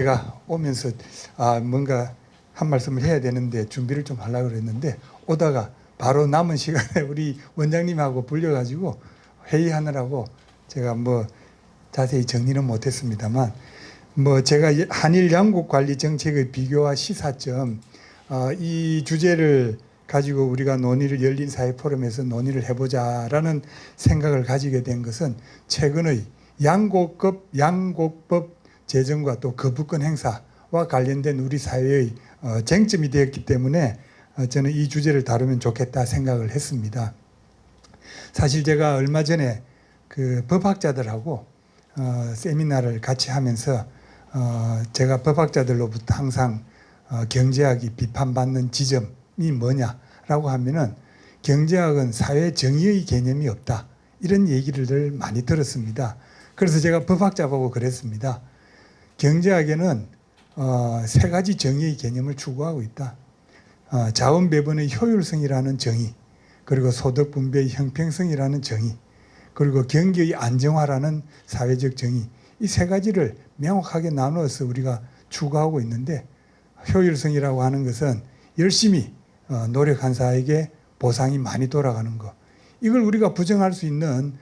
제가 오면서 뭔가 한 말씀을 해야 되는데 준비를 좀 하려고 그랬는데 오다가 바로 남은 시간에 우리 원장님하고 불려가지고 회의하느라고 제가 뭐 자세히 정리는 못했습니다만 제가 한일 양국 관리 정책의 비교와 시사점 이 주제를 가지고 우리가 논의를 열린 사회 포럼에서 논의를 해보자라는 생각을 가지게 된 것은 최근의 양곡법 제정과 또 거부권 행사와 관련된 우리 사회의 쟁점이 되었기 때문에 저는 이 주제를 다루면 좋겠다 생각을 했습니다. 사실 제가 얼마 전에 그 법학자들하고 세미나를 같이 하면서 제가 법학자들로부터 항상 경제학이 비판받는 지점이 뭐냐라고 하면은 경제학은 사회 정의의 개념이 없다 이런 얘기를 늘 많이 들었습니다. 그래서 제가 법학자 보고 그랬습니다. 경제학에는 세 가지 정의의 개념을 추구하고 있다. 자원 배분의 효율성이라는 정의, 그리고 소득 분배의 형평성이라는 정의, 그리고 경기의 안정화라는 사회적 정의, 이 세 가지를 명확하게 나누어서 우리가 추구하고 있는데, 효율성이라고 하는 것은 열심히 노력한 자에게 보상이 많이 돌아가는 것, 이걸 우리가 부정할 수 있는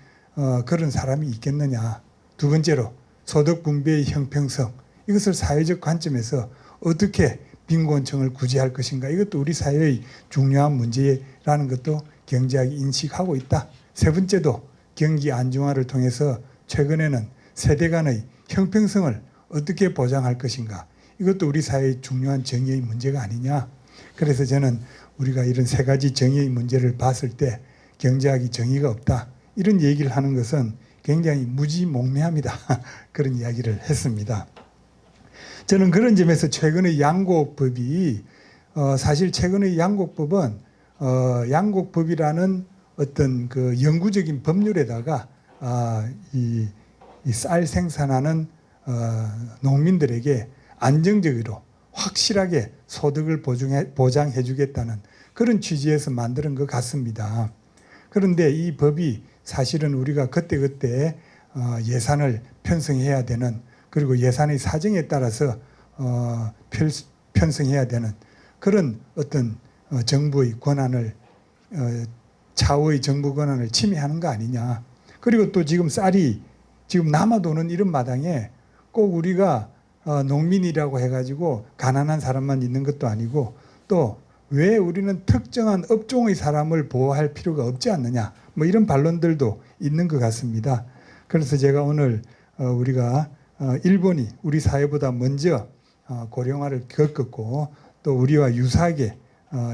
그런 사람이 있겠느냐. 두 번째로 소득 분배의 형평성, 이것을 사회적 관점에서 어떻게 빈곤층을 구제할 것인가, 이것도 우리 사회의 중요한 문제라는 것도 경제학이 인식하고 있다. 세 번째도 경기 안정화를 통해서 최근에는 세대 간의 형평성을 어떻게 보장할 것인가, 이것도 우리 사회의 중요한 정의의 문제가 아니냐. 그래서 저는 우리가 이런 세 가지 정의의 문제를 봤을 때 경제학이 정의가 없다, 이런 얘기를 하는 것은 굉장히 무지몽매합니다. 그런 이야기를 했습니다. 저는 그런 점에서 최근의 양곡법이 사실 최근의 양곡법은 양곡법이라는 어떤 그 영구적인 법률에다가 이 쌀 생산하는 농민들에게 안정적으로 확실하게 소득을 보장해 주겠다는 그런 취지에서 만드는 것 같습니다. 그런데 이 법이 사실은 우리가 그때그때 예산을 편성해야 되는, 그리고 예산의 사정에 따라서 편성해야 되는 그런 어떤 정부의 권한을, 차후의 정부 권한을 침해하는 거 아니냐. 그리고 또 지금 쌀이 지금 남아도는 이런 마당에 꼭 우리가 농민이라고 해가지고 가난한 사람만 있는 것도 아니고, 또 왜 우리는 특정한 업종의 사람을 보호할 필요가 없지 않느냐, 뭐 이런 반론들도 있는 것 같습니다. 그래서 제가 오늘 우리가 일본이 우리 사회보다 먼저 고령화를 겪었고, 또 우리와 유사하게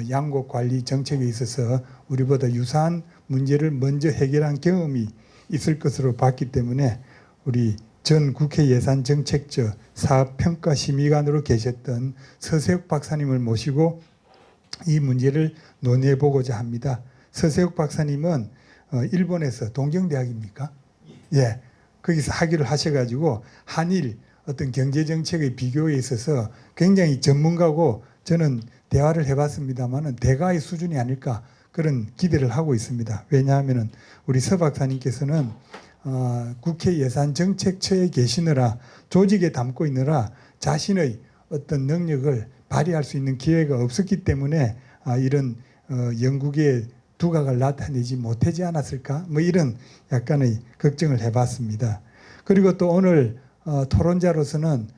양곡 관리 정책에 있어서 우리보다 유사한 문제를 먼저 해결한 경험이 있을 것으로 봤기 때문에 우리 전 국회 예산정책처 사업평가심의관으로 계셨던 서세욱 박사님을 모시고 이 문제를 논의해 보고자 합니다. 서세욱 박사님은 일본에서 동경대학입니까? 예, 거기서 학위를 하셔가지고 한일 어떤 경제정책의 비교에 있어서 굉장히 전문가고, 저는 대화를 해봤습니다만은 대가의 수준이 아닐까 그런 기대를 하고 있습니다. 왜냐하면은 우리 서 박사님께서는 국회 예산정책처에 계시느라, 조직에 담고 있느라 자신의 어떤 능력을 발휘할 수 있는 기회가 없었기 때문에 이런 영국의 두각을 나타내지 못하지 않았을까, 뭐 이런 약간의 걱정을 해봤습니다. 그리고 또 오늘 토론자로서는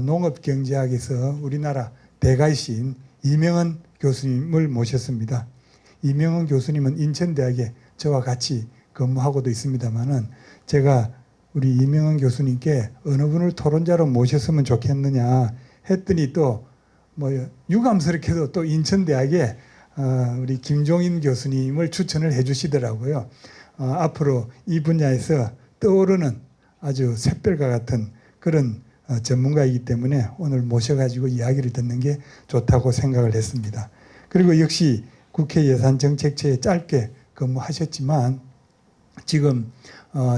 농업경제학에서 우리나라 대가이신 이명헌 교수님을 모셨습니다. 이명헌 교수님은 인천대학에 저와 같이 근무하고도 있습니다만은, 제가 우리 이명헌 교수님께 어느 분을 토론자로 모셨으면 좋겠느냐 했더니 또 뭐 유감스럽게도 또 인천대학에 우리 김종인 교수님을 추천을 해주시더라고요. 앞으로 이 분야에서 떠오르는 아주 샛별과 같은 그런 전문가이기 때문에 오늘 모셔가지고 이야기를 듣는 게 좋다고 생각을 했습니다. 그리고 역시 국회 예산정책처에 짧게 근무하셨지만 지금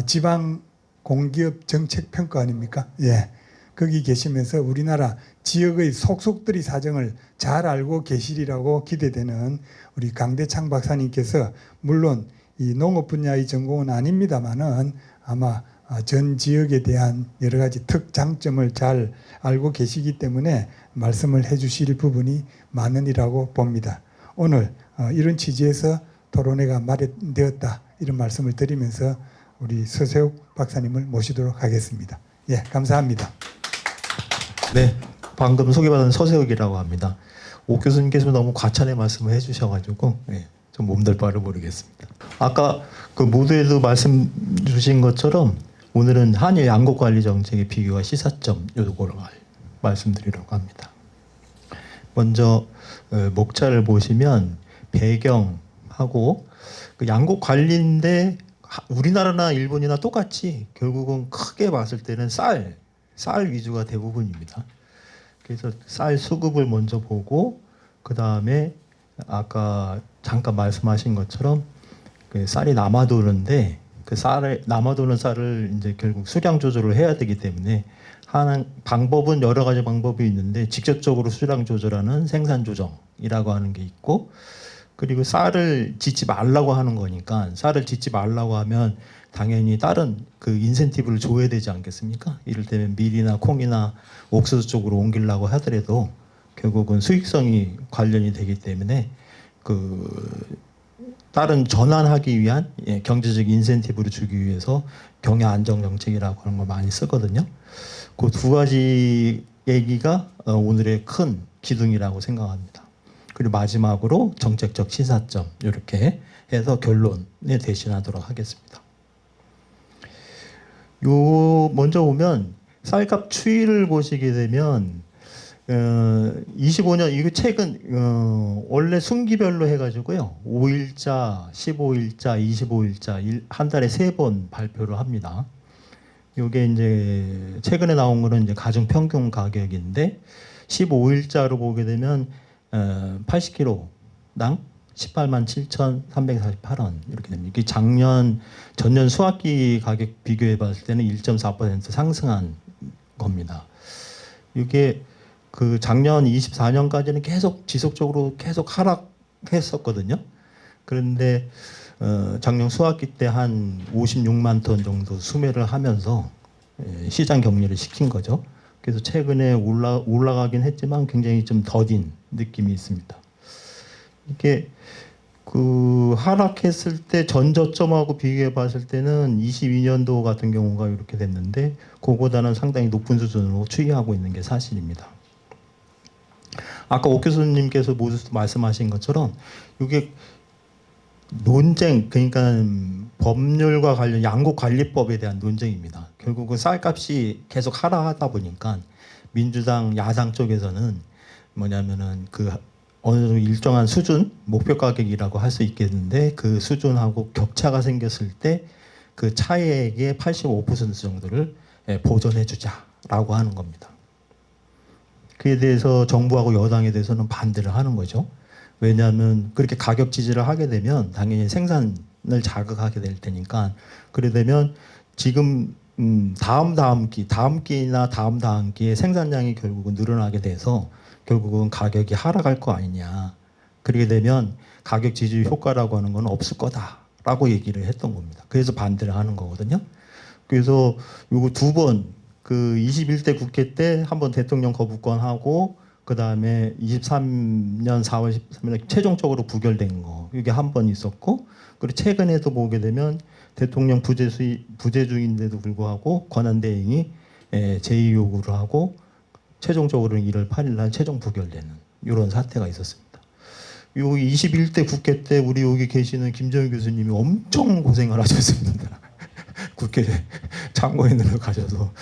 지방 공기업 정책평가 아닙니까? 예. 거기 계시면서 우리나라 지역의 속속들이 사정을 잘 알고 계시리라고 기대되는 우리 강대창 박사님께서, 물론 이 농업 분야의 전공은 아닙니다만은 아마 전 지역에 대한 여러 가지 특장점을 잘 알고 계시기 때문에 말씀을 해주실 부분이 많으리라고 봅니다. 오늘 이런 취지에서 토론회가 마련되었다 이런 말씀을 드리면서 우리 서세욱 박사님을 모시도록 하겠습니다. 예, 감사합니다. 네, 방금 소개받은 서세욱이라고 합니다. 오 교수님께서 너무 과찬의 말씀을 해주셔가지고 좀 몸둘 바를 모르겠습니다. 아까 그 모두에도 말씀 주신 것처럼 오늘은 한일 양국관리 정책의 비교와 시사점 요거를 말씀드리려고 합니다. 먼저 목차를 보시면 배경하고 그 양국 관리인데 우리나라나 일본이나 똑같이 결국은 크게 봤을 때는 쌀 위주가 대부분입니다. 그래서 쌀 수급을 먼저 보고 그 다음에 아까 잠깐 말씀하신 것처럼 그 쌀이 남아도는데 그 남아도는 쌀을 이제 결국 수량 조절을 해야 되기 때문에 하는 방법은 여러 가지 방법이 있는데 직접적으로 수량 조절하는 생산 조정이라고 하는 게 있고, 그리고 쌀을 짓지 말라고 하는 거니까 쌀을 짓지 말라고 하면 당연히 다른 그 인센티브를 줘야 되지 않겠습니까? 이를테면 밀이나 콩이나 옥수수 쪽으로 옮기려고 하더라도 결국은 수익성이 관련이 되기 때문에 그 다른 전환하기 위한 경제적 인센티브를 주기 위해서 경영 안정 정책이라고 하는 걸 많이 쓰거든요. 그 두 가지 얘기가 오늘의 큰 기둥이라고 생각합니다. 그리고 마지막으로 정책적 시사점 이렇게 해서 결론에 대신하도록 하겠습니다. 요 먼저 보면 쌀값 추이를 보시게 되면 25년 이거 최근 원래 순기별로 해가지고요 5일자, 15일자, 25일자 한 달에 3번 발표를 합니다. 이게 이제 최근에 나온 거는 이제 가정 평균 가격인데 15일자로 보게 되면 80kg당 18만 7,348원 이렇게 됩니다. 이게 전년 수학기 가격 비교해 봤을 때는 1.4% 상승한 겁니다. 이게 그 작년 24년까지는 계속 지속적으로 계속 하락했었거든요. 그런데 작년 수학기 때 한 56만 톤 정도 수매를 하면서 시장 격리를 시킨 거죠. 그래서 최근에 올라가긴 했지만 굉장히 좀 더딘 느낌이 있습니다. 이게 그 하락했을 때 전 저점하고 비교해 봤을 때는 22년도 같은 경우가 이렇게 됐는데 그거보다는 상당히 높은 수준으로 추이하고 있는 게 사실입니다. 아까 오 교수님께서 모두 말씀하신 것처럼 이게 논쟁, 그러니까 법률과 관련 양국관리법에 대한 논쟁입니다. 결국은 쌀값이 계속 하락하다 보니까 민주당 야당 쪽에서는 뭐냐면은 그 어느 정도 일정한 수준 목표 가격이라고 할 수 있겠는데 그 수준하고 격차가 생겼을 때 그 차액의 85% 정도를 보전해 주자라고 하는 겁니다. 그에 대해서 정부하고 여당에 대해서는 반대를 하는 거죠. 왜냐하면 그렇게 가격 지지를 하게 되면 당연히 생산을 자극하게 될 테니까, 그래 되면 지금 다음 기나 다음 기에 생산량이 결국은 늘어나게 돼서 결국은 가격이 하락할 거 아니냐. 그렇게 되면 가격 지지 효과라고 하는 건 없을 거다라고 얘기를 했던 겁니다. 그래서 반대를 하는 거거든요. 그래서 요거 두 번 그 21대 국회 때 한 번 대통령 거부권 하고 그 다음에 23년 4월 13일 최종적으로 부결된 거 이게 한 번 있었고, 그리고 최근에도 보게 되면 대통령 부재중인데도 불구하고 권한대행이 제의 요구를 하고 최종적으로는 1월 8일 날 최종 부결되는 이런 사태가 있었습니다. 요 21대 국회 때 우리 여기 계시는 김정일 교수님이 엄청 고생을 하셨습니다. 국회 참고인으로 가셔서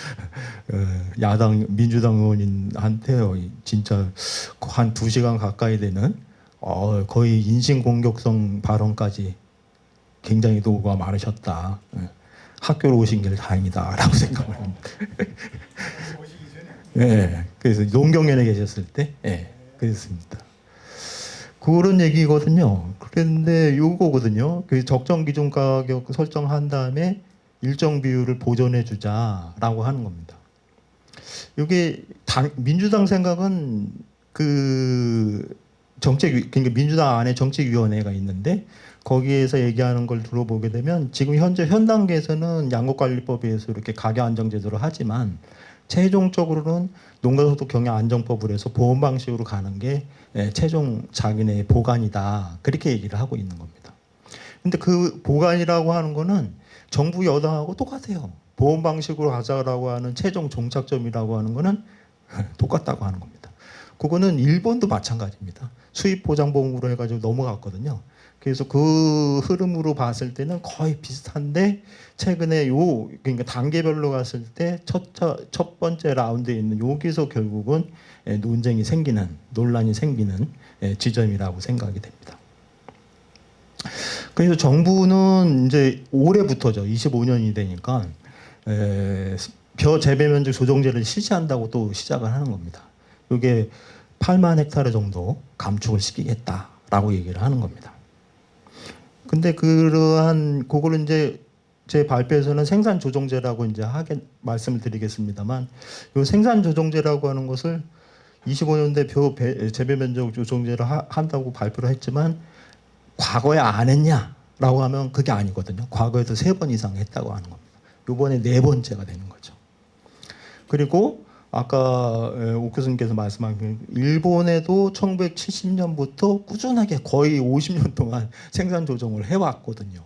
야당 민주당 의원한테 진짜 한 2시간 가까이 되는 거의 인신공격성 발언까지 굉장히 노고가 많으셨다. 학교로 오신 길 다행이다라고 생각을 합니다. 네, 그래서 농경연에 계셨을 때, 그랬습니다. 그런 얘기거든요. 그런데 요거거든요. 그 적정 기준 가격 설정한 다음에 일정 비율을 보존해 주자라고 하는 겁니다. 이게 민주당 생각은 그 그러니까 민주당 안에 정책위원회가 있는데 거기에서 얘기하는 걸 들어보게 되면 지금 현재 현 단계에서는 양곡관리법에 의해서 이렇게 가격 안정제도를 하지만 최종적으로는 농가소득 경영 안정법을 해서 보험 방식으로 가는 게 최종 자기네 보관이다 그렇게 얘기를 하고 있는 겁니다. 근데 그 보관이라고 하는 거는 정부 여당하고 똑같아요. 보험 방식으로 가자라고 하는 최종 종착점이라고 하는 거는 똑같다고 하는 겁니다. 그거는 일본도 마찬가지입니다. 수입 보장 보험으로 해가지고 넘어갔거든요. 그래서 그 흐름으로 봤을 때는 거의 비슷한데 최근에 그러니까 단계별로 갔을 때 첫 번째 라운드에 있는 여기서 결국은 논쟁이 생기는 논란이 생기는 지점이라고 생각이 됩니다. 그래서 정부는 이제 올해부터죠. 25년이 되니까 벼 재배 면적 조정제를 실시한다고 또 시작을 하는 겁니다. 이게 8만 헥타르 정도 감축을 시키겠다라고 얘기를 하는 겁니다. 근데 그거를 이제 제 발표에서는 생산 조정제라고 이제 말씀을 드리겠습니다만, 이 생산 조정제라고 하는 것을 25년대 벼 재배 면적 조정제를 한다고 발표를 했지만 과거에 안 했냐라고 하면 그게 아니거든요. 과거에도 3번 이상 했다고 하는 겁니다. 이번에 4번째가 되는 거죠. 그리고 아까 오 교수님께서 말씀하신 일본에도 1970년부터 꾸준하게 거의 50년 동안 생산 조정을 해왔거든요.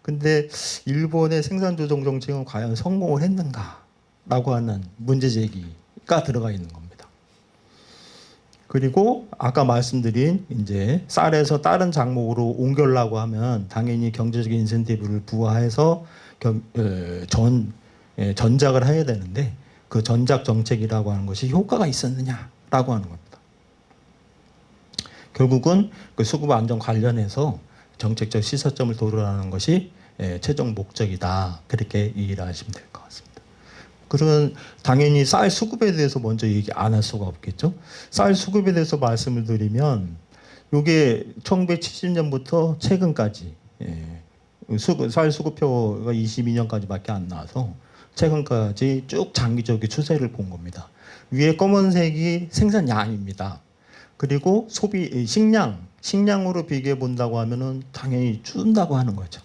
근데 일본의 생산 조정 정책은 과연 성공을 했는가라고 하는 문제 제기가 들어가 있는 겁니다. 그리고 아까 말씀드린 이제 쌀에서 다른 작목으로 옮겨려고 하면 당연히 경제적인 인센티브를 부과해서 전작을 해야 되는데 그 전작 정책이라고 하는 것이 효과가 있었느냐라고 하는 겁니다. 결국은 그 수급 안정 관련해서 정책적 시사점을 도출하는 것이 최종 목적이다. 그렇게 얘기를 하시면 될 것 같습니다. 그런 당연히 쌀 수급에 대해서 먼저 얘기 안 할 수가 없겠죠. 쌀 수급에 대해서 말씀을 드리면 이게 1970년부터 최근까지 쌀 수급표가 22년까지밖에 안 나와서 최근까지 쭉 장기적인 추세를 본 겁니다. 위에 검은색이 생산량입니다. 그리고 식량으로 비교해 본다고 하면은 당연히 준다고 하는 거죠.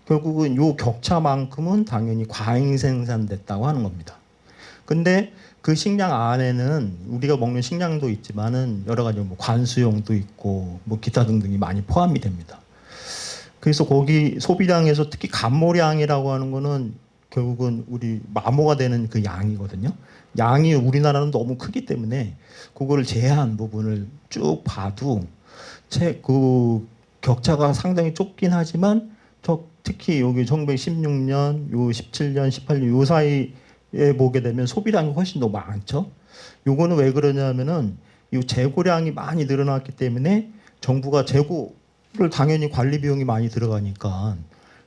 결국은 요 격차만큼은 당연히 과잉 생산됐다고 하는 겁니다. 근데 그 식량 안에는 우리가 먹는 식량도 있지만은 여러 가지 뭐 관수용도 있고 뭐 기타 등등이 많이 포함이 됩니다. 그래서 거기 소비량에서 특히 감모량이라고 하는 거는 결국은 우리 마모가 되는 그 양이거든요. 양이 우리나라는 너무 크기 때문에 그거를 제한 부분을 쭉 봐도 그 격차가 상당히 좁긴 하지만 특히 여기 1916년, 요 17년, 18년 요 사이에 보게 되면 소비량이 훨씬 더 많죠. 요거는 왜 그러냐면은 이 재고량이 많이 늘어났기 때문에 정부가 재고를 당연히 관리 비용이 많이 들어가니까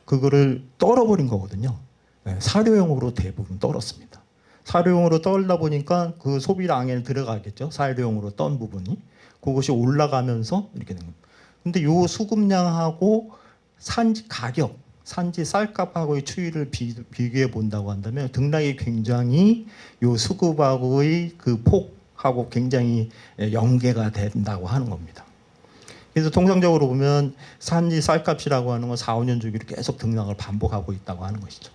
그거를 떨어버린 거거든요. 사료용으로 대부분 떨었습니다. 사료용으로 떨다 보니까 그 소비량에 들어가겠죠. 사료용으로 떤 부분이 그것이 올라가면서 이렇게 된 겁니다. 근데 요 수급량하고 산지 가격, 산지 쌀값하고의 추이를 비교해 본다고 한다면 등락이 굉장히 요 수급하고의 그 폭하고 굉장히 연계가 된다고 하는 겁니다. 그래서 통상적으로 보면 산지 쌀값이라고 하는 건 4, 5년 주기로 계속 등락을 반복하고 있다고 하는 것이죠.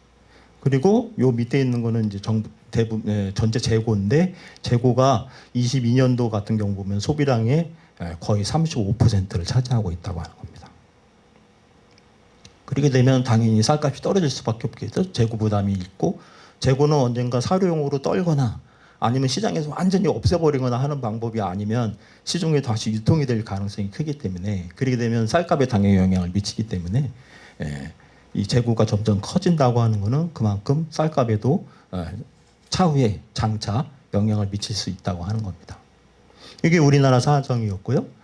그리고 요 밑에 있는 거는 이제 대부분 전체 재고인데 재고가 22년도 같은 경우 보면 소비량의 거의 35%를 차지하고 있다고 하는 겁니다. 그렇게 되면 당연히 쌀값이 떨어질 수밖에 없겠죠. 재고 부담이 있고 재고는 언젠가 사료용으로 떨거나 아니면 시장에서 완전히 없애버리거나 하는 방법이 아니면 시중에 다시 유통이 될 가능성이 크기 때문에 그렇게 되면 쌀값에 당연히 영향을 미치기 때문에 이 재고가 점점 커진다고 하는 것은 그만큼 쌀값에도 차후에 장차 영향을 미칠 수 있다고 하는 겁니다. 이게 우리나라 사정이었고요.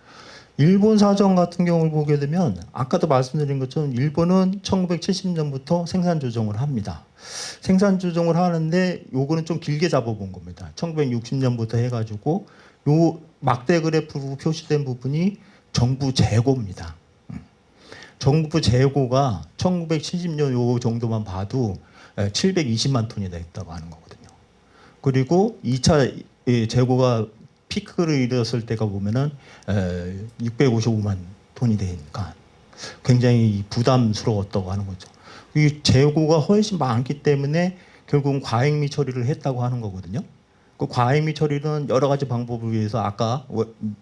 일본 사정 같은 경우를 보게 되면 아까도 말씀드린 것처럼 일본은 1970년부터 생산 조정을 합니다. 생산 조정을 하는데 요거는 좀 길게 잡아본 겁니다. 1960년부터 해가지고 요 막대 그래프로 표시된 부분이 정부 재고입니다. 정부 재고가 1970년 요 정도만 봐도 720만 톤이 됐다고 하는 거거든요. 그리고 2차 재고가 피크를 이뤘을 때가 보면은 655만 톤이 되니까 굉장히 부담스러웠다고 하는 거죠. 이 재고가 훨씬 많기 때문에 결국은 과잉미 처리를 했다고 하는 거거든요. 그 과잉미 처리는 여러 가지 방법을 위해서 아까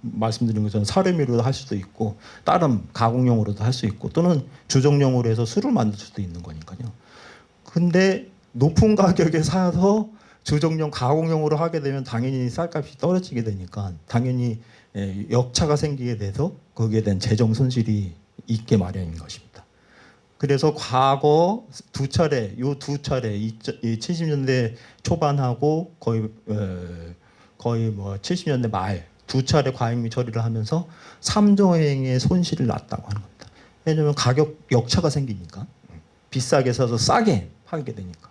말씀드린 것처럼 사료미로도 할 수도 있고 다른 가공용으로도 할 수 있고 또는 주정용으로 해서 술을 만들 수도 있는 거니까요. 근데 높은 가격에 사서 주정용 가공용으로 하게 되면 당연히 쌀값이 떨어지게 되니까 당연히 역차가 생기게 돼서 거기에 대한 재정 손실이 있게 마련인 것입니다. 그래서 과거 두 차례, 요 두 차례, 70년대 초반하고 거의 뭐 70년대 말 두 차례 과잉미 처리를 하면서 3조행의 손실을 났다고 하는 겁니다. 왜냐하면 가격 역차가 생기니까 비싸게 사서 싸게 팔게 되니까.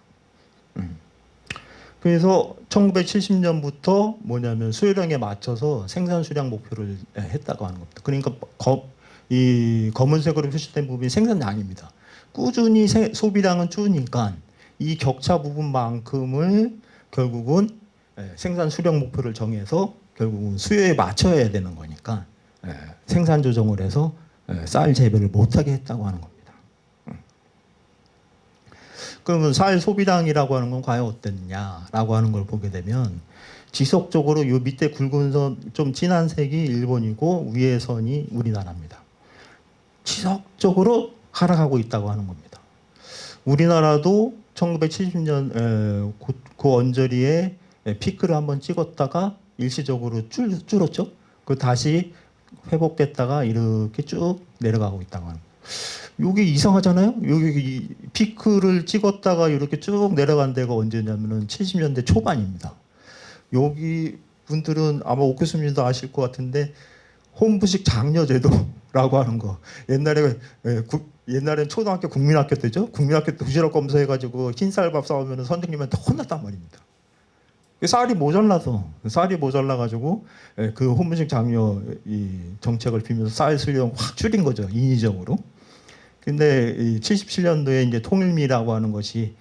그래서 1970년부터 뭐냐면 수요량에 맞춰서 생산 수량 목표를 했다고 하는 겁니다. 그러니까 이 검은색으로 표시된 부분이 생산량입니다. 꾸준히 소비량은 줄으니까 이 격차 부분만큼을 결국은 생산 수량 목표를 정해서 결국은 수요에 맞춰야 되는 거니까 생산 조정을 해서 쌀 재배를 못하게 했다고 하는 겁니다. 그러면 쌀 소비량이라고 하는 건 과연 어땠냐라고 하는 걸 보게 되면 지속적으로 요 밑에 굵은 선 좀 진한 색이 일본이고 위에 선이 우리나라입니다. 지속적으로 하락하고 있다고 하는 겁니다. 우리나라도 1970년 그 언저리에 피크를 한번 찍었다가 일시적으로 줄었죠. 그 다시 회복됐다가 이렇게 쭉 내려가고 있다고 하는 겁니다. 여기 이상하잖아요. 여기 피크를 찍었다가 이렇게 쭉 내려간 데가 언제냐면은 70년대 초반입니다. 여기 분들은 아마 오 교수님도 아실 것 같은데 혼부식 장려제도라고 하는 거. 옛날엔 초등학교 국민학교 때죠. 국민학교 때 도시락 검사해가지고 흰쌀밥 싸우면 선생님한테 혼났단 말입니다. 쌀이 모자라가지고 그 혼부식 장려 이 정책을 피면서 쌀 수령 확 줄인 거죠. 인위적으로. 근데 77년도에 이제 통일미라고 하는 것이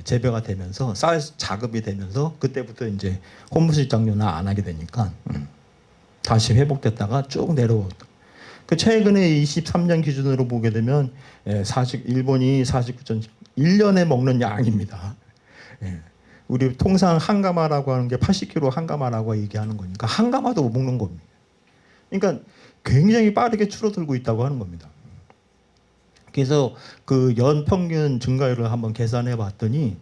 재배가 되면서 쌀 자급이 되면서 그때부터 이제 혼부식 장려는 안 하게 되니까 다시 회복됐다가 쭉 내려오고. 그 최근에 23년 기준으로 보게 되면 일본이 49전 1년에 먹는 양입니다. 우리 통상 한가마라고 하는 게 80kg 한가마라고 얘기하는 거니까 한가마도 못 먹는 겁니다. 그러니까 굉장히 빠르게 줄어들고 있다고 하는 겁니다. 그래서 그 연 평균 증가율을 한번 계산해 봤더니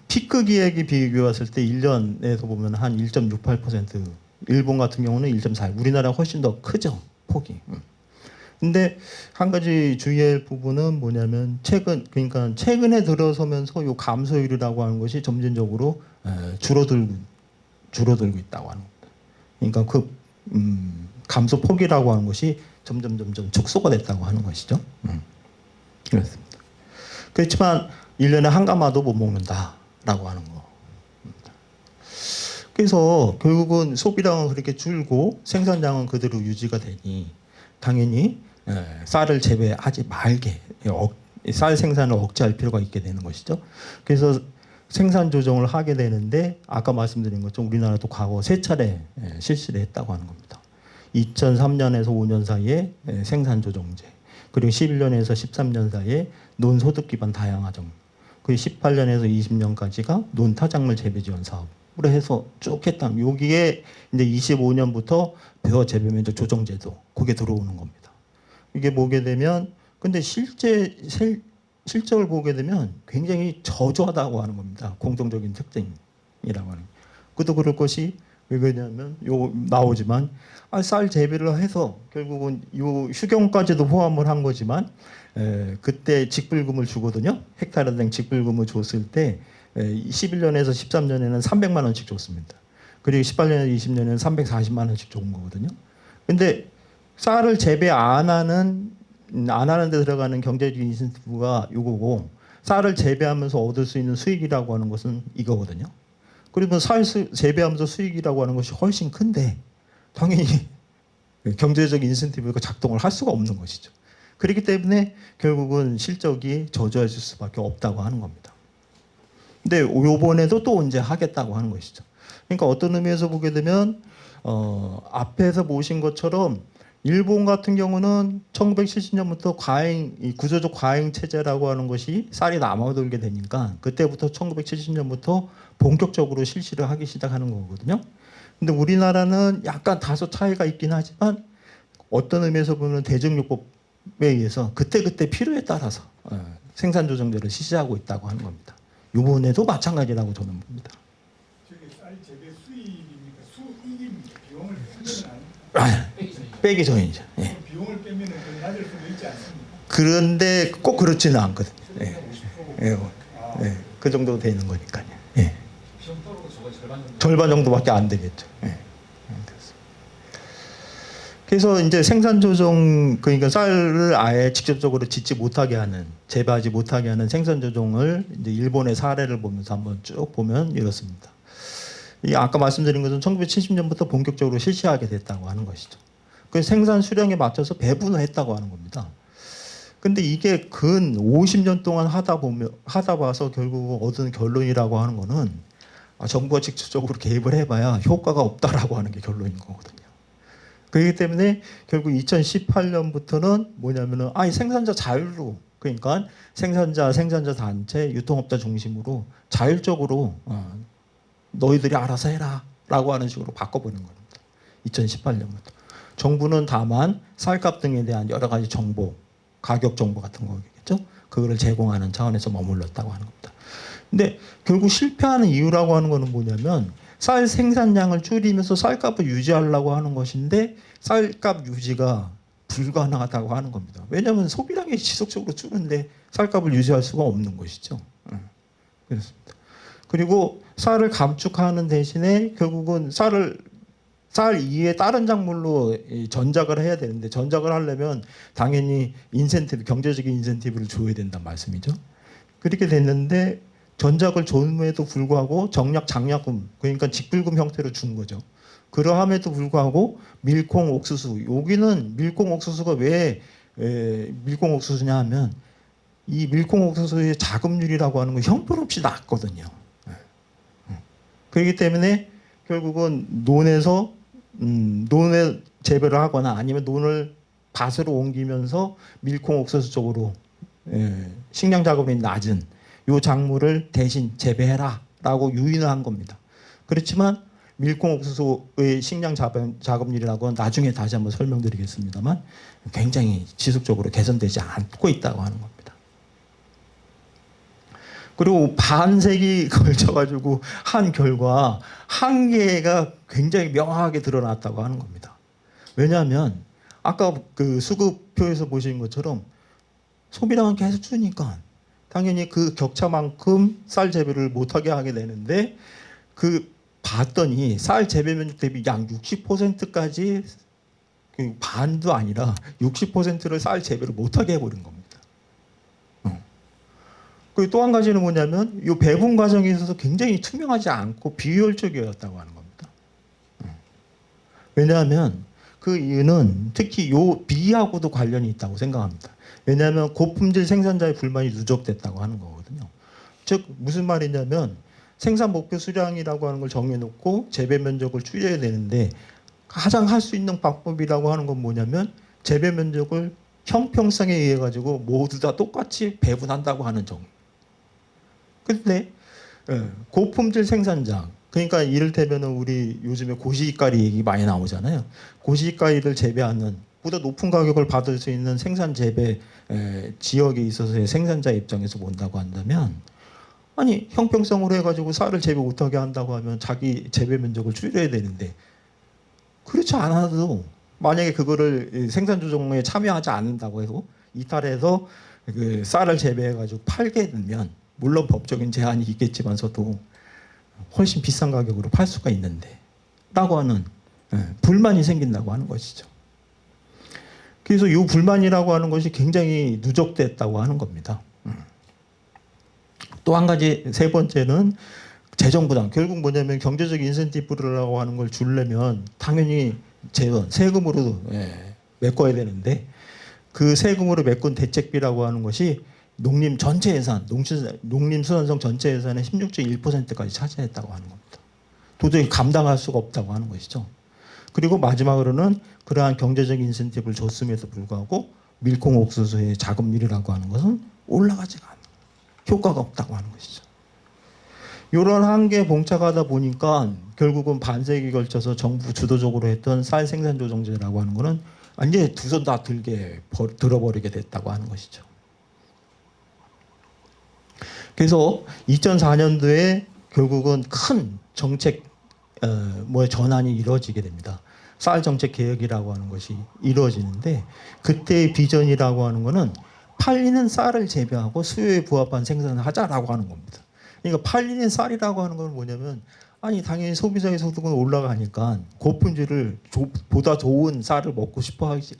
피크 기획이 비교했을 때 1년에서 보면 한 1.68%, 일본 같은 경우는 1.4, 우리나라가 훨씬 더 크죠, 폭이. 근데 한 가지 주의할 부분은 뭐냐면 그러니까 최근에 들어서면서 요 감소율이라고 하는 것이 점진적으로 줄어들고 있다고 하는 겁니다. 그러니까 그 감소 폭이라고 하는 것이 점점 축소가 됐다고 하는 것이죠. 그렇습니다. 그렇지만 1년에 한 가마도 못 먹는다라고 하는 거. 그래서 결국은 소비량은 그렇게 줄고 생산량은 그대로 유지가 되니 당연히 쌀을 재배하지 말게 쌀 생산을 억제할 필요가 있게 되는 것이죠. 그래서 생산 조정을 하게 되는데 아까 말씀드린 것처럼 우리나라도 과거 3차례 실시를 했다고 하는 겁니다. 2003년에서 5년 사이에 생산 조정제, 그리고 11년에서 13년 사이에 논소득 기반 다양화정, 그리고 18년에서 20년까지가 논타작물 재배 지원 사업으로 해서 쭉 했다. 여기에 이제 25년부터 벼 재배 면적 조정제도 그게 들어오는 겁니다. 이게 보게 되면 근데 실적을 보게 되면 굉장히 저조하다고 하는 겁니다. 공통적인 특징이라고 하는. 그것도 그럴 것이 왜 그러냐면 요 나오지만 쌀 재배를 해서 결국은 요 휴경까지도 포함을 한 거지만 그때 직불금을 주거든요. 헥타르당 직불금을 줬을 때 11년에서 13년에는 300만 원씩 줬습니다. 그리고 18년에서 20년에는 340만 원씩 준 거거든요. 근데 쌀을 재배 안 하는 데 들어가는 경제적 인센티브가 이거고 쌀을 재배하면서 얻을 수 있는 수익이라고 하는 것은 이거거든요. 그러면 쌀 재배하면서 수익이라고 하는 것이 훨씬 큰데 당연히 경제적 인센티브가 작동을 할 수가 없는 것이죠. 그렇기 때문에 결국은 실적이 저조해질 수밖에 없다고 하는 겁니다. 근데 이번에도 또 언제 하겠다고 하는 것이죠. 그러니까 어떤 의미에서 보게 되면 앞에서 보신 것처럼 일본 같은 경우는 1970년부터 이 구조적 과잉 체제라고 하는 것이 쌀이 남아돌게 되니까 그때부터 1970년부터 본격적으로 실시를 하기 시작하는 거거든요. 근데 우리나라는 약간 다소 차이가 있긴 하지만 어떤 의미에서 보면 대정요법에 의해서 그때그때 필요에 따라서 생산 조정제를 실시하고 있다고 하는 겁니다. 이번에도 마찬가지라고 저는 봅니다. 저기 쌀 재배 수입입니까? 수익입니까? 비용을 빼면 빼기 전이죠. 예. 비용을 빼면 더 낮을 수도 있지 않습니까? 그런데 꼭 그렇지는 않거든요. 예. 예. 아, 예. 그 정도 되는 거니까요. 예. 절반 정도밖에 안 되겠죠. 예. 그래서 이제 생산 조정, 그러니까 쌀을 아예 직접적으로 짓지 못하게 하는, 재배하지 못하게 하는 생산 조정을 이제 일본의 사례를 보면서 한번 쭉 보면 이렇습니다. 이 아까 말씀드린 것은 1970년부터 본격적으로 실시하게 됐다고 하는 것이죠. 그 생산 수량에 맞춰서 배분을 했다고 하는 겁니다. 근데 이게 근 50년 동안 하다 봐서 결국 얻은 결론이라고 하는 거는 정부가 직접적으로 개입을 해봐야 효과가 없다라고 하는 게 결론인 거거든요. 그렇기 때문에 결국 2018년부터는 뭐냐면은 생산자 자율로, 그러니까 생산자 단체, 유통업자 중심으로 자율적으로 너희들이 알아서 해라라고 하는 식으로 바꿔보는 겁니다. 2018년부터 정부는 다만 쌀값 등에 대한 여러 가지 정보, 가격 정보 같은 거겠죠. 그거를 제공하는 차원에서 머물렀다고 하는 겁니다. 근데 결국 실패하는 이유라고 하는 거는 뭐냐면 쌀 생산량을 줄이면서 쌀값을 유지하려고 하는 것인데 쌀값 유지가 불가능하다고 하는 겁니다. 왜냐하면 소비량이 지속적으로 줄는데 쌀값을 유지할 수가 없는 것이죠. 그렇습니다. 그리고 쌀을 감축하는 대신에 결국은 쌀 이외에 다른 작물로 전작을 해야 되는데 전작을 하려면 당연히 경제적인 인센티브를 줘야 된다는 말씀이죠. 그렇게 됐는데 전작을 줬음에도 불구하고 장약금, 그러니까 직불금 형태로 준 거죠. 그러함에도 불구하고 밀콩 옥수수, 여기는 밀콩 옥수수가 왜 밀콩 옥수수냐 하면 이 밀콩 옥수수의 자급률이라고 하는 건 형편없이 낮거든요. 그렇기 때문에 결국은 논에 재배를 하거나 아니면 논을 밭으로 옮기면서 밀콩 옥수수 쪽으로 식량 자급률이 낮은 이 작물을 대신 재배해라라고 유인을 한 겁니다. 그렇지만 밀콩 옥수수의 식량 자급률이라고 나중에 다시 한번 설명드리겠습니다만 굉장히 지속적으로 개선되지 않고 있다고 하는 겁니다. 그리고 반세기 걸쳐가지고 한 결과 한계가 굉장히 명확하게 드러났다고 하는 겁니다. 왜냐하면 아까 그 수급표에서 보신 것처럼 소비량은 계속 주니까 당연히 그 격차만큼 쌀 재배를 못하게 하게 되는데 봤더니 쌀 재배 면적 대비 약 60%까지 반도 아니라 60%를 쌀 재배를 못하게 해버린 겁니다. 그리고 또 한 가지는 뭐냐면 이 배분 과정에 있어서 굉장히 투명하지 않고 비효율적이었다고 하는 겁니다. 왜냐하면 그 이유는 특히 요 B하고도 관련이 있다고 생각합니다. 왜냐하면 고품질 생산자의 불만이 누적됐다고 하는 거거든요. 즉 무슨 말이냐면 생산 목표 수량이라고 하는 걸 정해놓고 재배 면적을 줄여야 되는데 가장 할 수 있는 방법이라고 하는 건 뭐냐면 재배 면적을 형평성에 의해 가지고 모두 다 똑같이 배분한다고 하는 정. 근데 고품질 생산자, 그러니까 이를테면 우리 요즘에 고시가리 얘기 많이 나오잖아요. 고시가리를 재배하는 보다 높은 가격을 받을 수 있는 생산 재배 지역에 있어서의 생산자 입장에서 본다고 한다면 형평성으로 해가지고 쌀을 재배 못하게 한다고 하면 자기 재배 면적을 줄여야 되는데 그렇지 않아도 만약에 그거를 생산 조정에 참여하지 않는다고 해도 이탈해서 그 쌀을 재배해가지고 팔게 되면 물론 법적인 제한이 있겠지만서도 훨씬 비싼 가격으로 팔 수가 있는데 라고 하는 불만이 생긴다고 하는 것이죠. 그래서 이 불만이라고 하는 것이 굉장히 누적됐다고 하는 겁니다. 또 한 가지 세 번째는 재정부담. 결국 뭐냐면 경제적 인센티브라고 하는 걸 주려면 당연히 세금으로 메꿔야 되는데 그 세금으로 메꾼 대책비라고 하는 것이 농림 전체 예산, 농림수산성 전체 예산의 16.1%까지 차지했다고 하는 겁니다. 도저히 감당할 수가 없다고 하는 것이죠. 그리고 마지막으로는 그러한 경제적 인센티브를 줬음에도 불구하고 밀콩 옥수수의 작업률이라고 하는 것은 올라가지가 않아요. 효과가 없다고 하는 것이죠. 이런 한계에 봉착하다 보니까 결국은 반세기 걸쳐서 정부 주도적으로 했던 쌀 생산 조정제라고 하는 것은 완전히 두 손 다 들어버리게 됐다고 하는 것이죠. 그래서 2004년도에 결국은 큰 정책 전환이 이루어지게 됩니다. 쌀 정책 개혁이라고 하는 것이 이루어지는데 그때의 비전이라고 하는 것은 팔리는 쌀을 재배하고 수요에 부합한 생산을 하자라고 하는 겁니다. 그러니까 팔리는 쌀이라고 하는 건 뭐냐면 아니 당연히 소비자의 소득은 올라가니까 고품질을 보다 좋은 쌀을 먹고 싶어 하지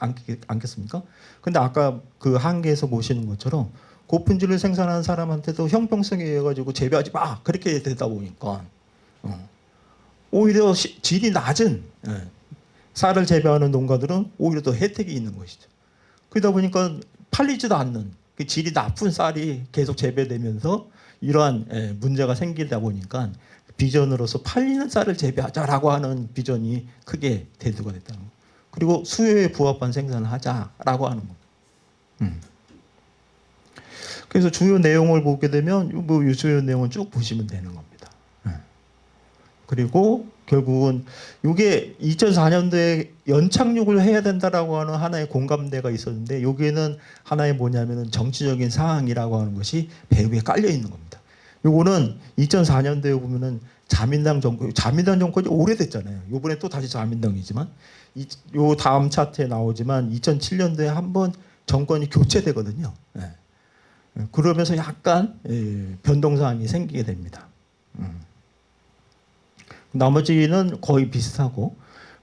않겠습니까? 근데 아까 그 한계에서 보시는 것처럼 고품질을 생산하는 사람한테도 형평성에 의해 가지고 재배하지 마 그렇게 되다 보니까 오히려 질이 낮은 쌀을 재배하는 농가들은 오히려 더 혜택이 있는 것이죠. 그러다 보니까 팔리지도 않는 그 질이 나쁜 쌀이 계속 재배되면서 이러한 문제가 생기다 보니까 비전으로서 팔리는 쌀을 재배하자라고 하는 비전이 크게 대두가 됐다는 거. 그리고 수요에 부합한 생산을 하자라고 하는 거. 그래서 주요 내용을 보게 되면 뭐 주요 내용은 쭉 보시면 되는 겁니다. 그리고 결국은 이게 2004년도에 연착륙을 해야 된다라고 하는 하나의 공감대가 있었는데 여기에는 하나의 뭐냐면은 정치적인 상황이라고 하는 것이 배후에 깔려 있는 겁니다. 요거는 2004년도에 보면은 자민당 정권이 오래됐잖아요. 요번에 또 다시 자민당이지만 요 다음 차트에 나오지만 2007년도에 한번 정권이 교체되거든요. 그러면서 약간 변동사항이 생기게 됩니다. 나머지는 거의 비슷하고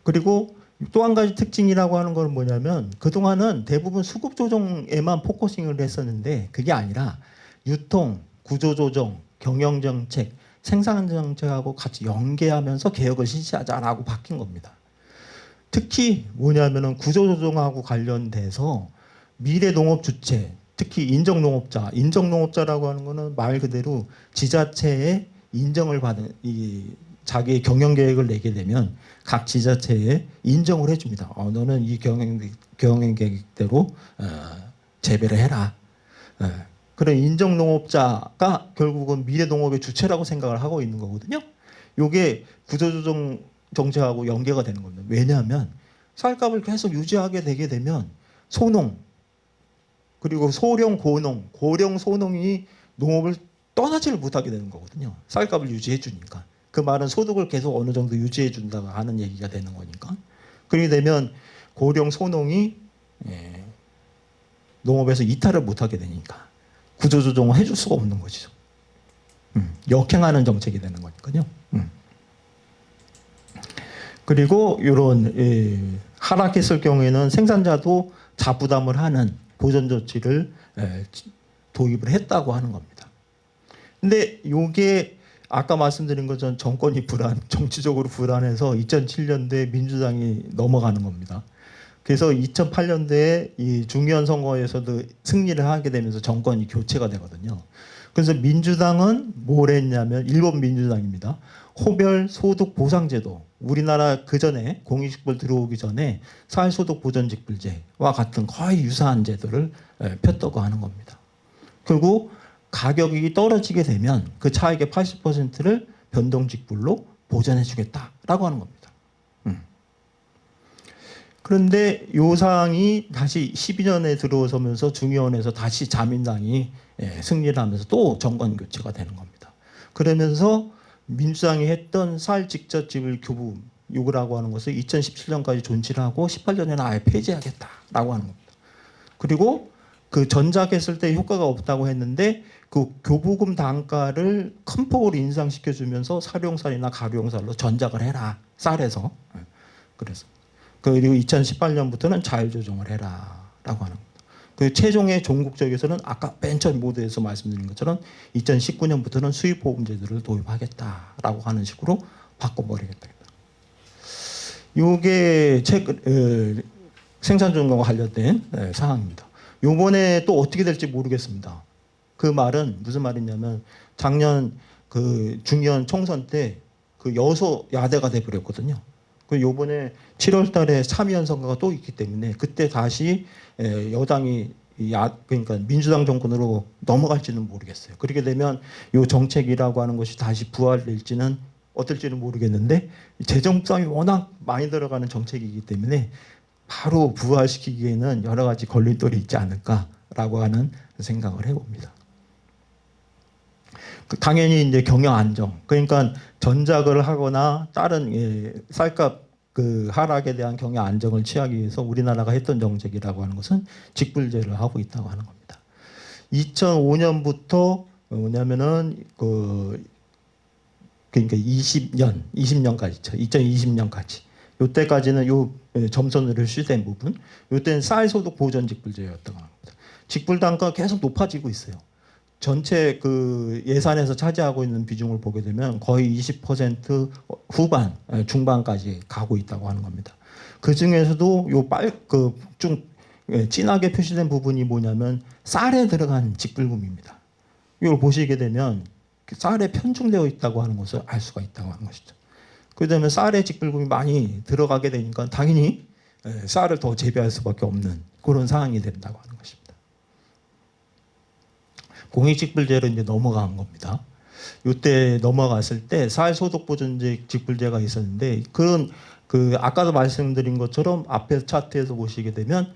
그리고 또 한 가지 특징이라고 하는 건 뭐냐면 그동안은 대부분 수급 조정에만 포커싱을 했었는데 그게 아니라 유통, 구조 조정, 경영 정책, 생산 정책하고 같이 연계하면서 개혁을 실시하자라고 바뀐 겁니다. 특히 뭐냐면은 구조 조정하고 관련돼서 미래 농업 주체, 특히 인정농업자라고 하는 거는 말 그대로 지자체의 인정을 받은 자기의 경영 계획을 내게 되면 각 지자체에 인정을 해줍니다. 너는 이 경영 계획대로 재배를 해라. 그런 인정 농업자가 결국은 미래 농업의 주체라고 생각을 하고 있는 거거든요. 이게 구조조정 정책하고 연계가 되는 겁니다. 왜냐하면 쌀값을 계속 유지하게 되게 되면 소농 그리고 소령 고농, 고령 소농이 농업을 떠나지를 못하게 되는 거거든요. 쌀값을 유지해 주니까. 그 말은 소득을 계속 어느 정도 유지해 준다고 하는 얘기가 되는 거니까. 그렇게 되면 고령 소농이 농업에서 이탈을 못하게 되니까 구조조정을 해줄 수가 없는 것이죠. 역행하는 정책이 되는 거니까요. 그리고 이런 하락했을 경우에는 생산자도 자부담을 하는 보전 조치를 도입을 했다고 하는 겁니다. 근데 이게 아까 말씀드린 것처럼 정권이 정치적으로 불안해서 2007년도에 민주당이 넘어가는 겁니다. 그래서 2008년도에 이 중의원 선거에서도 승리를 하게 되면서 정권이 교체가 되거든요. 그래서 민주당은 뭘 했냐면 일본 민주당입니다. 호별 소득 보상제도 우리나라 그 전에 공익직불 들어오기 전에 사회소득 보전직불제와 같은 거의 유사한 제도를 폈다고 하는 겁니다. 그리고 가격이 떨어지게 되면 그 차익의 80%를 변동직불로 보전해주겠다라고 하는 겁니다. 그런데 이 사항이 다시 12년에 들어서면서 중의원에서 다시 자민당이 승리를 하면서 또 정권 교체가 되는 겁니다. 그러면서 민주당이 했던 쌀 직접지불 교부 요구라고 하는 것을 2017년까지 존치를 하고 18년에는 아예 폐지하겠다라고 하는 겁니다. 그리고 그 전작했을 때 효과가 없다고 했는데 그 교부금 단가를 큰 폭으로 인상시켜주면서 사료용쌀이나 가루용쌀로 전작을 해라 쌀에서. 그래서 그리고 2018년부터는 자율조정을 해라라고 하는 겁니다. 그 최종의 종국적에서는 아까 맨 처음 모드에서 말씀드린 것처럼 2019년부터는 수입보험제도를 도입하겠다라고 하는 식으로 바꿔버리겠다. 이게 생산조정과 관련된 사항입니다. 이번에 또 어떻게 될지 모르겠습니다. 그 말은 무슨 말이냐면 작년 그 중의원 총선 때 그 여소야대가 돼버렸거든요. 그 요번에 7월 달에 참의원 선거가 또 있기 때문에 그때 다시 여당이 그러니까 민주당 정권으로 넘어갈지는 모르겠어요. 그렇게 되면 요 정책이라고 하는 것이 다시 부활될지는 어떨지는 모르겠는데 재정 부담이 워낙 많이 들어가는 정책이기 때문에 바로 부활시키기에는 여러 가지 걸림돌이 있지 않을까라고 하는 생각을 해봅니다. 당연히 이제 경영 안정, 그러니까 전작을 하거나 다른 쌀값 그 하락에 대한 경영 안정을 취하기 위해서 우리나라가 했던 정책이라고 하는 것은 직불제를 하고 있다고 하는 겁니다. 2005년부터 뭐냐면은 그러니까 20년까지죠. 2020년까지. 요때까지는 요 점선으로 시된 부분. 요때는 쌀소득 보전 직불제였다고 합니다. 직불 단가가 계속 높아지고 있어요. 전체 그 예산에서 차지하고 있는 비중을 보게 되면 거의 20% 후반, 중반까지 가고 있다고 하는 겁니다. 그 중에서도 좀 진하게 표시된 부분이 뭐냐면 쌀에 들어간 직불금입니다. 이걸 보시게 되면 쌀에 편중되어 있다고 하는 것을 알 수가 있다고 하는 것이죠. 그러면 쌀에 직불금이 많이 들어가게 되니까 당연히 쌀을 더 재배할 수밖에 없는 그런 상황이 된다고 하는 것입니다. 공익직불제로 이제 넘어간 겁니다. 이때 넘어갔을 때 쌀소득보전제 직불제가 있었는데 그런 아까도 말씀드린 것처럼 앞에 차트에서 보시게 되면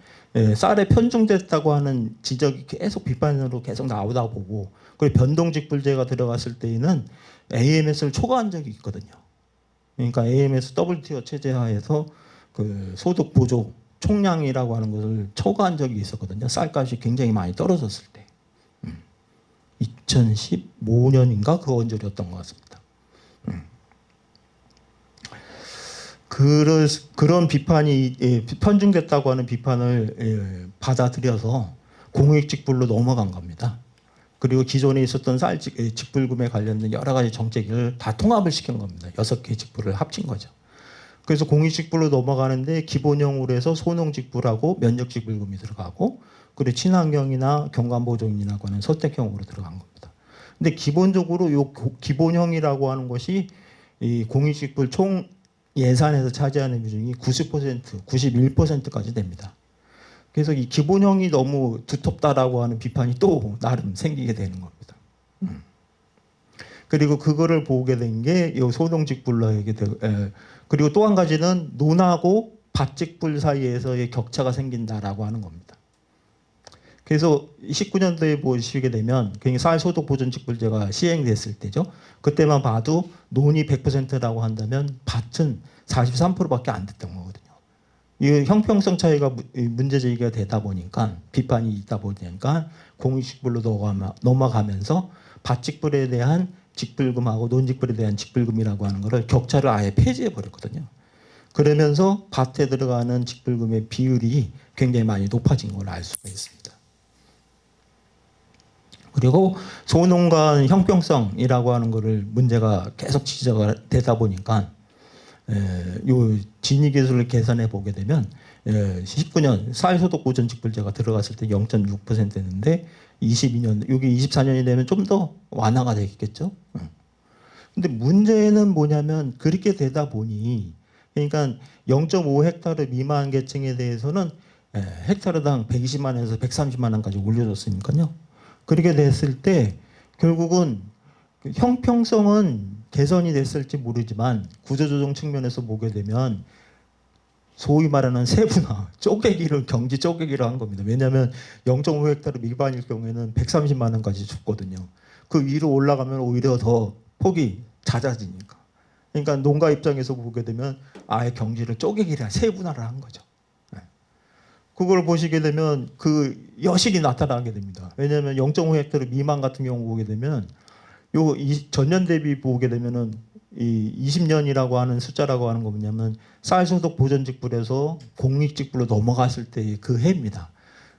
쌀에 편중됐다고 하는 지적이 계속 비판으로 계속 나오다 보고 그리고 변동직불제가 들어갔을 때에는 AMS를 초과한 적이 있거든요. 그러니까 AMS WTO 체제 하에서 그 소득 보조 총량이라고 하는 것을 초과한 적이 있었거든요. 쌀값이 굉장히 많이 떨어졌을 때. 2015년인가 그 언저리였던 것 같습니다. 그런 비판이 편중됐다고 하는 비판을 받아들여서 공익직불로 넘어간 겁니다. 그리고 기존에 있었던 쌀 직불금에 관련된 여러 가지 정책을 다 통합을 시킨 겁니다. 6개 직불을 합친 거죠. 그래서 공익직불로 넘어가는데 기본형으로 해서 소농직불하고 면역직불금이 들어가고 그리고 친환경이나 경관보존이라고 하는 선택형으로 들어간 겁니다. 근데 기본적으로 요 기본형이라고 하는 것이 이 공익직불 총 예산에서 차지하는 비중이 90%, 91%까지 됩니다. 그래서 이 기본형이 너무 두텁다라고 하는 비판이 또 나름 생기게 되는 겁니다. 그리고 그거를 보게 된 게 이 소농직불로 얘기 되고 그리고 또 한 가지는 논하고 밭직불 사이에서의 격차가 생긴다라고 하는 겁니다. 그래서 19년도에 보시게 되면 쌀소득 보전직불제가 시행됐을 때죠. 그때만 봐도 논이 100%라고 한다면 밭은 43%밖에 안 됐던 거거든요. 이 형평성 차이가 문제 제기가 되다 보니까 비판이 있다 보니까 공익직불로 넘어가면서 밭직불에 대한 직불금하고 논직불에 대한 직불금이라고 하는 것을 격차를 아예 폐지해 버렸거든요. 그러면서 밭에 들어가는 직불금의 비율이 굉장히 많이 높아진 걸 알 수가 있습니다. 그리고 소농간 형평성이라고 하는 것을 문제가 계속 지적이 되다 보니까 요 진위 기술을 계산해 보게 되면 19년 쌀소득 보전 직불제가 들어갔을 때 0.6%였는데 22년 여기 24년이 되면 좀 더 완화가 되겠죠. 근데 문제는 뭐냐면 그렇게 되다 보니 그러니까 0.5헥타르 미만 계층에 대해서는 헥타르당 120만 원에서 130만 원까지 올려줬으니까요. 그렇게 됐을 때 결국은 형평성은 개선이 됐을지 모르지만 구조조정 측면에서 보게 되면 소위 말하는 세분화, 쪼개기를 경지 쪼개기를 한 겁니다. 왜냐하면 0.5헥타르 미만일 경우에는 130만 원까지 줬거든요. 그 위로 올라가면 오히려 더 폭이 잦아지니까. 그러니까 농가 입장에서 보게 되면 아예 경지를 쪼개기를 세분화를 한 거죠. 그걸 보시게 되면 그 여실히 나타나게 됩니다. 왜냐하면 0.5헥타르 미만 같은 경우 보게 되면 요 전년 대비 보게 되면은 이 20년이라고 하는 숫자라고 하는 거 뭐냐면 쌀소득 보전직불에서 공익직불로 넘어갔을 때 그 해입니다.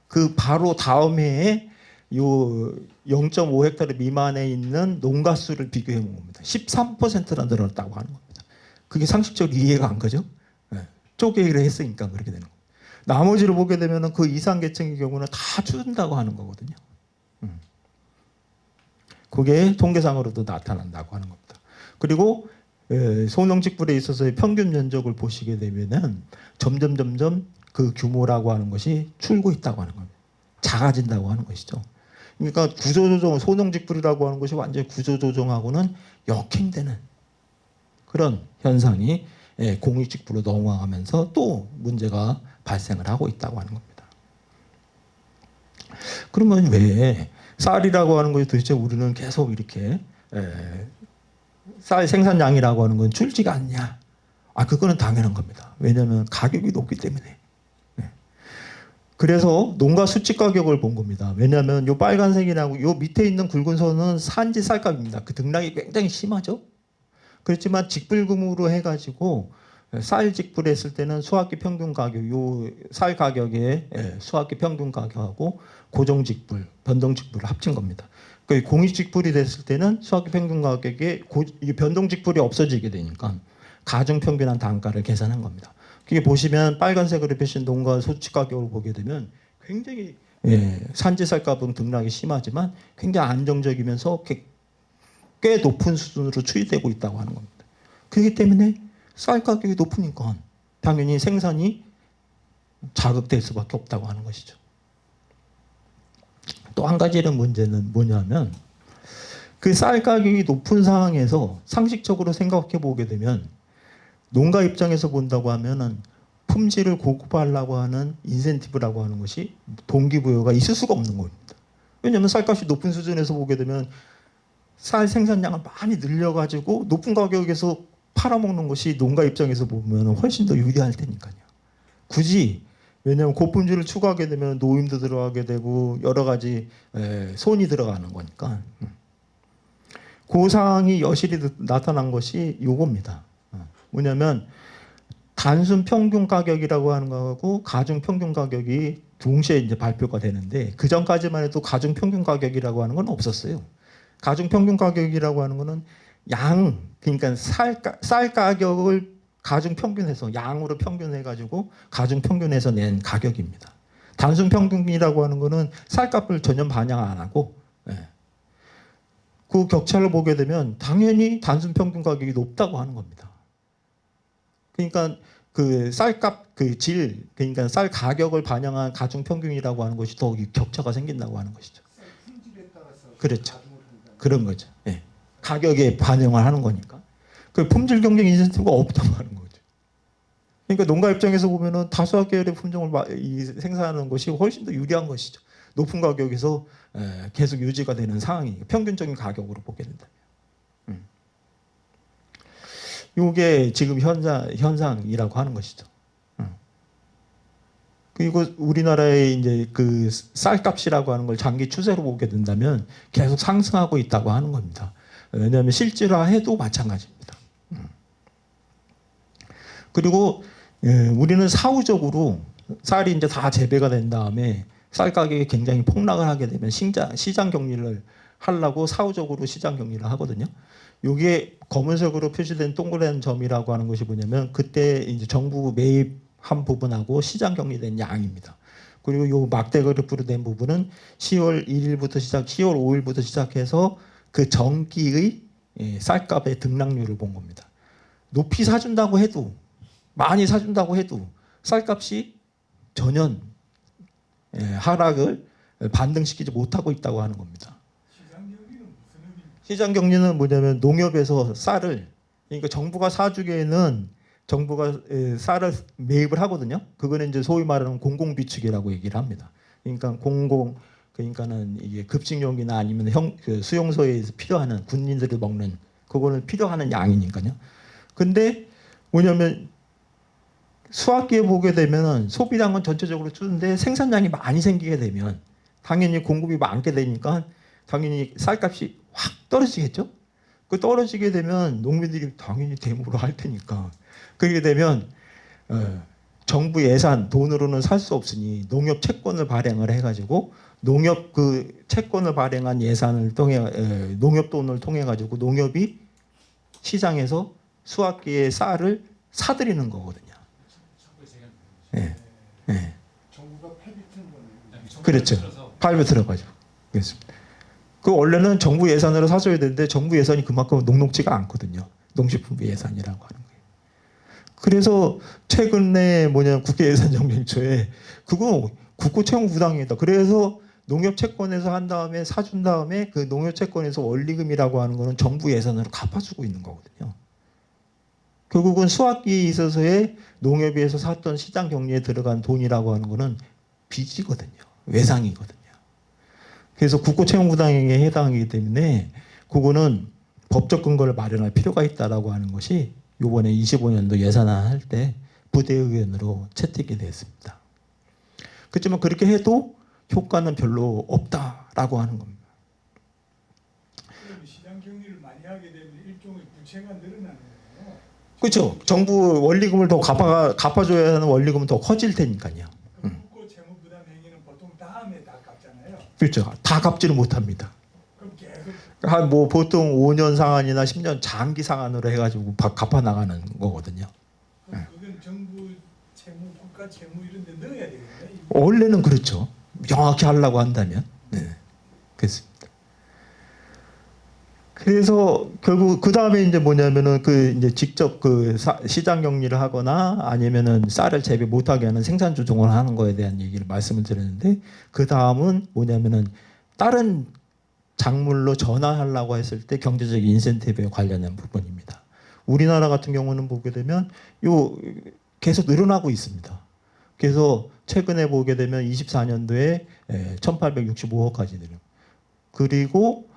그 바로 다음 해에 요 0.5헥타르 미만에 있는 농가 수를 비교해 본 겁니다. 13%나 늘었다고 하는 겁니다. 그게 상식적으로 이해가 안 가죠? 쪼개기를 했으니까 그렇게 되는 겁니다. 나머지를 보게 되면 그 이상 계층의 경우는 다 줄는다고 하는 거거든요. 그게 통계상으로도 나타난다고 하는 겁니다. 그리고 소농직불에 있어서의 평균 면적을 보시게 되면은 점점 그 규모라고 하는 것이 줄고 있다고 하는 겁니다. 작아진다고 하는 것이죠. 그러니까 구조조정, 소농직불이라고 하는 것이 완전히 구조조정하고는 역행되는 그런 현상이 공익직불로 넘어가면서 또 문제가 발생을 하고 있다고 하는 겁니다. 그러면 왜 쌀이라고 하는 것이 도대체 우리는 계속 이렇게 쌀 생산량이라고 하는 건 줄지가 않냐? 그거는 당연한 겁니다. 왜냐하면 가격이 높기 때문에. 그래서 농가 수치 가격을 본 겁니다. 왜냐하면 요 빨간색이라고 요 밑에 있는 굵은 선은 산지 쌀값입니다. 그 등락이 굉장히 심하죠. 그렇지만 직불금으로 해가지고 쌀 직불했을 때는 수확기 평균 가격, 요 쌀 가격에 수확기 평균 가격하고 고정 직불, 변동 직불을 합친 겁니다. 그 공익 직불이 됐을 때는 수확기 평균 가격에 변동 직불이 없어지게 되니까 가중 평균한 단가를 계산한 겁니다. 그게 보시면 빨간색으로 표시한 농가 수치 가격을 보게 되면 굉장히 산지 쌀값은 등락이 심하지만 굉장히 안정적이면서 꽤 높은 수준으로 추이되고 있다고 하는 겁니다. 그렇기 때문에 쌀 가격이 높으니까 당연히 생산이 자극될 수밖에 없다고 하는 것이죠. 또 한 가지는 문제는 뭐냐면 그 쌀 가격이 높은 상황에서 상식적으로 생각해 보게 되면 농가 입장에서 본다고 하면은 품질을 고급화하려고 하는 인센티브라고 하는 것이 동기부여가 있을 수가 없는 겁니다. 왜냐하면 쌀값이 높은 수준에서 보게 되면 쌀 생산량을 많이 늘려가지고 높은 가격에서 팔아먹는 것이 농가 입장에서 보면 훨씬 더 유리할 테니까요. 굳이 왜냐하면 고품질을 추구하게 되면 노임도 들어가게 되고 여러 가지 손이 들어가는 거니까 그 상황이 여실히 나타난 것이 요겁니다. 뭐냐면 단순 평균 가격이라고 하는 거하고 가중 평균 가격이 동시에 이제 발표가 되는데 그 전까지만 해도 가중 평균 가격이라고 하는 건 없었어요. 가중 평균 가격이라고 하는 거는 그러니까 쌀 가격을 가중 평균해서 양으로 평균해 가지고 가중 평균해서 낸 가격입니다. 단순 평균이라고 하는 거는 쌀값을 전혀 반영 안 하고 그 격차를 보게 되면 당연히 단순 평균 가격이 높다고 하는 겁니다. 그러니까 그 쌀값 그러니까 쌀 가격을 반영한 가중 평균이라고 하는 것이 더 격차가 생긴다고 하는 것이죠. 그렇죠. 그런 거죠. 가격에 반영을 하는 거니까. 그 품질 경쟁 인센티브가 없다고 하는 거죠. 그러니까 농가 입장에서 보면은 다수학 계열의 품종을 생산하는 것이 훨씬 더 유리한 것이죠. 높은 가격에서 계속 유지가 되는 상황이니까 평균적인 가격으로 보게 된다. 이게 지금 현상이라고 하는 것이죠. 그리고 우리나라의 이제 그 쌀값이라고 하는 걸 장기 추세로 보게 된다면 계속 상승하고 있다고 하는 겁니다. 왜냐하면 실질화해도 마찬가지입니다. 그리고 우리는 사후적으로 쌀이 이제 다 재배가 된 다음에 쌀 가격이 굉장히 폭락을 하게 되면 시장 격리를 하려고 사후적으로 시장 격리를 하거든요. 이게 검은색으로 표시된 동그란 점이라고 하는 것이 뭐냐면 그때 이제 정부 매입한 부분하고 시장 격리된 양입니다. 그리고 이 막대 그래프로 된 부분은 10월 5일부터 시작해서 그 전기의 쌀값의 등락률을 본 겁니다. 높이 사준다고 해도 많이 사준다고 해도 쌀값이 전혀 하락을 반등시키지 못하고 있다고 하는 겁니다. 시장 격리는 뭐냐면 농협에서 쌀을 그러니까 정부가 사주기에는 정부가 쌀을 매입을 하거든요. 그거는 이제 소위 말하는 공공비축이라고 얘기를 합니다. 그러니까 그러니까는 이게 급식용이나 아니면 수용소에서 필요하는 군인들이 먹는 그거는 필요하는 양이니까요. 근데 뭐냐면 수확기에 보게 되면 소비량은 전체적으로 줄는데 생산량이 많이 생기게 되면 당연히 공급이 많게 되니까 당연히 쌀값이 확 떨어지겠죠. 그 떨어지게 되면 농민들이 당연히 대모로 할 테니까 그렇게 되면 정부 예산 돈으로는 살 수 없으니 농협 채권을 발행을 해가지고 농협 그 채권을 발행한 예산을 통해 농협 돈을 통해 가지고 농협이 시장에서 수확기의 쌀을 사들이는 거거든요. 네. 네. 정부가 팔비 트는 거는 그렇죠. 팔비 들어가죠. 그렇습니다. 그 원래는 정부 예산으로 사줘야 되는데 정부 예산이 그만큼 녹록지가 않거든요. 농식품부 예산이라고 하는 거예요. 그래서 최근에 국회 예산 정쟁초에 그거 국고 채용 부당이다. 그래서 농협 채권에서 한 다음에 사준 다음에 그 농협 채권에서 원리금이라고 하는 거는 정부 예산으로 갚아주고 있는 거거든요. 결국은 수학기에 있어서의 농협에서 샀던 시장 경리에 들어간 돈이라고 하는 거는 빚이거든요. 외상이거든요. 그래서 국고 채용 부당행위에 해당하기 때문에 그거는 법적 근거를 마련할 필요가 있다라고 하는 것이 이번에 25년도 예산안 할 때 부대 의견으로 채택이 됐습니다. 그렇지만 그렇게 해도 효과는 별로 없다라고 하는 겁니다. 그럼 시장 경리를 많이 하게 되면 일종의 부채가 늘어나는 거예요. 그렇죠. 정부 원리금을 더 갚아줘야 하는 원리금은 더 커질 테니까요. 그럼 국고 채무 부담 행위는 보통 다음에 다 갚잖아요. 그렇죠. 다 갚지는 못합니다. 그럼 계속 한 보통 5년 상한이나 10년 장기 상한으로 해가지고 갚아 나가는 거거든요. 그럼 그건 정부 채무, 국가 채무 이런 데 넣어야 되겠네. 원래는 그렇죠. 명확히 하려고 한다면. 네. 그렇습니다. 그래서 결국 그 다음에 이제 뭐냐면은 그 이제 직접 그 시장 격리를 하거나 아니면은 쌀을 재배 못하게 하는 생산 조정을 하는 거에 대한 얘기를 말씀을 드렸는데 그 다음은 뭐냐면은 다른 작물로 전환하려고 했을 때 경제적 인센티브에 관련된 부분입니다. 우리나라 같은 경우는 보게 되면 요 계속 늘어나고 있습니다. 그래서 최근에 보게 되면 24년도에 1,865억까지 늘어. 그리고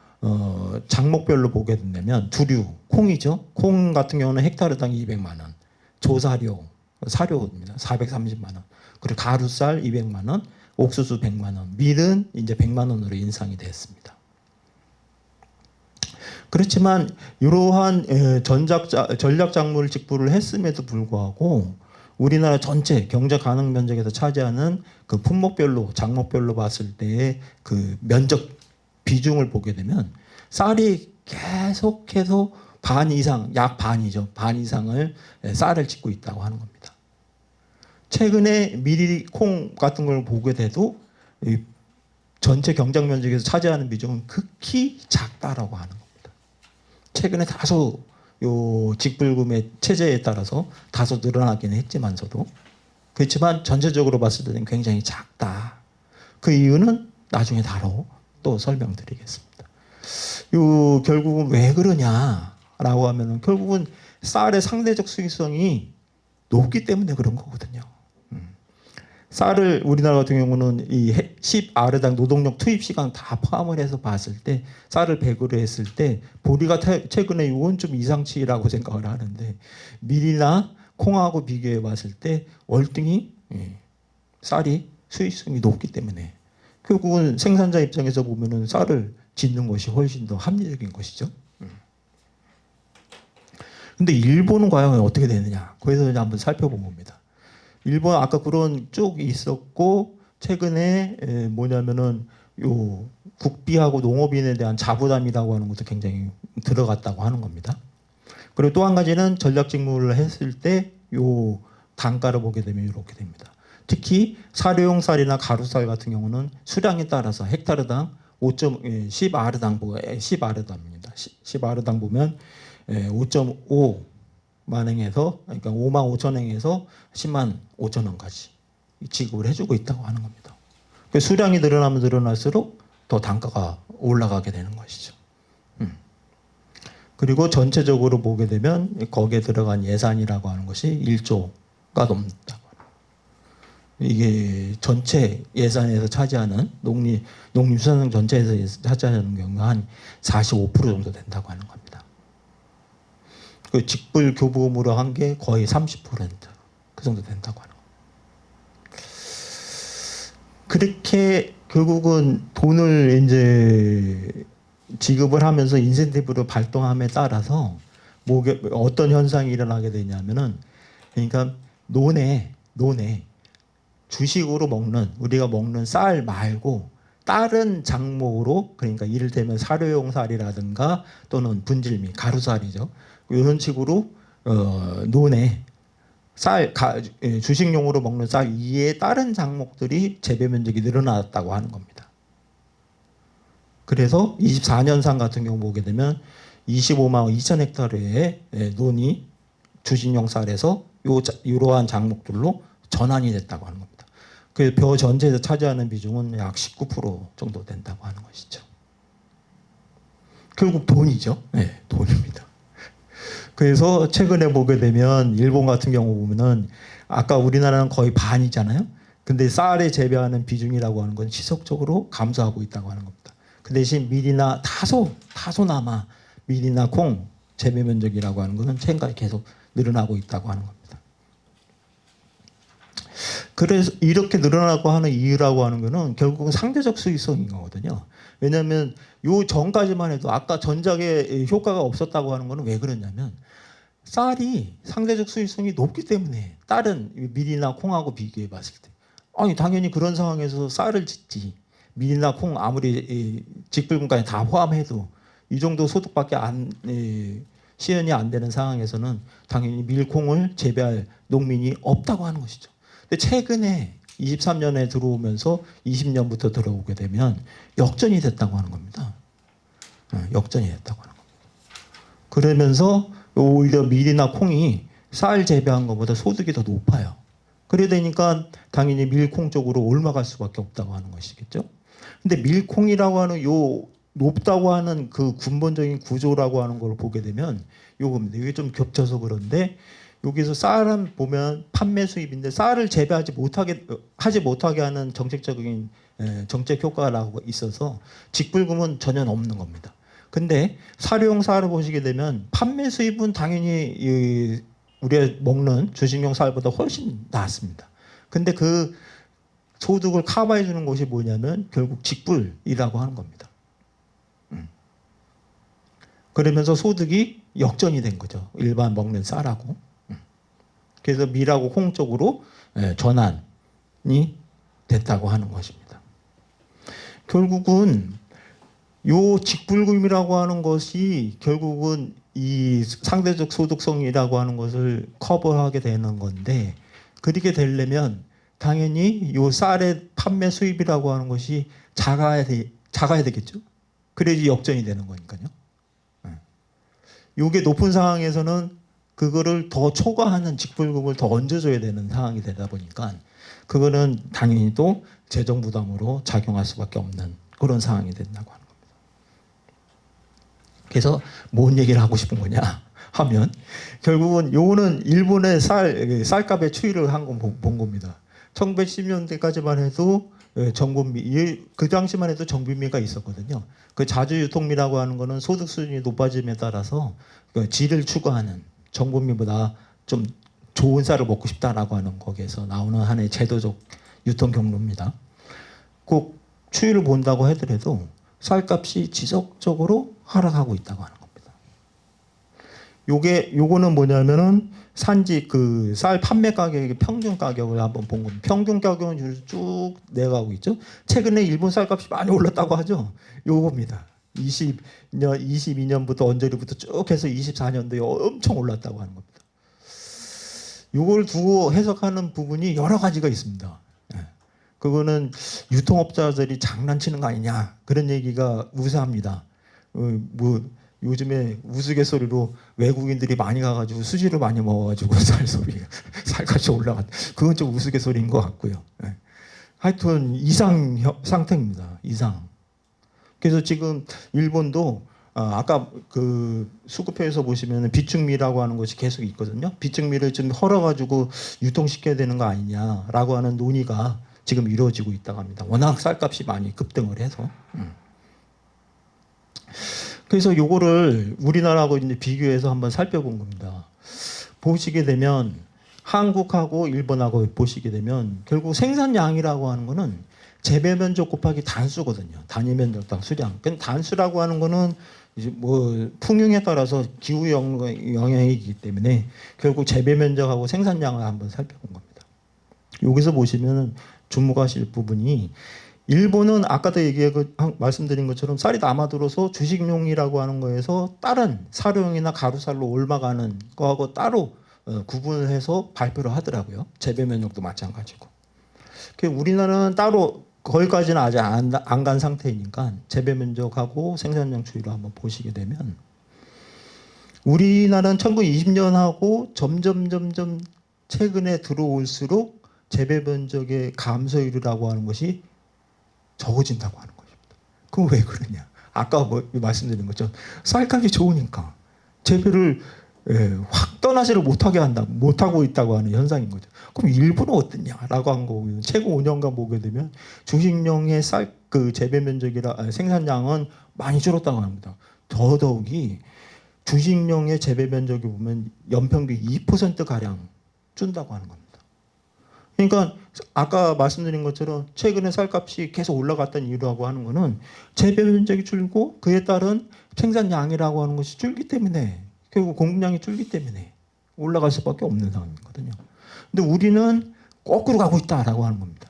작목별로 보게 된다면 두류, 콩이죠. 콩 같은 경우는 헥타르당 200만 원, 조사료, 사료입니다. 430만 원. 그리고 가루쌀 200만 원, 옥수수 100만 원, 밀은 이제 100만 원으로 인상이 됐습니다. 그렇지만 이러한 전략작물 직부를 했음에도 불구하고 우리나라 전체 경제 가능 면적에서 차지하는 그 품목별로 작목별로 봤을 때의 그 면적 비중을 보게 되면 쌀이 계속해서 반 이상, 약 반이죠. 반 이상을 쌀을 짓고 있다고 하는 겁니다. 최근에 밀이 콩 같은 걸 보게 돼도 전체 경작 면적에서 차지하는 비중은 극히 작다라고 하는 겁니다. 최근에 다소 요 직불금의 체제에 따라서 다소 늘어나긴 했지만서도 그렇지만 전체적으로 봤을 때는 굉장히 작다. 그 이유는 나중에 또 설명드리겠습니다. 요 결국은 왜 그러냐라고 하면은 결국은 쌀의 상대적 수익성이 높기 때문에 그런 거거든요. 쌀을 우리나라 같은 경우는 이 10아르당 노동력 투입 시간 다 포함을 해서 봤을 때 쌀을 100으로 했을 때 보리가 최근에 이건 좀 이상치라고 생각을 하는데 밀이나 콩하고 비교해 봤을 때 월등히 쌀이 수익성이 높기 때문에 결국은 생산자 입장에서 보면은 쌀을 짓는 것이 훨씬 더 합리적인 것이죠. 근데 일본은 과연 어떻게 되느냐? 거기서 이제 한번 살펴본 겁니다. 일본 아까 그런 쪽이 있었고 최근에 뭐냐면은 요 국비하고 농업인에 대한 자부담이라고 하는 것도 굉장히 들어갔다고 하는 겁니다. 그리고 또 한 가지는 전략직무를 했을 때 요 단가를 보게 되면 이렇게 됩니다. 특히 사료용 쌀이나 가루쌀 같은 경우는 수량에 따라서 헥타르당 10아르당입니다. 10아르당 보면 5.5만 행에서 그러니까 5만 5천 행에서 10만 5천 원까지 지급을 해주고 있다고 하는 겁니다. 수량이 늘어나면 늘어날수록 더 단가가 올라가게 되는 것이죠. 그리고 전체적으로 보게 되면 거기에 들어간 예산이라고 하는 것이 1조가 넘는다. 이게 전체 예산에서 차지하는 농림수산성 전체에서 차지하는 경우가 한 45% 정도 된다고 하는 겁니다. 그 직불 교부금으로 한 게 거의 30%, 그 정도 된다고 하는 겁니다. 그렇게 결국은 돈을 이제 지급을 하면서 인센티브를 발동함에 따라서 어떤 현상이 일어나게 되냐면은 그러니까 논에 주식으로 우리가 먹는 쌀 말고 다른 작목으로 그러니까 이를테면 사료용 쌀이라든가 또는 분질미, 가루쌀이죠. 이런 식으로 논에 주식용으로 먹는 쌀 이외에 다른 작목들이 재배 면적이 늘어났다고 하는 겁니다. 그래서 24년산 같은 경우 보게 되면 25만 2천 헥타르의 논이 주식용 쌀에서 이러한 작목들로 전환이 됐다고 하는 겁니다. 그 벼 전체에서 차지하는 비중은 약 19% 정도 된다고 하는 것이죠. 결국 돈이죠. 네, 돈입니다. 그래서 최근에 보게 되면 일본 같은 경우 보면은 아까 우리나라는 거의 반이잖아요. 근데 쌀에 재배하는 비중이라고 하는 건 지속적으로 감소하고 있다고 하는 겁니다. 그 대신 밀이나 다소나마 밀이나 콩 재배 면적이라고 하는 것은 최근까지 계속 늘어나고 있다고 하는 겁니다. 그래서 이렇게 늘어나고 하는 이유라고 하는 것은 결국은 상대적 수익성인 거거든요. 왜냐하면 요 전까지만 해도 아까 전작에 효과가 없었다고 하는 것은 왜 그러냐면 쌀이 상대적 수익성이 높기 때문에 다른 밀이나 콩하고 비교해 봤을 때 아니 당연히 그런 상황에서 쌀을 짓지 밀이나 콩 아무리 직불금까지 다 포함해도 이 정도 소득밖에 시현이 안 되는 상황에서는 당연히 밀콩을 재배할 농민이 없다고 하는 것이죠. 근데 최근에 23년에 들어오면서 20년부터 들어오게 되면 역전이 됐다고 하는 겁니다. 역전이 됐다고 하는 겁니다. 그러면서 오히려 밀이나 콩이 쌀 재배한 것보다 소득이 더 높아요. 그래 되니까 당연히 밀콩 쪽으로 올라갈 수밖에 없다고 하는 것이겠죠. 근데 밀콩이라고 하는 요 높다고 하는 그 근본적인 구조라고 하는 걸 보게 되면 요겁니다. 이게 좀 겹쳐서 그런데 여기서 쌀은 보면 판매 수입인데 쌀을 재배하지 못하게 하는 정책적인 정책 효과라고 있어서 직불금은 전혀 없는 겁니다. 근데 사료용 쌀을 보시게 되면 판매 수입은 당연히 우리가 먹는 주식용 쌀보다 훨씬 낫습니다. 근데 그 소득을 커버해 주는 것이 뭐냐면 결국 직불이라고 하는 겁니다. 그러면서 소득이 역전이 된 거죠. 일반 먹는 쌀하고. 그래서 밀하고 콩 쪽으로 전환이 됐다고 하는 것입니다. 결국은 요 직불금이라고 하는 것이 결국은 이 상대적 소득성이라고 하는 것을 커버하게 되는 건데 그렇게 되려면 당연히 요 쌀의 판매 수입이라고 하는 것이 작아야 되겠죠. 그래야지 역전이 되는 거니까요. 요게 높은 상황에서는 그거를 더 초과하는 직불금을 더 얹어줘야 되는 상황이 되다 보니까 그거는 당연히 또 재정 부담으로 작용할 수밖에 없는 그런 상황이 된다고 하는 겁니다. 그래서 뭔 얘기를 하고 싶은 거냐 하면 결국은 요거는 일본의 쌀값의 추이를 한 건 본 겁니다. 1910년대까지만 해도 정분미 그 당시만 해도 정분미가 있었거든요. 그 자주 유통미라고 하는 거는 소득 수준이 높아짐에 따라서 그 질을 추구하는 정분미보다 좀 좋은 쌀을 먹고 싶다라고 하는 거기에서 나오는 하나의 제도적 유통 경로입니다. 꼭 추이를 본다고 하더라도 쌀값이 지속적으로 하락하고 있다고 하는 겁니다. 요거는 뭐냐면은 산지 그 쌀 판매 가격의 평균 가격을 한번 본 겁니다. 평균 가격은 쭉 내려가고 있죠. 최근에 일본 쌀값이 많이 올랐다고 하죠. 요겁니다. 22년부터 언저리부터 쭉 해서 24년도에 엄청 올랐다고 하는 겁니다. 요걸 두고 해석하는 부분이 여러 가지가 있습니다. 그거는 유통업자들이 장난치는 거 아니냐 그런 얘기가 우세합니다. 뭐 요즘에 우스갯소리로 외국인들이 많이 가가지고 수지를 많이 먹어가지고 쌀값이 올라갔. 그건 좀 우스갯소리인 것 같고요. 하여튼 이상 상태입니다. 이상. 그래서 지금 일본도 아까 그 수급표에서 보시면 비축미라고 하는 것이 계속 있거든요. 비축미를 좀 헐어가지고 유통시켜야 되는 거 아니냐라고 하는 논의가 지금 이루어지고 있다고 합니다. 워낙 쌀값이 많이 급등을 해서. 그래서 요거를 우리나라하고 이제 비교해서 한번 살펴본 겁니다. 보시게 되면 한국하고 일본하고 보시게 되면 결국 생산량이라고 하는 거는 재배 면적 곱하기 단수거든요. 단위 면적당 수량. 단수라고 하는 거는 이제 뭐 풍흉에 따라서 기후 영향이기 때문에 결국 재배 면적하고 생산량을 한번 살펴본 겁니다. 여기서 보시면 주목하실 부분이 일본은 아까도 말씀드린 것처럼 쌀이 남아들어서 주식용이라고 하는 거에서 다른 사료용이나 가루쌀로 옮아가는 거하고 따로 구분을 해서 발표를 하더라고요. 재배 면적도 마찬가지고. 우리나라는 따로 거기까지는 아직 안 간 상태이니까 재배 면적하고 생산량 추이로 한번 보시게 되면 우리나라는 1920년하고 점점 최근에 들어올수록 재배 면적의 감소율이라고 하는 것이 적어진다고 하는 것입니다. 그럼 왜 그러냐? 아까 말씀드린 것처럼 쌀값이 좋으니까 재배를 확 떠나지를 못하고 있다고 하는 현상인 거죠. 그럼 일본은 어떻냐라고 한 거고요. 최고 5년간 보게 되면 주식용의 그 재배 면적이라 생산량은 많이 줄었다고 합니다. 더더욱이 주식용의 재배 면적이 보면 연평균 2% 가량 준다고 하는 겁니다. 그러니까 아까 말씀드린 것처럼 최근에 쌀값이 계속 올라갔던 이유라고 하는 것은 재배 면적이 줄고 그에 따른 생산량이라고 하는 것이 줄기 때문에 결국 공급량이 줄기 때문에 올라갈 수밖에 없는 상황이거든요. 근데 우리는 거꾸로 가고 있다라고 하는 겁니다.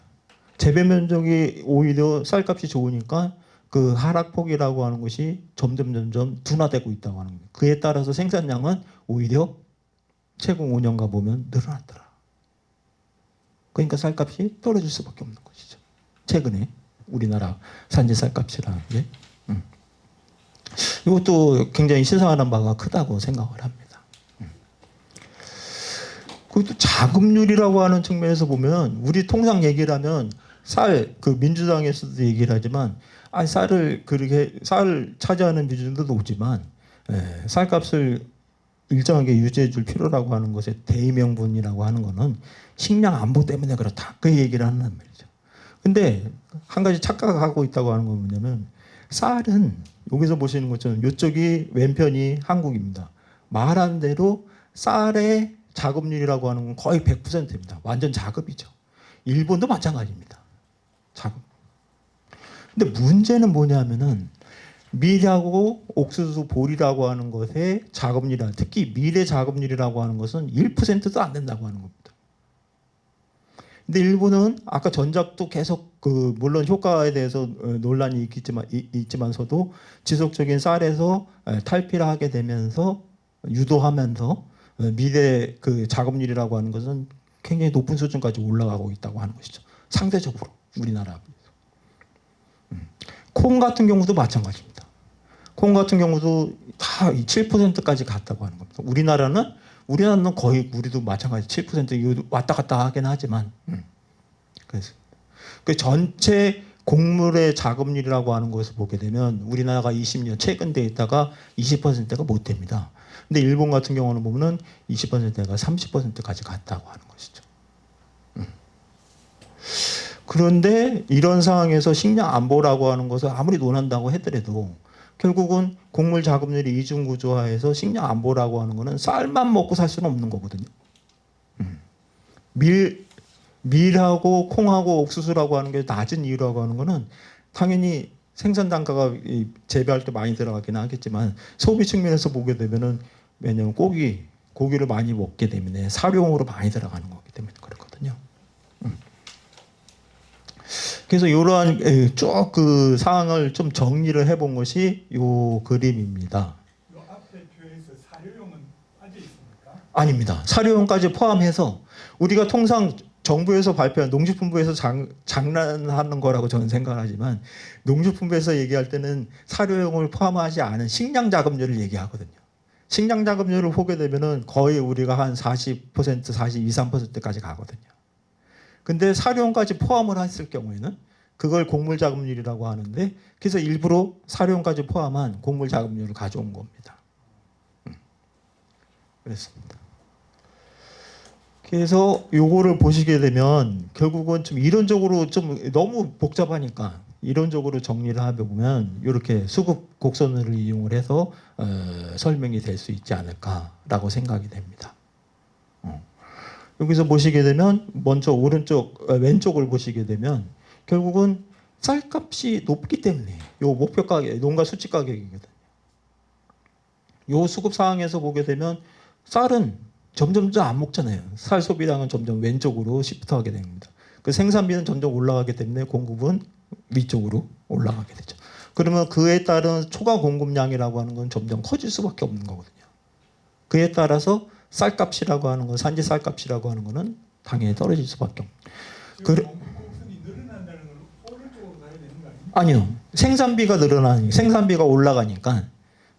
재배 면적이 오히려 쌀값이 좋으니까 그 하락폭이라고 하는 것이 점점 둔화되고 있다고 하는 겁니다. 그에 따라서 생산량은 오히려 최근 5년간 보면 늘어났더라. 그러니까 쌀값이 떨어질 수밖에 없는 것이죠. 최근에 우리나라 산지 쌀값이라는 게 이것도 굉장히 시사하는 바가 크다고 생각을 합니다. 그리고 또 자급률이라고 하는 측면에서 보면 우리 통상 얘기를 하면 그 민주당에서도 얘기를 하지만 쌀을 차지하는 비중도 높지만 쌀값을 일정하게 유지해 줄 필요라고 하는 것의 대의명분이라고 하는 것은 식량 안보 때문에 그렇다. 그 얘기를 하는 말이죠. 근데 한 가지 착각하고 있다고 하는 건 뭐냐면 쌀은 여기서 보시는 것처럼 이쪽이 왼편이 한국입니다. 말한 대로 쌀의 자급률이라고 하는 건 거의 100%입니다. 완전 자급이죠. 일본도 마찬가지입니다. 자급. 근데 문제는 뭐냐면은 밀하고 옥수수, 보리라고 하는 것의 자급률이라, 특히 밀의 자급률이라고 하는 것은 1%도 안 된다고 하는 겁니다. 근데 일본은 아까 전작도 계속 물론 효과에 대해서 논란이 있지만서도 지속적인 쌀에서 탈피를 하게 되면서 유도하면서 밀의 그 자급률이라고 하는 것은 굉장히 높은 수준까지 올라가고 있다고 하는 것이죠. 상대적으로 우리나라. 콩 같은 경우도 마찬가지입니다. 콩 같은 경우도 다 7%까지 갔다고 하는 겁니다. 우리나라는 거의 우리도 마찬가지 7% 왔다 갔다 하긴 하지만 그래서 그 전체 곡물의 자급률이라고 하는 것을 보게 되면 우리나라가 20년 최근 데이터가 20%가 못 됩니다. 근데 일본 같은 경우는 보면은 20%가 30%까지 갔다고 하는 것이죠. 그런데 이런 상황에서 식량 안보라고 하는 것을 아무리 논한다고 하더라도 결국은 곡물 자급률이 이중 구조화해서 식량 안보라고 하는 것은 쌀만 먹고 살 수는 없는 거거든요. 밀하고 콩하고 옥수수라고 하는 게 낮은 이유라고 하는 것은 당연히 생산 단가가 재배할 때 많이 들어가긴 하겠지만 소비 측면에서 보게 되면은 왜냐면 고기를 많이 먹게 되면 사료용으로 많이 들어가는 거기 때문에 그렇거든요. 그래서 이러한 쭉 그 상황을 좀 정리를 해본 것이 이 그림입니다. 이 앞에 표에서 사료용은 빠져 있습니까? 아닙니다. 사료용까지 포함해서 우리가 통상 정부에서 발표한 농식품부에서 장난하는 거라고 저는 생각하지만 농식품부에서 얘기할 때는 사료용을 포함하지 않은 식량 자급률을 얘기하거든요. 식량 자급률을 보게 되면은 거의 우리가 한 40%, 42, 3%까지 가거든요. 근데 사료용까지 포함을 했을 경우에는 그걸 곡물 자급률이라고 하는데 그래서 일부러 사료용까지 포함한 곡물 자급률을 가져온 겁니다. 그렇습니다. 그래서 요거를 보시게 되면 결국은 좀 이론적으로 좀 너무 복잡하니까 이론적으로 정리를 해보면 이렇게 수급 곡선을 이용을 해서 설명이 될 수 있지 않을까라고 생각이 됩니다. 여기서 보시게 되면 먼저 왼쪽을 보시게 되면 결국은 쌀값이 높기 때문에 요 목표 가격, 농가 수치 가격이거든요. 요 수급 상황에서 보게 되면 쌀은 점점 안 먹잖아요. 쌀 소비량은 점점 왼쪽으로 시프트하게 됩니다. 그 생산비는 점점 올라가기 때문에 공급은 위쪽으로 올라가게 되죠. 그러면 그에 따른 초과 공급량이라고 하는 건 점점 커질 수밖에 없는 거거든요. 그에 따라서 쌀값이라고 하는 건 산지 쌀값이라고 하는 거는 당연히 떨어질 수밖에 없는. 곡선이 늘어난다는 건 오른쪽으로 가야 되는 거 아닙니까? 아니요. 생산비가 늘어나니 생산비가 올라가니까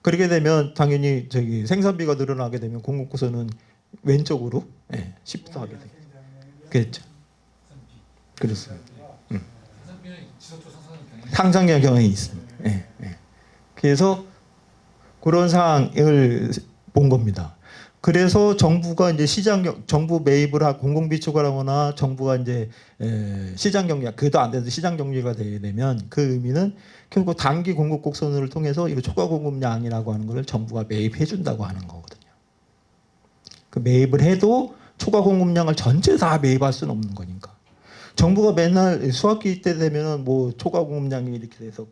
그렇게 되면 당연히 저기 생산비가 늘어나게 되면 공급고선은 왼쪽으로 시프트하게 되겠죠. 그렇습니다. 상승의 경향이 있습니다. 그래서 그런 상황을 본 겁니다. 그래서 정부가 이제 정부 매입을 하고 공공비축을 하거나 정부가 이제 시장 경제 그도 안 돼도 시장 경제가 되게 되면 그 의미는 결국 단기 공급 곡선을 통해서 이 초과 공급량이라고 하는 것을 정부가 매입해 준다고 하는 거거든요. 그 매입을 해도 초과 공급량을 전체 다 매입할 수는 없는 거니까. 정부가 맨날 수학기 때 되면은 뭐 초과 공급량이 이렇게 돼서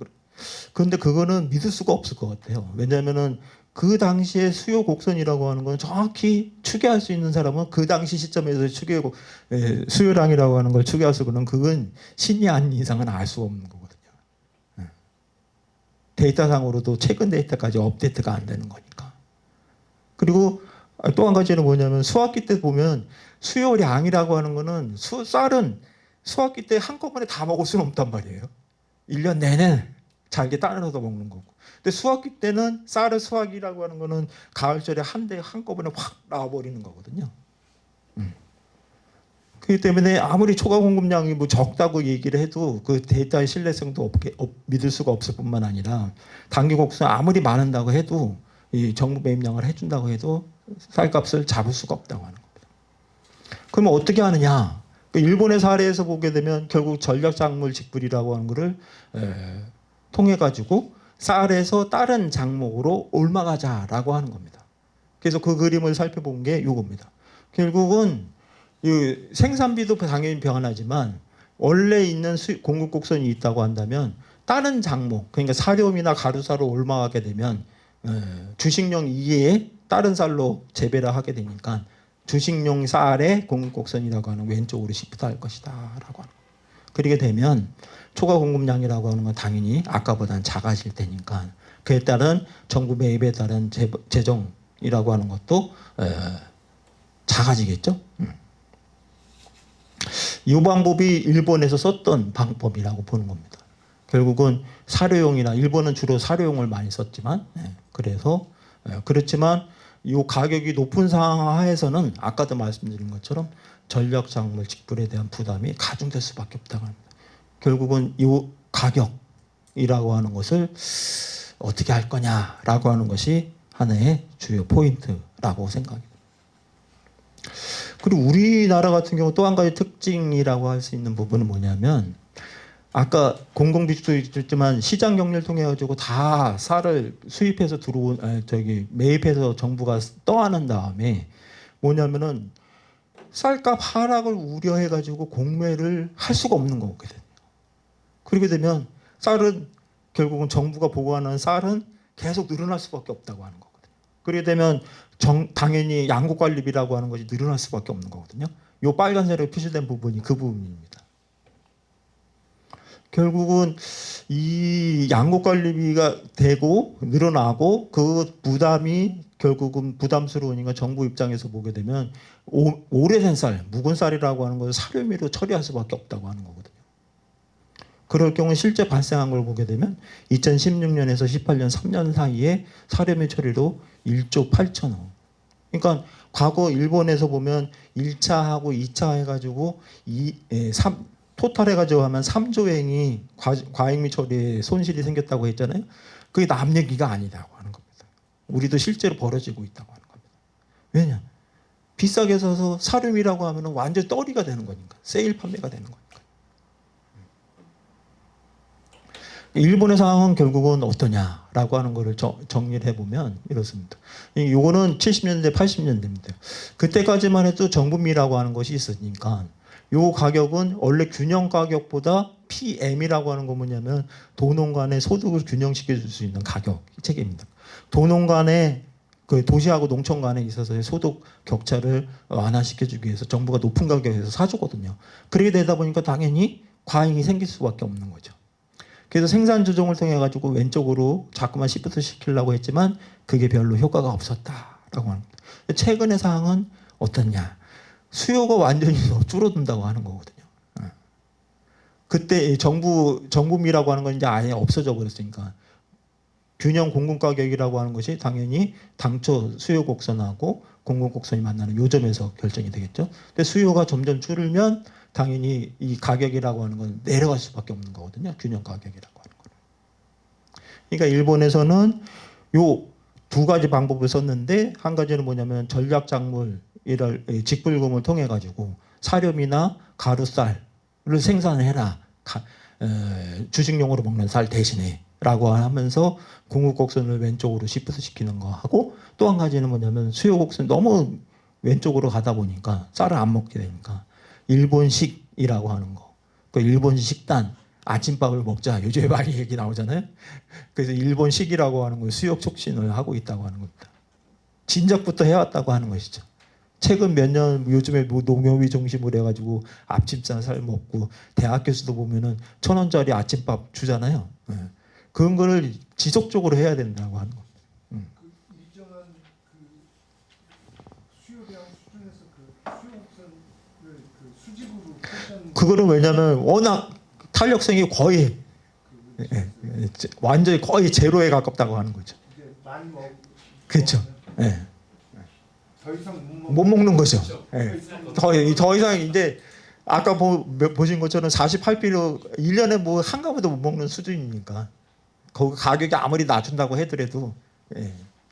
그런데 그거는 믿을 수가 없을 것 같아요. 왜냐하면은 그 당시에 수요 곡선이라고 하는 건 정확히 추계할 수 있는 사람은 그 당시 시점에서 수요량이라고 하는 걸 추계할 수 있는 그건 신이 아닌 이상은 알 수 없는 거거든요. 데이터상으로도 최근 데이터까지 업데이트가 안 되는 거니까. 그리고 또 한 가지는 뭐냐면 수학기 때 보면 수요량이라고 하는 거는 쌀은 수학기 때 한꺼번에 다 먹을 수는 없단 말이에요. 1년 내내 잘게 따라서 먹는 거고. 근데 수학기 때는 쌀의 수확이라고 하는 거는 가을철에 한꺼번에 확 나와버리는 거거든요. 그렇기 때문에 아무리 초과 공급량이 뭐 적다고 얘기를 해도 그 데이터의 신뢰성도 믿을 수가 없을 뿐만 아니라 단기 곡선 아무리 많은다고 해도 이 정부 매입량을 해준다고 해도 쌀값을 잡을 수가 없다고 하는 겁니다. 그러면 어떻게 하느냐? 일본의 사례에서 보게 되면 결국 전략작물 직불이라고 하는 거를 통해 가지고 쌀에서 다른 작목으로 옮아가자라고 하는 겁니다. 그래서 그 그림을 살펴본 게 이겁니다. 결국은 이 생산비도 당연히 변하지만 원래 있는 공급 곡선이 있다고 한다면 다른 작목, 그러니까 사료음이나 가루사로 옮아가게 되면 주식용 이외에 다른 쌀로 재배를 하게 되니까 주식용 쌀의 공급 곡선이라고 하는 왼쪽으로 시프트할 것이다라고 하는 거. 그렇게 되면 초과 공급량이라고 하는 건 당연히 아까보다는 작아질 테니까 그에 따른 정부 매입에 따른 재정이라고 하는 것도 작아지겠죠. 이 방법이 일본에서 썼던 방법이라고 보는 겁니다. 결국은 사료용이나 일본은 주로 사료용을 많이 썼지만 그래서 그렇지만 이 가격이 높은 상황 하에서는 아까도 말씀드린 것처럼 전략작물 직불에 대한 부담이 가중될 수밖에 없다고 합니다. 결국은 이 가격이라고 하는 것을 어떻게 할 거냐라고 하는 것이 하나의 주요 포인트라고 생각합니다. 그리고 우리나라 같은 경우 또 한 가지 특징이라고 할 수 있는 부분은 뭐냐면 아까 공공비축도 있지만 시장 경리를 통해 가지고 다 쌀을 수입해서 매입해서 정부가 떠안은 다음에 뭐냐면은 쌀값 하락을 우려해 가지고 공매를 할 수가 없는 거거든요. 그렇게 되면 쌀은 결국은 정부가 보고하는 쌀은 계속 늘어날 수밖에 없다고 하는 거거든요. 그렇게 되면 당연히 양곡관리비라고 하는 것이 늘어날 수밖에 없는 거거든요. 이 빨간색으로 표시된 부분이 그 부분입니다. 결국은 이 양곡관리비가 되고 늘어나고 그 부담이 결국은 부담스러우니까 정부 입장에서 보게 되면 오래된 쌀, 묵은 쌀이라고 하는 것을 사료미로 처리할 수밖에 없다고 하는 거거든요. 그럴 경우 실제 발생한 걸 보게 되면 2016년에서 18년 3년 사이에 사료미 처리로 1조 8천억. 그러니까 과거 일본에서 보면 1차하고 2차 해가지고 토탈 해가지고 하면 3조행이 과잉미 처리에 손실이 생겼다고 했잖아요. 그게 남 얘기가 아니다고 하는 겁니다. 우리도 실제로 벌어지고 있다고 하는 겁니다. 왜냐? 비싸게 사서 사료미라고 하면 완전 떨이가 되는 거니까. 세일 판매가 되는 거니까. 일본의 상황은 결국은 어떠냐라고 하는 것을 정리를 해보면 이렇습니다. 이거는 70년대, 80년대입니다. 그때까지만 해도 정부미라고 하는 것이 있으니까 요 가격은 원래 균형 가격보다 PM이라고 하는 건 뭐냐면 도농 간의 소득을 균형시켜 줄 수 있는 가격 체계입니다. 도농 간의 그 도시하고 농촌 간에 있어서의 소득 격차를 완화시켜 주기 위해서 정부가 높은 가격에서 사주거든요. 그렇게 되다 보니까 당연히 과잉이 생길 수밖에 없는 거죠. 그래서 생산 조정을 통해 가지고 왼쪽으로 자꾸만 시프트 시키려고 했지만 그게 별로 효과가 없었다라고 합니다. 최근의 상황은 어떻냐? 수요가 완전히 줄어든다고 하는 거거든요. 그때 정부미라고 하는 건 이제 아예 없어져 버렸으니까 균형 공급 가격이라고 하는 것이 당연히 당초 수요 곡선하고 공급 곡선이 만나는 요점에서 결정이 되겠죠. 근데 수요가 점점 줄으면 당연히 이 가격이라고 하는 건 내려갈 수밖에 없는 거거든요. 균형 가격이라고 하는 거는. 그러니까 일본에서는 요 두 가지 방법을 썼는데 한 가지는 뭐냐면 전략 작물 이럴 직불금을 통해 가지고 사료비나 가루쌀을 생산해라. 주식용으로 먹는 쌀 대신에라고 하면서 공급 곡선을 왼쪽으로 시프트 시키는 거 하고 또 한 가지는 뭐냐면 수요 곡선 너무 왼쪽으로 가다 보니까 쌀을 안 먹게 되니까 일본식이라고 하는 거. 그 일본식 식단 아침밥을 먹자. 요즘에 많이 얘기 나오잖아요. 그래서 일본식이라고 하는 걸 수요 촉진을 하고 있다고 하는 겁니다. 진작부터 해왔다고 하는 것이죠. 최근 몇 년 요즘에 뭐 농협이 중심으로 해가지고 아침상 살 먹고 대학교에서도 보면은 1,000원짜리 아침밥 주잖아요. 그런 거를 지속적으로 해야 된다고 하는 겁니다. 그 일정한 그 수요량 수준에서 그 수요 곡선을 그 수직으로 펼쳤는 그거는 왜냐하면 워낙 탄력성이 거의 완전히 거의 제로에 가깝다고 하는 거죠. 이제 많이 먹 그렇죠. 예. 더 이상 못 먹는 거죠. 예. 더 이상 이제 아까 보신 것처럼 48비로 1년에 뭐 한가보도 못 먹는 수준이니까 거기 가격이 아무리 낮춘다고 하더라도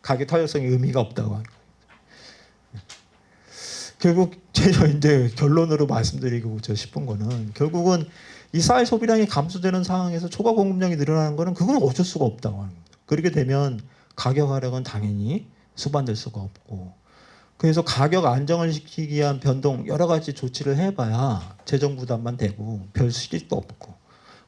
가격 탄력성이 의미가 없다고 하는 거예요. 결국 제가 이제 결론으로 말씀드리고 싶은 거는 결국은 이 쌀 소비량이 감소되는 상황에서 초과 공급량이 늘어나는 거는 그건 어쩔 수가 없다고 하는 거예요. 그렇게 되면 가격 하락은 당연히 수반될 수가 없고 그래서 가격 안정을 시키기 위한 변동 여러 가지 조치를 해봐야 재정 부담만 되고 별 수익도 없고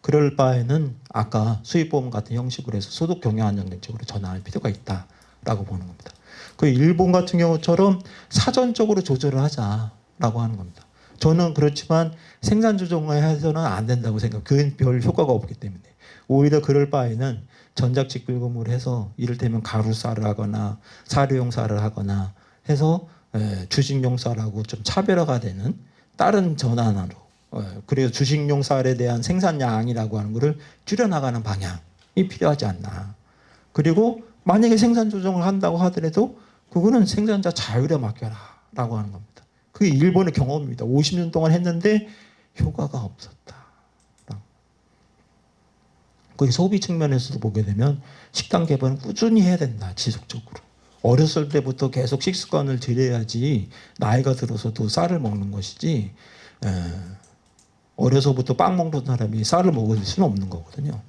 그럴 바에는 아까 수입보험 같은 형식으로 해서 소득 경영 안정 정책으로 전환할 필요가 있다라고 보는 겁니다. 그 일본 같은 경우처럼 사전적으로 조절을 하자라고 하는 겁니다. 저는 그렇지만 생산 조정을 해서는 안 된다고 생각. 그건 별 효과가 없기 때문에 오히려 그럴 바에는 전작 직불금을 해서 이를테면 가루쌀을 하거나 사료용 쌀을 하거나 해서 주식용 쌀하고 좀 차별화가 되는 다른 전환으로 그래서 주식용 쌀에 대한 생산량이라고 하는 것을 줄여나가는 방향이 필요하지 않나. 그리고 만약에 생산 조정을 한다고 하더라도 그거는 생산자 자율에 맡겨라라고 하는 겁니다. 그게 일본의 경험입니다. 50년 동안 했는데 효과가 없었다. 거기 소비 측면에서도 보게 되면 식단 개발은 꾸준히 해야 된다. 지속적으로. 어렸을 때부터 계속 식습관을 들여야지 나이가 들어서도 쌀을 먹는 것이지 어려서부터 빵 먹는 사람이 쌀을 먹을 수는 없는 거거든요.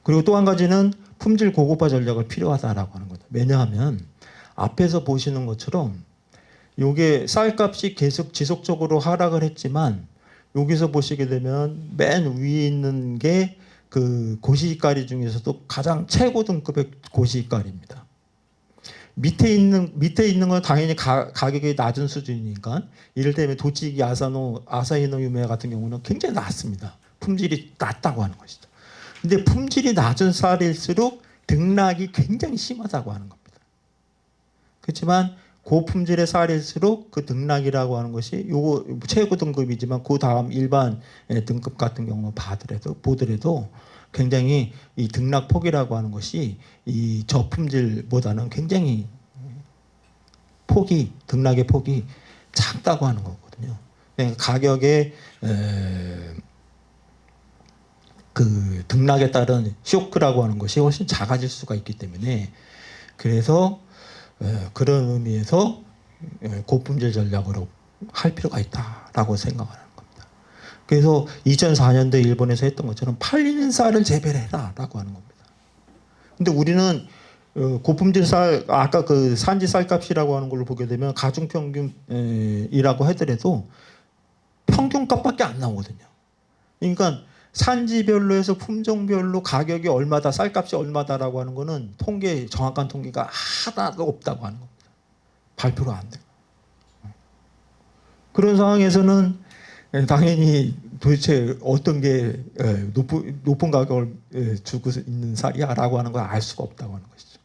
그리고 또 한 가지는 품질 고급화 전략을 필요하다라고 하는 거죠. 왜냐하면 앞에서 보시는 것처럼 요게 쌀값이 계속 지속적으로 하락을 했지만 여기서 보시게 되면 맨 위에 있는 게 그 고시가리 중에서도 가장 최고 등급의 고시가리입니다. 밑에 있는 건 당연히 가격이 낮은 수준이니까 이를테면 도치기 아사히노 유메 같은 경우는 굉장히 낮습니다. 품질이 낮다고 하는 것이죠. 근데 품질이 낮은 쌀일수록 등락이 굉장히 심하다고 하는 겁니다. 그렇지만 고품질의 쌀일수록 그 등락이라고 하는 것이 요거 최고 등급이지만 그 다음 일반 등급 같은 경우 보더라도 굉장히 이 등락 폭이라고 하는 것이 이 저품질보다는 굉장히 등락의 폭이 작다고 하는 거거든요. 그러니까 가격의 그 등락에 따른 쇼크라고 하는 것이 훨씬 작아질 수가 있기 때문에 그래서 그런 의미에서 고품질 전략으로 할 필요가 있다라고 생각하는 겁니다. 그래서 2004년도에 일본에서 했던 것처럼 팔리는 쌀을 재배해라라고 하는 겁니다. 근데 우리는 고품질 쌀 아까 그 산지 쌀값이라고 하는 걸로 보게 되면 가중 평균이라고 하더라도 평균값밖에 안 나오거든요. 그러니까 산지별로 해서 품종별로 가격이 얼마다 쌀값이 얼마다라고 하는 거는 정확한 통계가 하나도 없다고 하는 겁니다. 발표가 안 돼요. 그런 상황에서는 당연히 도대체 어떤 게 높은 가격을 주고 있는 쌀이야라고 하는 걸 알 수가 없다고 하는 것이죠.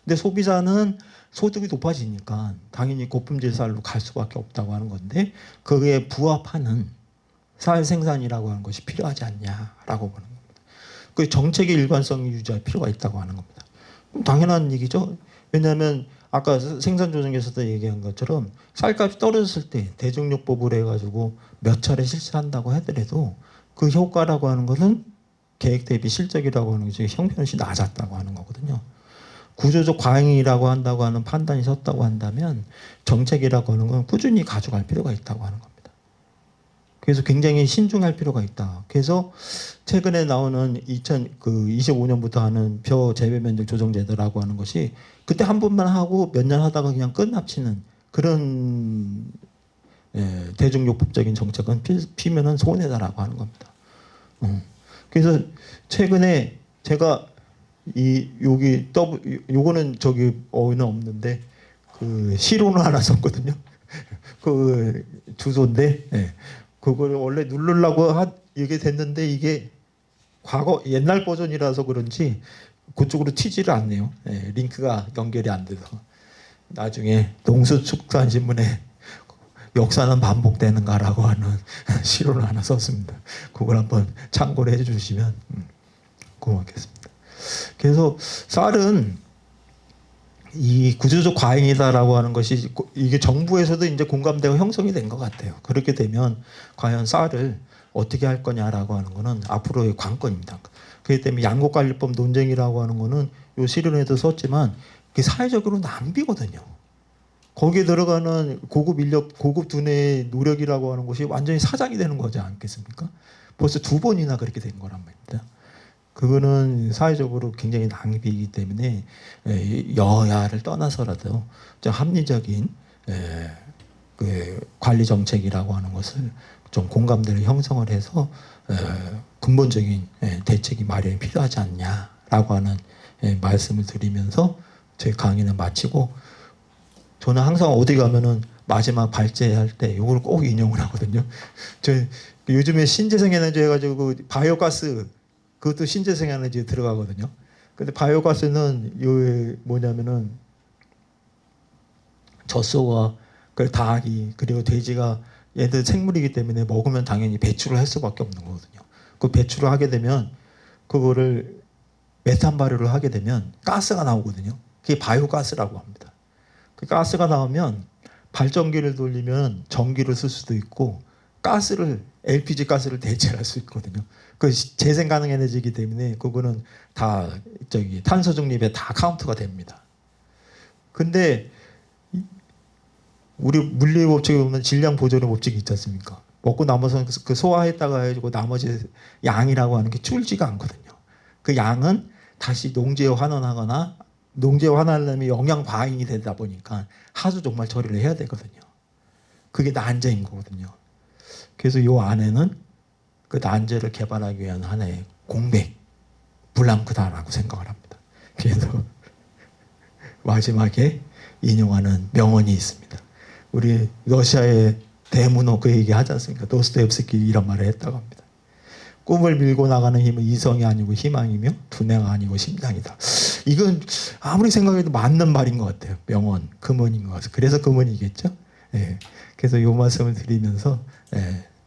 근데 소비자는 소득이 높아지니까 당연히 고품질 쌀로 갈 수밖에 없다고 하는 건데 그에 부합하는 쌀 생산이라고 하는 것이 필요하지 않냐라고 보는 겁니다. 그 정책의 일관성을 유지할 필요가 있다고 하는 겁니다. 당연한 얘기죠. 왜냐하면 아까 생산 조정에서도 얘기한 것처럼 쌀값이 떨어졌을 때 대중요법으로 해가지고 몇 차례 실시한다고 하더라도 그 효과라고 하는 것은 계획 대비 실적이라고 하는 것이 형편없이 낮았다고 하는 거거든요. 구조적 과잉이라고 한다고 하는 판단이 섰다고 한다면 정책이라고 하는 건 꾸준히 가져갈 필요가 있다고 하는 겁니다. 그래서 굉장히 신중할 필요가 있다. 그래서 최근에 나오는 2025년부터 하는 벼 재배 면적 조정 제도라고 하는 것이 그때 한 번만 하고 몇 년 하다가 그냥 끝납치는 그런 대중요법적인 정책은 피면은 손해다라고 하는 겁니다. 그래서 최근에 제가 요거는 저기 어휘는 없는데 그 시론을 하나 썼거든요. 그 주소인데 그걸 원래 누르려고 이게 됐는데 이게 과거 옛날 버전이라서 그런지 그쪽으로 튀지를 않네요. 링크가 연결이 안 돼서 나중에 농수축산신문에 역사는 반복되는가라고 하는 시론을 하나 썼습니다. 그걸 한번 참고를 해주시면 고맙겠습니다. 그래서 쌀은 이 구조적 과잉이다라고 하는 것이 이게 정부에서도 이제 공감대가 형성이 된 것 같아요. 그렇게 되면 과연 쌀을 어떻게 할 거냐라고 하는 거는 앞으로의 관건입니다. 그렇기 때문에 양곡관리법 논쟁이라고 하는 거는 요 실론에도 썼지만 그게 사회적으로 낭비거든요. 거기에 들어가는 고급 인력, 고급 두뇌의 노력이라고 하는 것이 완전히 사장이 되는 거지 않겠습니까? 벌써 2번이나 그렇게 된 거란 말입니다. 그거는 사회적으로 굉장히 낭비이기 때문에 여야를 떠나서라도 좀 합리적인 그 관리 정책이라고 하는 것을 좀 공감대를 형성을 해서 근본적인 대책이 마련이 필요하지 않냐라고 하는 말씀을 드리면서 제 강의는 마치고 저는 항상 어디 가면은 마지막 발제할 때 이걸 꼭 인용을 하거든요. 저 요즘에 신재생 에너지 해가지고 바이오가스 그것도 신재생 에너지에 들어가거든요. 근데 바이오가스는 요 뭐냐면은 젖소와 그 닭이 그리고 돼지가 얘들 생물이기 때문에 먹으면 당연히 배출을 할 수밖에 없는 거거든요. 그 배출을 하게 되면 그거를 메탄 발효를 하게 되면 가스가 나오거든요. 그게 바이오가스라고 합니다. 그 가스가 나오면 발전기를 돌리면 전기를 쓸 수도 있고 가스를 LPG 가스를 대체할 수 있거든요. 그 재생 가능 에너지이기 때문에 그거는 다 저기 탄소 중립에 다 카운트가 됩니다. 근데 우리 물리의 법칙에 보면 질량 보존의 법칙이 있지 않습니까? 먹고 남아서 그 소화했다가 해가지고 나머지 양이라고 하는 게 줄지가 않거든요. 그 양은 다시 농지에 환원하거나 농지에 환원하려면 영양 과잉이 되다 보니까 하루 정말 처리를 해야 되거든요. 그게 난제인 거거든요. 그래서 이 안에는 그 난제를 개발하기 위한 하나의 공백, 블랑크다라고 생각을 합니다. 그래서 마지막에 인용하는 명언이 있습니다. 우리 러시아의 대문호 그 얘기 하지 않습니까? 도스토옙스키 이런 말을 했다고 합니다. 꿈을 밀고 나가는 힘은 이성이 아니고 희망이며 두뇌가 아니고 심장이다. 이건 아무리 생각해도 맞는 말인 것 같아요. 명언, 금언인 것 같아요. 그래서 금언이겠죠. 그래서 이 말씀을 드리면서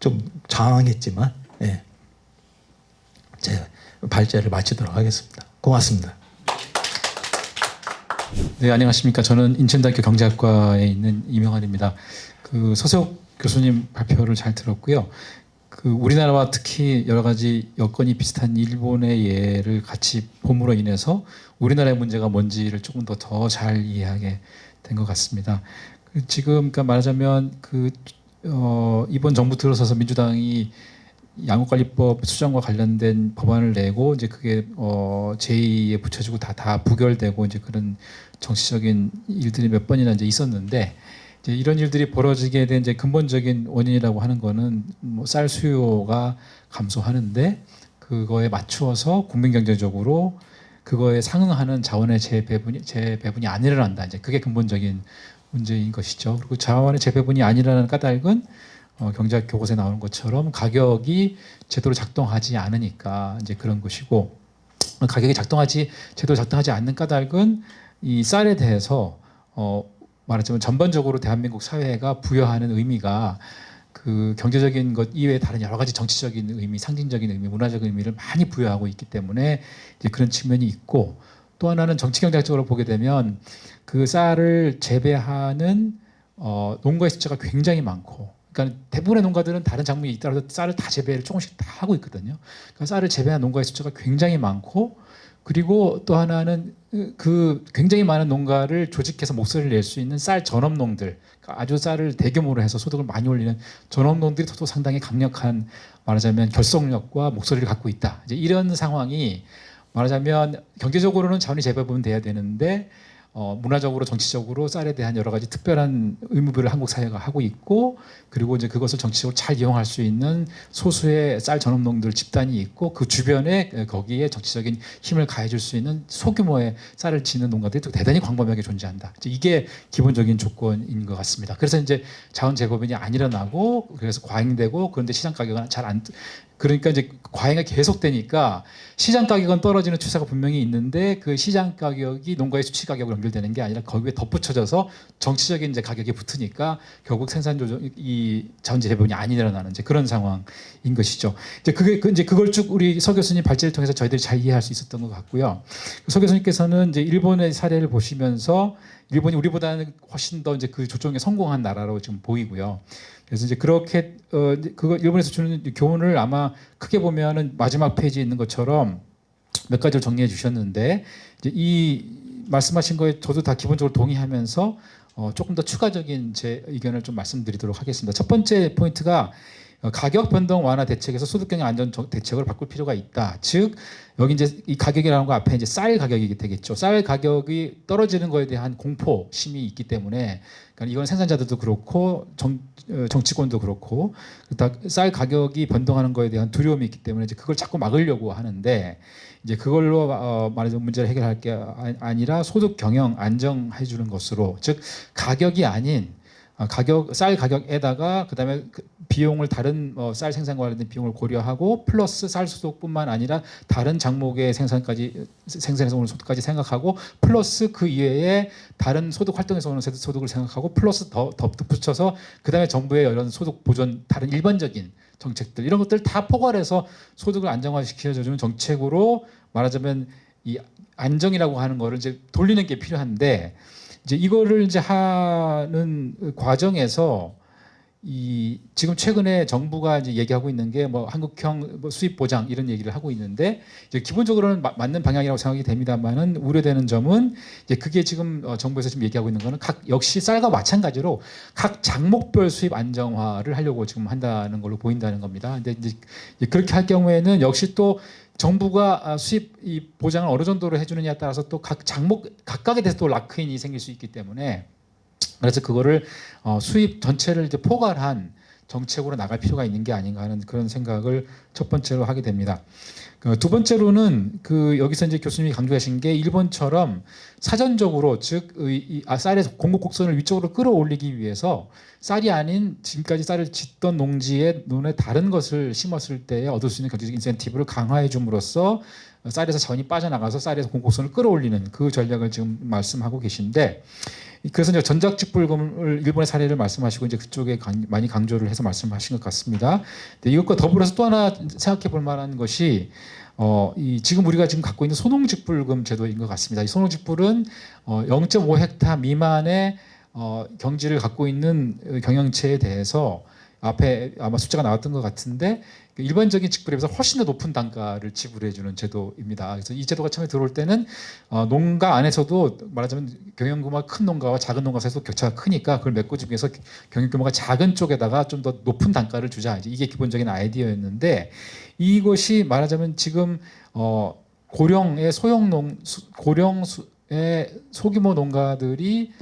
좀 장황했지만 제 발제를 마치도록 하겠습니다. 고맙습니다. 네, 안녕하십니까. 저는 인천대학교 경제학과에 있는 이명환입니다. 그 서세옥 교수님 발표를 잘 들었고요. 그 우리나라와 특히 여러 가지 여건이 비슷한 일본의 예를 같이 봄으로 인해서 우리나라의 문제가 뭔지를 조금 더 잘 이해하게 된 것 같습니다. 지금 그러니까 말하자면 이번 정부 들어서서 민주당이 양곡관리법 수정과 관련된 법안을 내고 이제 그게 제2에 붙여지고 다 부결되고 이제 그런 정치적인 일들이 몇 번이나 이제 있었는데 이제 이런 일들이 벌어지게 된 이제 근본적인 원인이라고 하는 거는 뭐 쌀 수요가 감소하는데 그거에 맞추어서 국민 경제적으로 그거에 상응하는 자원의 재배분이 안 일어난다. 이제 그게 근본적인 문제인 것이죠. 그리고 자원의 재배분이 안 일어나는 까닭은 경제학 교과서에 나오는 것처럼 가격이 제대로 작동하지 않으니까 이제 그런 것이고 가격이 제대로 작동하지 않는 까닭은 이 쌀에 대해서 말하자면 전반적으로 대한민국 사회가 부여하는 의미가 그 경제적인 것 이외에 다른 여러 가지 정치적인 의미, 상징적인 의미, 문화적인 의미를 많이 부여하고 있기 때문에 이제 그런 측면이 있고, 또 하나는 정치 경제학적으로 보게 되면 그 쌀을 재배하는 농가의 숫자가 굉장히 많고, 그러니까 대부분의 농가들은 다른 작물이 있더라도 쌀을 다 재배를 조금씩 다 하고 있거든요. 그러니까 쌀을 재배한 농가의 숫자가 굉장히 많고, 그리고 또 하나는 그 굉장히 많은 농가를 조직해서 목소리를 낼 수 있는 쌀 전업농들, 그러니까 아주 쌀을 대규모로 해서 소득을 많이 올리는 전업농들이 또 상당히 강력한, 말하자면 결속력과 목소리를 갖고 있다. 이제 이런 상황이, 말하자면 경제적으로는 자원이 재배분 돼야 되는데 문화적으로 정치적으로 쌀에 대한 여러 가지 특별한 의무들을 한국 사회가 하고 있고, 그리고 이제 그것을 정치적으로 잘 이용할 수 있는 소수의 쌀 전업농들 집단이 있고, 그 주변에 거기에 정치적인 힘을 가해줄 수 있는 소규모의 쌀을 짓는 농가들이 또 대단히 광범위하게 존재한다. 이게 기본적인 조건인 것 같습니다. 그래서 이제 자원 재고변이 안 일어나고, 그래서 과잉되고, 그런데 시장 가격은 잘 안, 그러니까 이제 과잉이 계속되니까 시장 가격은 떨어지는 추세가 분명히 있는데, 그 시장 가격이 농가의 수치 가격으로 연결되는 게 아니라 거기에 덧붙여져서 정치적인 이제 가격이 붙으니까 결국 생산 조정, 이 자원재 배분이 안 일어나는 이제 그런 상황인 것이죠. 이제 이제 그걸 쭉 우리 서 교수님 발제를 통해서 저희들이 잘 이해할 수 있었던 것 같고요. 서 교수님께서는 이제 일본의 사례를 보시면서 일본이 우리보다는 훨씬 더 이제 그 조정에 성공한 나라로 지금 보이고요. 그래서 이제 그렇게 그거 일본에서 주는 교훈을 아마 크게 보면은 마지막 페이지에 있는 것처럼 몇 가지를 정리해 주셨는데, 이제 이 말씀하신 거에 저도 다 기본적으로 동의하면서 조금 더 추가적인 제 의견을 좀 말씀드리도록 하겠습니다. 첫 번째 포인트가 가격 변동 완화 대책에서 소득 경영 안전 대책을 바꿀 필요가 있다. 즉 여기 이제 이 가격이라는 거 앞에 이제 쌀 가격이 되겠죠. 쌀 가격이 떨어지는 거에 대한 공포심이 있기 때문에, 그러니까 이건 생산자들도 그렇고 정치권도 그렇고 쌀 가격이 변동하는 거에 대한 두려움이 있기 때문에 이제 그걸 자꾸 막으려고 하는데, 이제 그걸로 말해서 문제를 해결할 게 아니라 소득 경영 안정해 주는 것으로, 즉 가격이 아닌 쌀 가격에다가 그다음에 비용을 다른 쌀 생산과 관련된 비용을 고려하고 플러스 쌀 소득뿐만 아니라 다른 작목의 생산에서 오는 소득까지 생각하고, 플러스 그 이외에 다른 소득 활동에서 오는 소득을 생각하고, 플러스 더 덧붙여서 그다음에 정부의 이런 소득 보존 다른 일반적인 정책들, 이런 것들 다 포괄해서 소득을 안정화시켜주는 정책으로, 말하자면 이 안정이라고 하는 거를 이제 돌리는 게 필요한데, 이제 이거를 이제 하는 과정에서 이 지금 최근에 정부가 이제 얘기하고 있는 게 뭐 한국형 뭐 수입 보장 이런 얘기를 하고 있는데, 이제 기본적으로는 맞는 방향이라고 생각이 됩니다만은 우려되는 점은 이제 그게 지금 정부에서 지금 얘기하고 있는 거는 역시 쌀과 마찬가지로 각 작목별 수입 안정화를 하려고 지금 한다는 걸로 보인다는 겁니다. 근데 이제 그렇게 할 경우에는 역시 또 정부가 수입 이 보장을 어느 정도로 해주느냐에 따라서 또 각 작목 각각에 대해서 또 락인이 생길 수 있기 때문에, 그래서 그거를 수입 전체를 이제 포괄한 정책으로 나갈 필요가 있는 게 아닌가 하는 그런 생각을 첫 번째로 하게 됩니다. 두 번째로는 여기서 이제 교수님이 강조하신 게 일본처럼 사전적으로, 즉 쌀의 공급 곡선을 위쪽으로 끌어올리기 위해서 쌀이 아닌 지금까지 쌀을 짓던 농지에 다른 것을 심었을 때 얻을 수 있는 경제적 인센티브를 강화해 줌으로써 쌀에서 자원이 빠져나가서 쌀에서 공급 곡선을 끌어올리는 그 전략을 지금 말씀하고 계신데, 그래서 이제 전작직불금을 일본의 사례를 말씀하시고 이제 그쪽에 많이 강조를 해서 말씀하신 것 같습니다. 이것과 더불어서 또 하나 생각해 볼 만한 것이 지금 우리가 지금 갖고 있는 소농직불금 제도인 것 같습니다. 이 소농직불은 0.5헥타 미만의 경지를 갖고 있는 경영체에 대해서 앞에 아마 숫자가 나왔던 것 같은데, 일반적인 직불에 비해서 훨씬 더 높은 단가를 지불해주는 제도입니다. 그래서 이 제도가 처음에 들어올 때는 농가 안에서도 말하자면 경영 규모가 큰 농가와 작은 농가 사이에서 격차가 크니까 그걸 메꿔주기 위해서 경영 규모가 작은 쪽에다가 좀 더 높은 단가를 주자, 이게 기본적인 아이디어였는데, 이것이 말하자면 지금 고령의 소규모 농가들이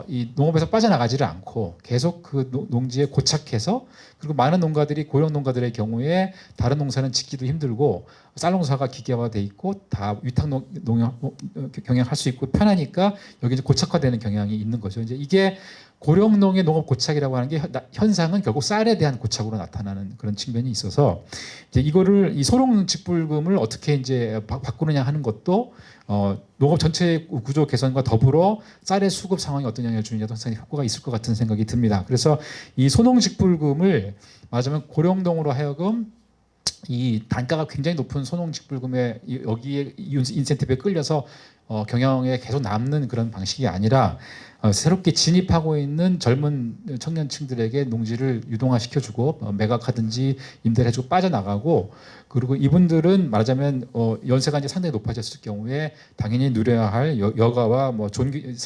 이 농업에서 빠져나가지를 않고 계속 그 농지에 고착해서, 그리고 많은 농가들이 고령 농가들의 경우에 다른 농사는 짓기도 힘들고 쌀 농사가 기계화돼 있고 다 위탁 농약 경영할 수 있고 편하니까 여기 이제 고착화되는 경향이 있는 거죠. 이제 이게 고령농의 농업 고착이라고 하는 게 현상은 결국 쌀에 대한 고착으로 나타나는 그런 측면이 있어서 이제 이거를 이 소농 직불금을 어떻게 이제 바꾸느냐 하는 것도 농업 전체 구조 개선과 더불어 쌀의 수급 상황이 어떤 영향을 주느냐도 상당히 효과가 있을 것 같은 생각이 듭니다. 그래서 이 소농 직불금을 말하자면 고령농으로 하여금 이 단가가 굉장히 높은 소농 직불금에 여기에 인센티브에 끌려서 경영에 계속 남는 그런 방식이 아니라 새롭게 진입하고 있는 젊은 청년층들에게 농지를 유동화시켜주고 매각하든지 임대를 해주고 빠져나가고 그리고 이분들은 말하자면 연세가 이제 상당히 높아졌을 경우에 당연히 누려야 할 여가와 뭐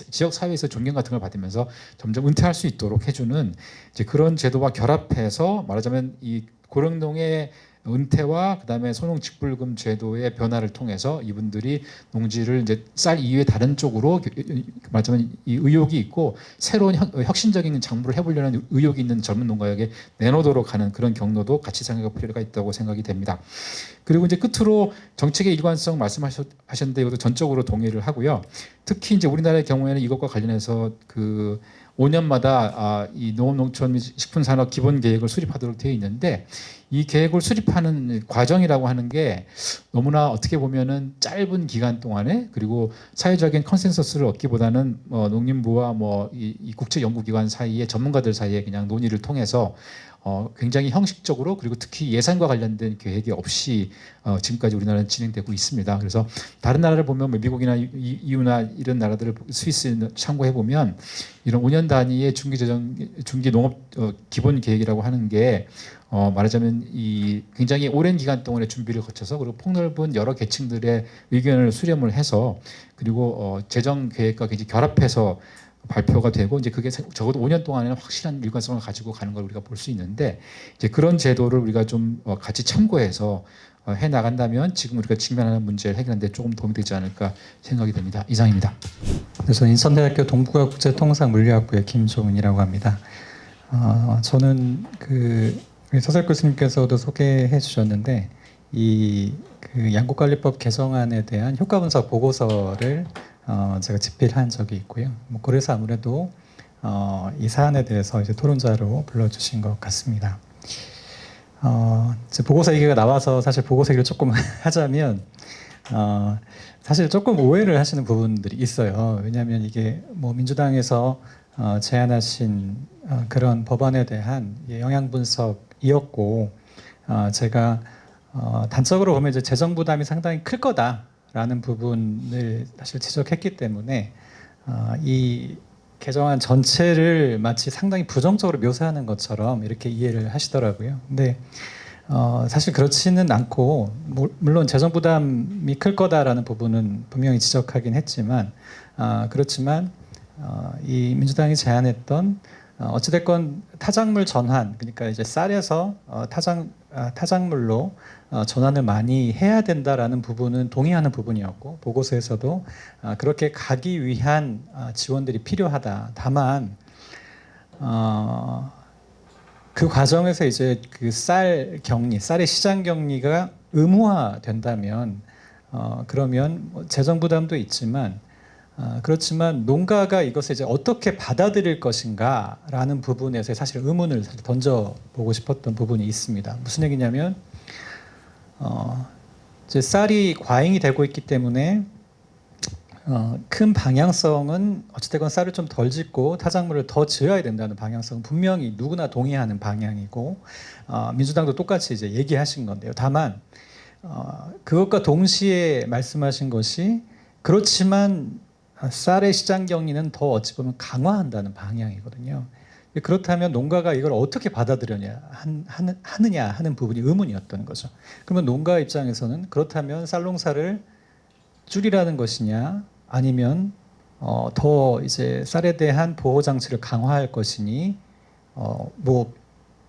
지역 사회에서 존경 같은 걸 받으면서 점점 은퇴할 수 있도록 해주는 이제 그런 제도와 결합해서 말하자면 이 고령농의 은퇴와 그다음에 소농 직불금 제도의 변화를 통해서 이분들이 농지를 이제 쌀 이외 다른 쪽으로 말하자면 이 의욕이 있고 새로운 혁신적인 작물을 해보려는 의욕이 있는 젊은 농가에게 내놓도록 하는 그런 경로도 같이 생각할 필요가 있다고 생각이 됩니다. 그리고 이제 끝으로 정책의 일관성 말씀하셨는데 이것도 전적으로 동의를 하고요. 특히 이제 우리나라의 경우에는 이것과 관련해서 그 5년마다 이 농업농촌 및 식품산업 기본 계획을 수립하도록 되어 있는데 이 계획을 수립하는 과정이라고 하는 게 너무나 어떻게 보면은 짧은 기간 동안에 그리고 사회적인 컨센서스를 얻기보다는 농림부와 이 국제 연구기관 사이에 전문가들 사이에 그냥 논의를 통해서 굉장히 형식적으로 그리고 특히 예산과 관련된 계획이 없이 지금까지 우리나라는 진행되고 있습니다. 그래서 다른 나라를 보면 뭐 미국이나 EU나 이런 나라들을 스위스 참고해 보면 이런 5년 단위의 중기 농업 기본 계획이라고 하는 게 말하자면 이 굉장히 오랜 기간 동안의 준비를 거쳐서 그리고 폭넓은 여러 계층들의 의견을 수렴을 해서 그리고 재정 계획과 굉장히 결합해서 발표가 되고 이제 그게 적어도 5년 동안에는 확실한 일관성을 가지고 가는 걸 우리가 볼 수 있는데 이제 그런 제도를 우리가 좀 같이 참고해서 해 나간다면 지금 우리가 직면하는 문제를 해결하는 데 조금 도움이 되지 않을까 생각이 됩니다. 이상입니다. 저는 인천대학교 동북아국제통상물리학부의 김종은이라고 합니다. 저는 그 서설 교수님께서도 소개해 주셨는데 그 양곡관리법 개정안에 대한 효과 분석 보고서를 제가 집필한 적이 있고요. 그래서 아무래도 이 사안에 대해서 이제 토론자로 불러주신 것 같습니다. 이제 보고서 얘기가 나와서 사실 보고서 얘기를 조금 하자면 사실 조금 오해를 하시는 부분들이 있어요. 왜냐하면 이게 뭐 민주당에서 제안하신 그런 법안에 대한 영향 분석이었고 제가 단적으로 보면 이제 재정 부담이 상당히 클 거다라는 부분을 사실 지적했기 때문에 이 개정안 전체를 마치 상당히 부정적으로 묘사하는 것처럼 이렇게 이해를 하시더라고요. 근데 사실 그렇지는 않고 물론 재정 부담이 클 거다라는 부분은 분명히 지적하긴 했지만 그렇지만 이 민주당이 제안했던 어찌됐건 타작물 전환 그러니까 이제 쌀에서 타작물로 전환을 많이 해야 된다라는 부분은 동의하는 부분이었고 보고서에서도 그렇게 가기 위한 지원들이 필요하다. 다만 그 과정에서 이제 그 쌀의 시장 격리가 의무화된다면 그러면 재정 부담도 있지만 그렇지만 농가가 이것을 이제 어떻게 받아들일 것인가라는 부분에서 사실 의문을 던져보고 싶었던 부분이 있습니다. 무슨 얘기냐면 이제 쌀이 과잉이 되고 있기 때문에 큰 방향성은 어찌됐건 쌀을 좀 덜 짓고 타작물을 더 지어야 된다는 방향성은 분명히 누구나 동의하는 방향이고 민주당도 똑같이 이제 얘기하신 건데요. 다만 그것과 동시에 말씀하신 것이 그렇지만 쌀의 시장 격리는 더 어찌 보면 강화한다는 방향이거든요. 그렇다면 농가가 이걸 어떻게 하느냐 하는 부분이 의문이었던 거죠. 그러면 농가 입장에서는 그렇다면 쌀 농사를 줄이라는 것이냐 아니면 더 이제 쌀에 대한 보호 장치를 강화할 것이니 뭐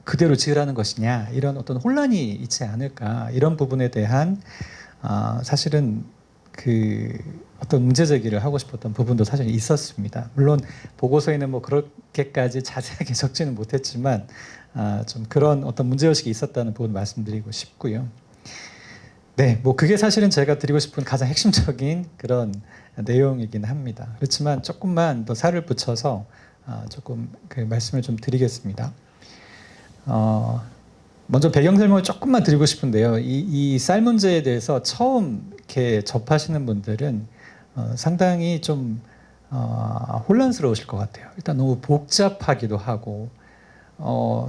그대로 지으라는 것이냐 이런 어떤 혼란이 있지 않을까 이런 부분에 대한 사실은 그 어떤 문제 제기를 하고 싶었던 부분도 사실 있었습니다. 물론 보고서에는 뭐 그렇게까지 자세하게 적지는 못했지만 좀 그런 어떤 문제 의식이 있었다는 부분 말씀드리고 싶고요. 네, 뭐 그게 사실은 제가 드리고 싶은 가장 핵심적인 그런 내용이긴 합니다. 그렇지만 조금만 더 살을 붙여서 조금 그 말씀을 좀 드리겠습니다. 먼저 배경 설명을 조금만 드리고 싶은데요. 이 쌀 문제에 대해서 처음 이렇게 접하시는 분들은 상당히 좀 혼란스러우실 것 같아요. 일단 너무 복잡하기도 하고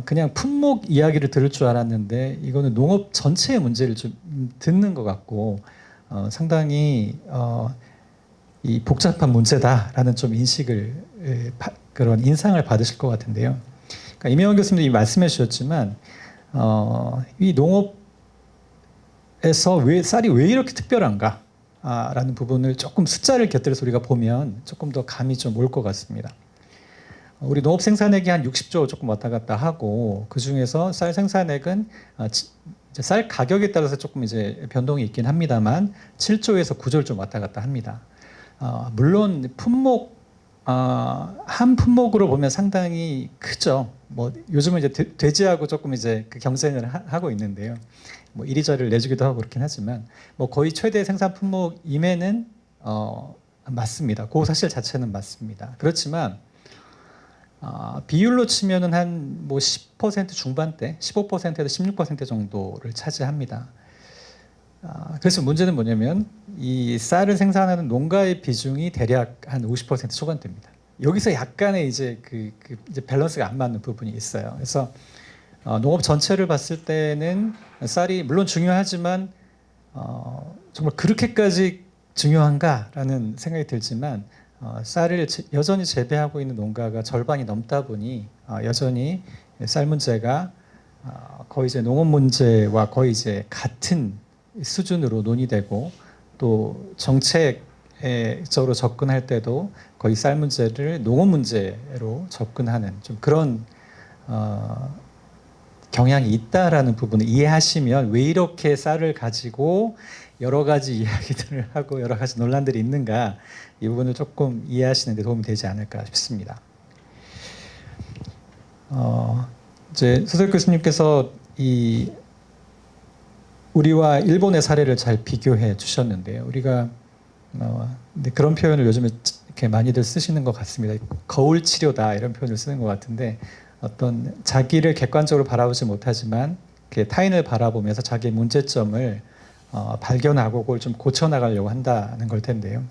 그냥 품목 이야기를 들을 줄 알았는데 이거는 농업 전체의 문제를 좀 듣는 것 같고 상당히 이 복잡한 문제다라는 좀 인식을 그런 인상을 받으실 것 같은데요. 그러니까 이명환 교수님도 말씀해 주셨지만 이 농업에서 쌀이 왜 이렇게 특별한가? 라는 부분을 조금 숫자를 곁들여서 우리가 보면 조금 더 감이 좀 올 것 같습니다. 우리 농업 생산액이 한 60조 조금 왔다 갔다 하고 그 중에서 쌀 생산액은 이제 쌀 가격에 따라서 조금 이제 변동이 있긴 합니다만 7조에서 9조를 좀 왔다 갔다 합니다. 물론 품목 한 품목으로 보면 상당히 크죠. 뭐 요즘은 이제 돼지하고 조금 이제 그 경쟁을 하고 있는데요. 뭐 이리저리를 내주기도 하고 그렇긴 하지만 뭐 거의 최대 생산 품목임에는 맞습니다. 그 사실 자체는 맞습니다. 그렇지만 비율로 치면은 한 뭐 10% 중반대, 15%에서 16% 정도를 차지합니다. 그래서 문제는 뭐냐면 이 쌀을 생산하는 농가의 비중이 대략 한 50% 초반대입니다. 여기서 약간의 이제 이제 밸런스가 안 맞는 부분이 있어요. 그래서 농업 전체를 봤을 때는 쌀이 물론 중요하지만 정말 그렇게까지 중요한가라는 생각이 들지만 쌀을 여전히 재배하고 있는 농가가 절반이 넘다 보니 여전히 쌀 문제가 거의 이제 농업 문제와 거의 이제 같은 수준으로 논의되고 또 정책적으로 접근할 때도 거의 쌀 문제를 농업 문제로 접근하는 좀 그런 경향이 있다라는 부분을 이해하시면 왜 이렇게 쌀을 가지고 여러 가지 이야기들을 하고 여러 가지 논란들이 있는가 이 부분을 조금 이해하시는 데 도움이 되지 않을까 싶습니다. 이제 서설 교수님께서 이 우리와 일본의 사례를 잘 비교해 주셨는데요. 우리가 근데 그런 표현을 요즘에 이렇게 많이들 쓰시는 것 같습니다. 거울 치료다 이런 표현을 쓰는 것 같은데 어떤 자기를 객관적으로 바라보지 못하지만 타인을 바라보면서 자기의 문제점을 발견하고 그걸 좀 고쳐나가려고 한다는 걸 텐데요.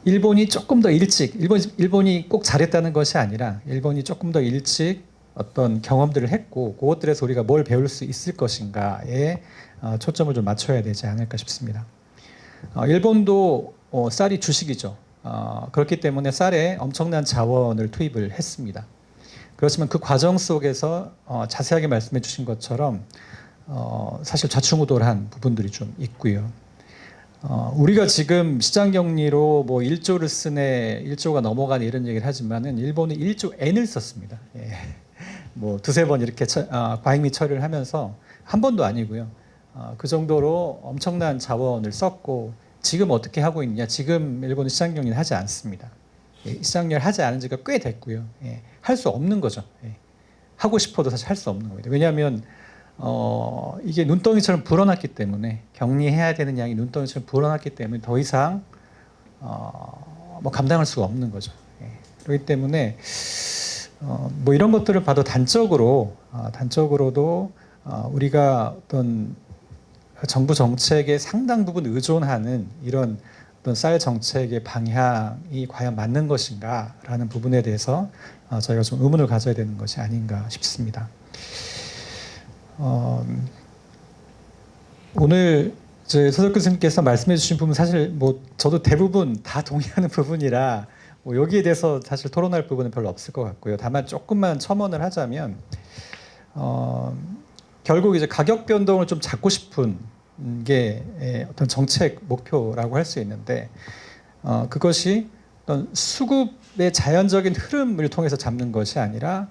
일본이 조금 더 일찍 일본이 꼭 잘했다는 것이 아니라 일본이 조금 더 일찍 어떤 경험들을 했고 그것들에서 우리가 뭘 배울 수 있을 것인가에 초점을 좀 맞춰야 되지 않을까 싶습니다. 일본도 쌀이 주식이죠. 그렇기 때문에 쌀에 엄청난 자원을 투입을 했습니다. 그렇지만 그 과정 속에서 자세하게 말씀해 주신 것처럼 사실 좌충우돌한 부분들이 좀 있고요. 우리가 지금 시장 격리로 뭐 1조를 쓰네, 1조가 넘어가네 이런 얘기를 하지만은 일본은 1조 N을 썼습니다. 예. 뭐 두세 번 이렇게 과잉미 처리를 하면서 한 번도 아니고요. 그 정도로 엄청난 자원을 썼고 지금 어떻게 하고 있느냐? 지금 일본은 시장 격리를 하지 않습니다. 예, 시장 격리를 하지 않은 지가 꽤 됐고요. 예, 할 수 없는 거죠. 예. 하고 싶어도 사실 할 수 없는 겁니다. 왜냐하면 이게 눈덩이처럼 불어났기 때문에 격리해야 되는 양이 눈덩이처럼 불어났기 때문에 더 이상 뭐 감당할 수가 없는 거죠. 예. 그렇기 때문에 뭐 이런 것들을 봐도 단적으로도 우리가 어떤 정부 정책에 상당 부분 의존하는 이런 어떤 쌀 정책의 방향이 과연 맞는 것인가라는 부분에 대해서 저희가 좀 의문을 가져야 되는 것이 아닌가 싶습니다. 오늘 서설 교수님께서 말씀해주신 부분 사실 뭐 저도 대부분 다 동의하는 부분이라 뭐 여기에 대해서 사실 토론할 부분은 별로 없을 것 같고요. 다만 조금만 첨언을 하자면 결국 이제 가격 변동을 좀 잡고 싶은 게 어떤 정책 목표라고 할 수 있는데 그것이 어떤 수급의 자연적인 흐름을 통해서 잡는 것이 아니라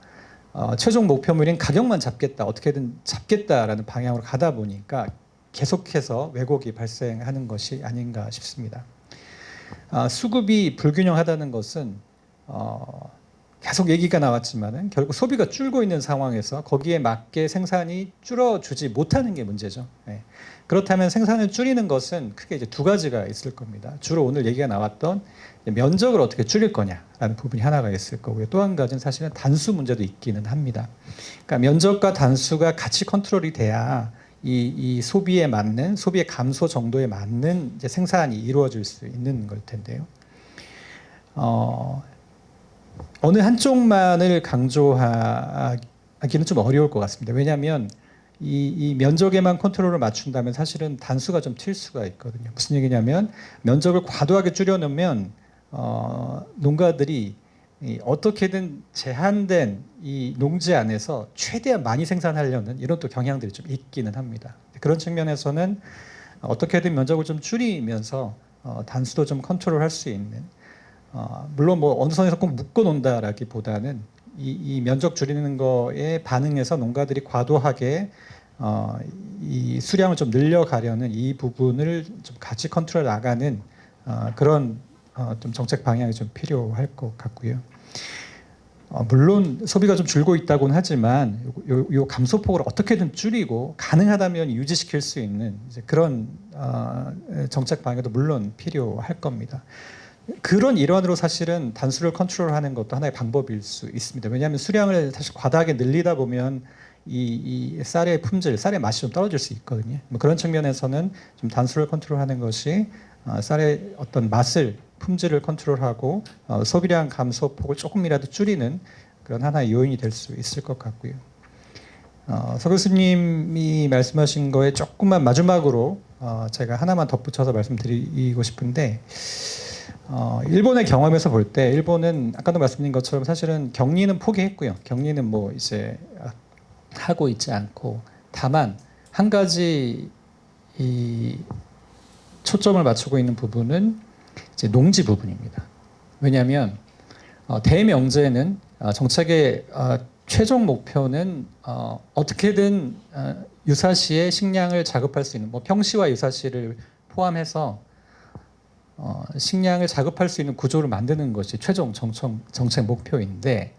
최종 목표물인 가격만 잡겠다, 어떻게든 잡겠다라는 방향으로 가다 보니까 계속해서 왜곡이 발생하는 것이 아닌가 싶습니다. 수급이 불균형하다는 것은 계속 얘기가 나왔지만은 결국 소비가 줄고 있는 상황에서 거기에 맞게 생산이 줄어주지 못하는 게 문제죠. 예. 그렇다면 생산을 줄이는 것은 크게 이제 두 가지가 있을 겁니다. 주로 오늘 얘기가 나왔던 면적을 어떻게 줄일 거냐라는 부분이 하나가 있을 거고요. 또 한 가지는 사실은 단수 문제도 있기는 합니다. 그러니까 면적과 단수가 같이 컨트롤이 돼야 이 소비에 맞는 소비의 감소 정도에 맞는 이제 생산이 이루어질 수 있는 걸 텐데요. 어느 한쪽만을 강조하기는 좀 어려울 것 같습니다. 왜냐하면 이 면적에만 컨트롤을 맞춘다면 사실은 단수가 좀 튈 수가 있거든요. 무슨 얘기냐면 면적을 과도하게 줄여놓으면 농가들이 어떻게든 제한된 이 농지 안에서 최대한 많이 생산하려는 이런 또 경향들이 좀 있기는 합니다. 그런 측면에서는 어떻게든 면적을 좀 줄이면서 단수도 좀 컨트롤할 수 있는 물론 뭐 어느 선에서 꼭 묶어 놓는다라기보다는 이 면적 줄이는 거에 반응해서 농가들이 과도하게 이 수량을 좀 늘려가려는 이 부분을 좀 같이 컨트롤 나가는 그런 좀 정책 방향이 좀 필요할 것 같고요. 물론 소비가 좀 줄고 있다고는 하지만 요 감소폭을 어떻게든 줄이고 가능하다면 유지시킬 수 있는 이제 그런 정책 방향도 물론 필요할 겁니다. 그런 일환으로 사실은 단수를 컨트롤하는 것도 하나의 방법일 수 있습니다. 왜냐하면 수량을 사실 과다하게 늘리다 보면 이 쌀의 품질, 쌀의 맛이 좀 떨어질 수 있거든요. 뭐 그런 측면에서는 좀 단수를 컨트롤하는 것이 쌀의 어떤 맛을 품질을 컨트롤하고 소비량 감소폭을 조금이라도 줄이는 그런 하나의 요인이 될 수 있을 것 같고요. 서 교수님이 말씀하신 거에 조금만 마지막으로 제가 하나만 덧붙여서 말씀드리고 싶은데 일본의 경험에서 볼 때 일본은 아까도 말씀드린 것처럼 사실은 격리는 포기했고요. 격리는 뭐 이제 하고 있지 않고 다만 한 가지 이 초점을 맞추고 있는 부분은 이제 농지 부분입니다. 왜냐하면 대명제는 정책의 최종 목표는 어떻게든 유사시에 식량을 자급할 수 있는 뭐 평시와 유사시를 포함해서 식량을 자급할 수 있는 구조를 만드는 것이 최종 정책 목표인데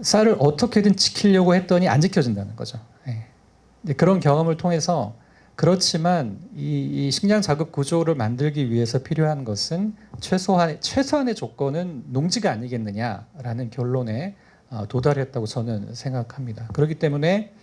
쌀을 어떻게든 지키려고 했더니 안 지켜진다는 거죠. 예. 그런 경험을 통해서 그렇지만 이 식량 자급 구조를 만들기 위해서 필요한 것은 최소한의 조건은 농지가 아니겠느냐라는 결론에 도달했다고 저는 생각합니다. 그렇기 때문에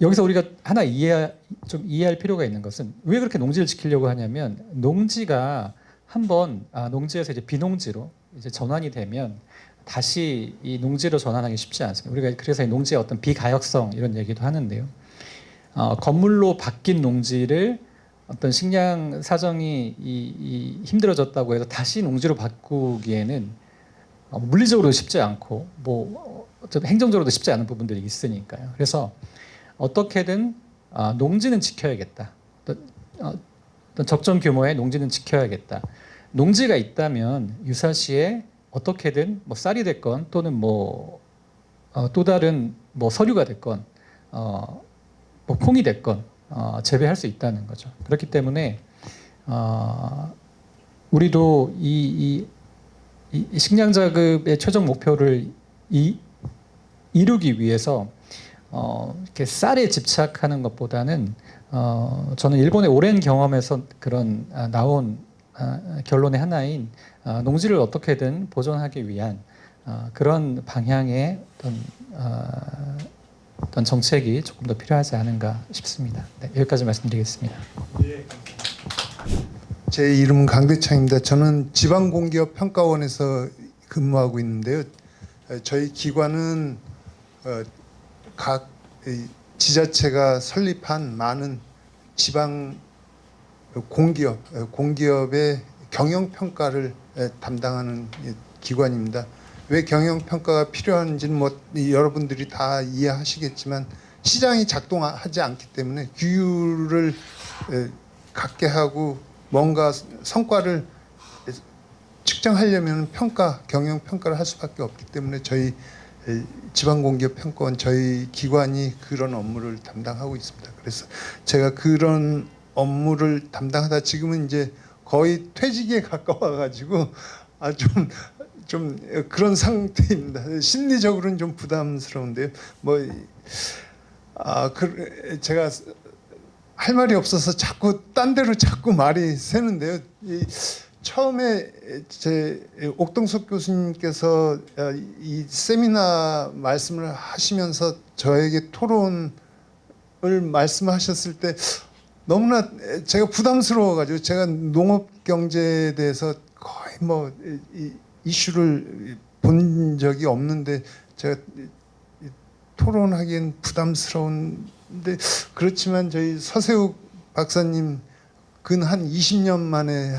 여기서 우리가 하나 이해할 필요가 있는 것은 왜 그렇게 농지를 지키려고 하냐면 농지가 한번 농지에서 이제 비농지로 이제 전환이 되면 다시 이 농지로 전환하기 쉽지 않습니다. 우리가 그래서 이 농지의 어떤 비가역성 이런 얘기도 하는데요. 건물로 바뀐 농지를 어떤 식량 사정이 힘들어졌다고 해서 다시 농지로 바꾸기에는 물리적으로도 쉽지 않고 뭐 행정적으로도 쉽지 않은 부분들이 있으니까요. 그래서 어떻게든 농지는 지켜야겠다. 어떤 적정 규모의 농지는 지켜야겠다. 농지가 있다면 유사시에 어떻게든 뭐 쌀이 됐건 또는 뭐 또 다른 뭐 서류가 됐건 뭐 콩이 됐건 재배할 수 있다는 거죠. 그렇기 때문에 우리도 이 식량 자급의 최종 목표를 이루기 위해서 이렇게 쌀에 집착하는 것보다는 저는 일본의 오랜 경험에서 그런 나온 결론의 하나인 농지를 어떻게든 보존하기 위한 그런 방향의 어떤 정책이 조금 더 필요하지 않은가 싶습니다. 네, 여기까지 말씀드리겠습니다. 제 이름은 강대창입니다. 저는 지방공기업 평가원에서 근무하고 있는데요. 저희 기관은 각 지자체가 설립한 많은 지방 공기업의 경영 평가를 담당하는 기관입니다. 왜 경영 평가가 필요한지는 뭐 여러분들이 다 이해하시겠지만 시장이 작동하지 않기 때문에 규율을 갖게 하고 뭔가 성과를 측정하려면 경영 평가를 할 수밖에 없기 때문에 저희 지방공기업 평가원 저희 기관이 그런 업무를 담당하고 있습니다. 그래서 제가 그런 업무를 담당하다 지금은 이제 거의 퇴직에 가까워가지고 좀 그런 상태입니다. 심리적으로는 좀 부담스러운데요. 제가 할 말이 없어서 자꾸 딴 데로 자꾸 말이 새는데요. 처음에 제 옥동석 교수님께서 이 세미나 말씀을 하시면서 저에게 토론을 말씀하셨을 때 너무나 제가 부담스러워가지고 제가 농업 경제에 대해서 거의 이슈를 본 적이 없는데 제가 토론하기엔 부담스러운데 그렇지만 저희 서세욱 박사님 근 한 20년 만에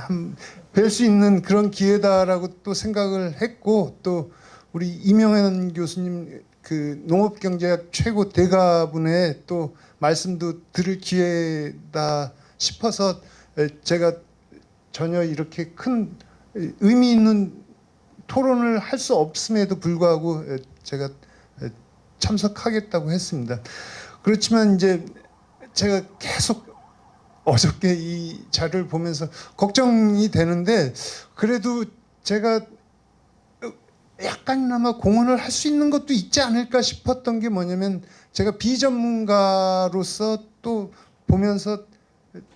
뵐 수 있는 그런 기회다라고 또 생각을 했고 또 우리 이명현 교수님 그 농업경제학 최고 대가분의 또 말씀도 들을 기회다 싶어서 제가 전혀 이렇게 큰 의미 있는 토론을 할 수 없음에도 불구하고 제가 참석하겠다고 했습니다. 그렇지만 이제 제가 계속 어저께 이 자료를 보면서 걱정이 되는데 그래도 제가 약간이나마 공헌을 할 수 있는 것도 있지 않을까 싶었던 게 뭐냐면 제가 비전문가로서 또 보면서